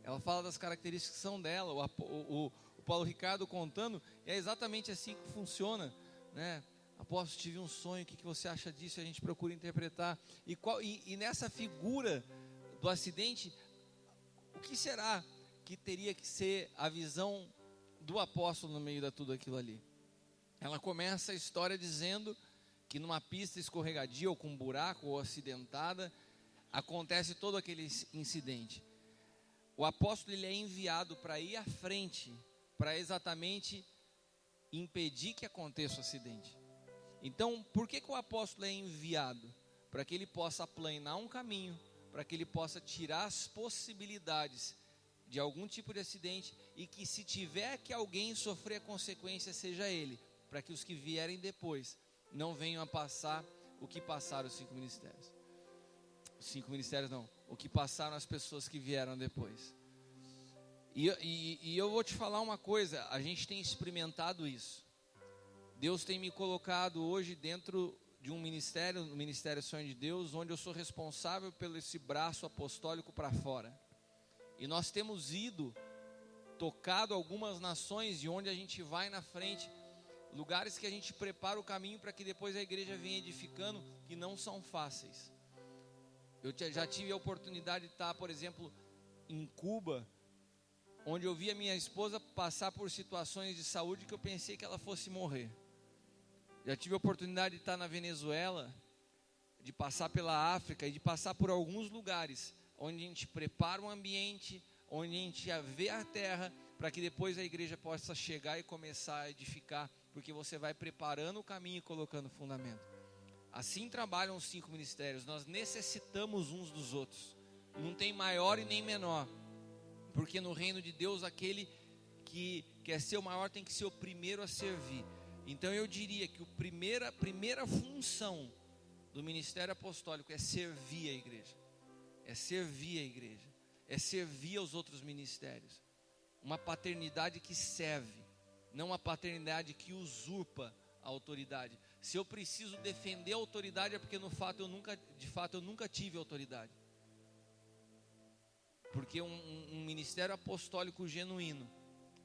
ela fala das características que são dela. O Paulo Ricardo contando, é exatamente assim que funciona, né? Apóstolo, tive um sonho, o que você acha disso? A gente procura interpretar. E nessa figura do acidente, o que será que teria que ser a visão do apóstolo no meio de tudo aquilo ali? Ela começa a história dizendo que numa pista escorregadia ou com buraco ou acidentada, acontece todo aquele incidente. O apóstolo ele é enviado para ir à frente, para exatamente impedir que aconteça o acidente. Então, por que o apóstolo é enviado? Para que ele possa aplanar um caminho, para que ele possa tirar as possibilidades de algum tipo de acidente, e que se tiver que alguém sofrer a consequência, seja ele, para que os que vierem depois não venham a passar o que passaram os 5 ministérios. Os 5 ministérios não, o que passaram as pessoas que vieram depois. E eu vou te falar uma coisa, a gente tem experimentado isso. Deus tem me colocado hoje dentro de um ministério, o Ministério Sonho de Deus, onde eu sou responsável pelo esse braço apostólico para fora. E nós temos tocado algumas nações, de onde a gente vai na frente, lugares que a gente prepara o caminho para que depois a igreja venha edificando, que não são fáceis. Eu já tive a oportunidade de estar, por exemplo, em Cuba, onde eu vi a minha esposa passar por situações de saúde que eu pensei que ela fosse morrer. Já tive a oportunidade de estar na Venezuela, de passar pela África e de passar por alguns lugares onde a gente prepara o ambiente, onde a gente vê a terra, para que depois a igreja possa chegar e começar a edificar, porque você vai preparando o caminho e colocando o fundamento. Assim trabalham os 5 ministérios. Nós necessitamos uns dos outros. Não tem maior e nem menor, porque no reino de Deus aquele que quer ser o maior tem que ser o primeiro a servir. Então eu diria que a primeira função do ministério apostólico é servir a igreja. É servir a igreja. É servir aos outros ministérios. Uma paternidade que serve, não uma paternidade que usurpa a autoridade. Se eu preciso defender a autoridade, é porque de fato eu nunca tive autoridade. Porque um ministério apostólico genuíno,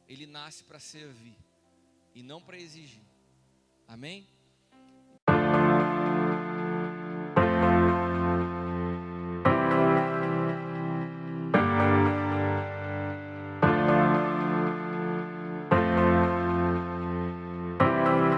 ele nasce para servir e não para exigir. Amém?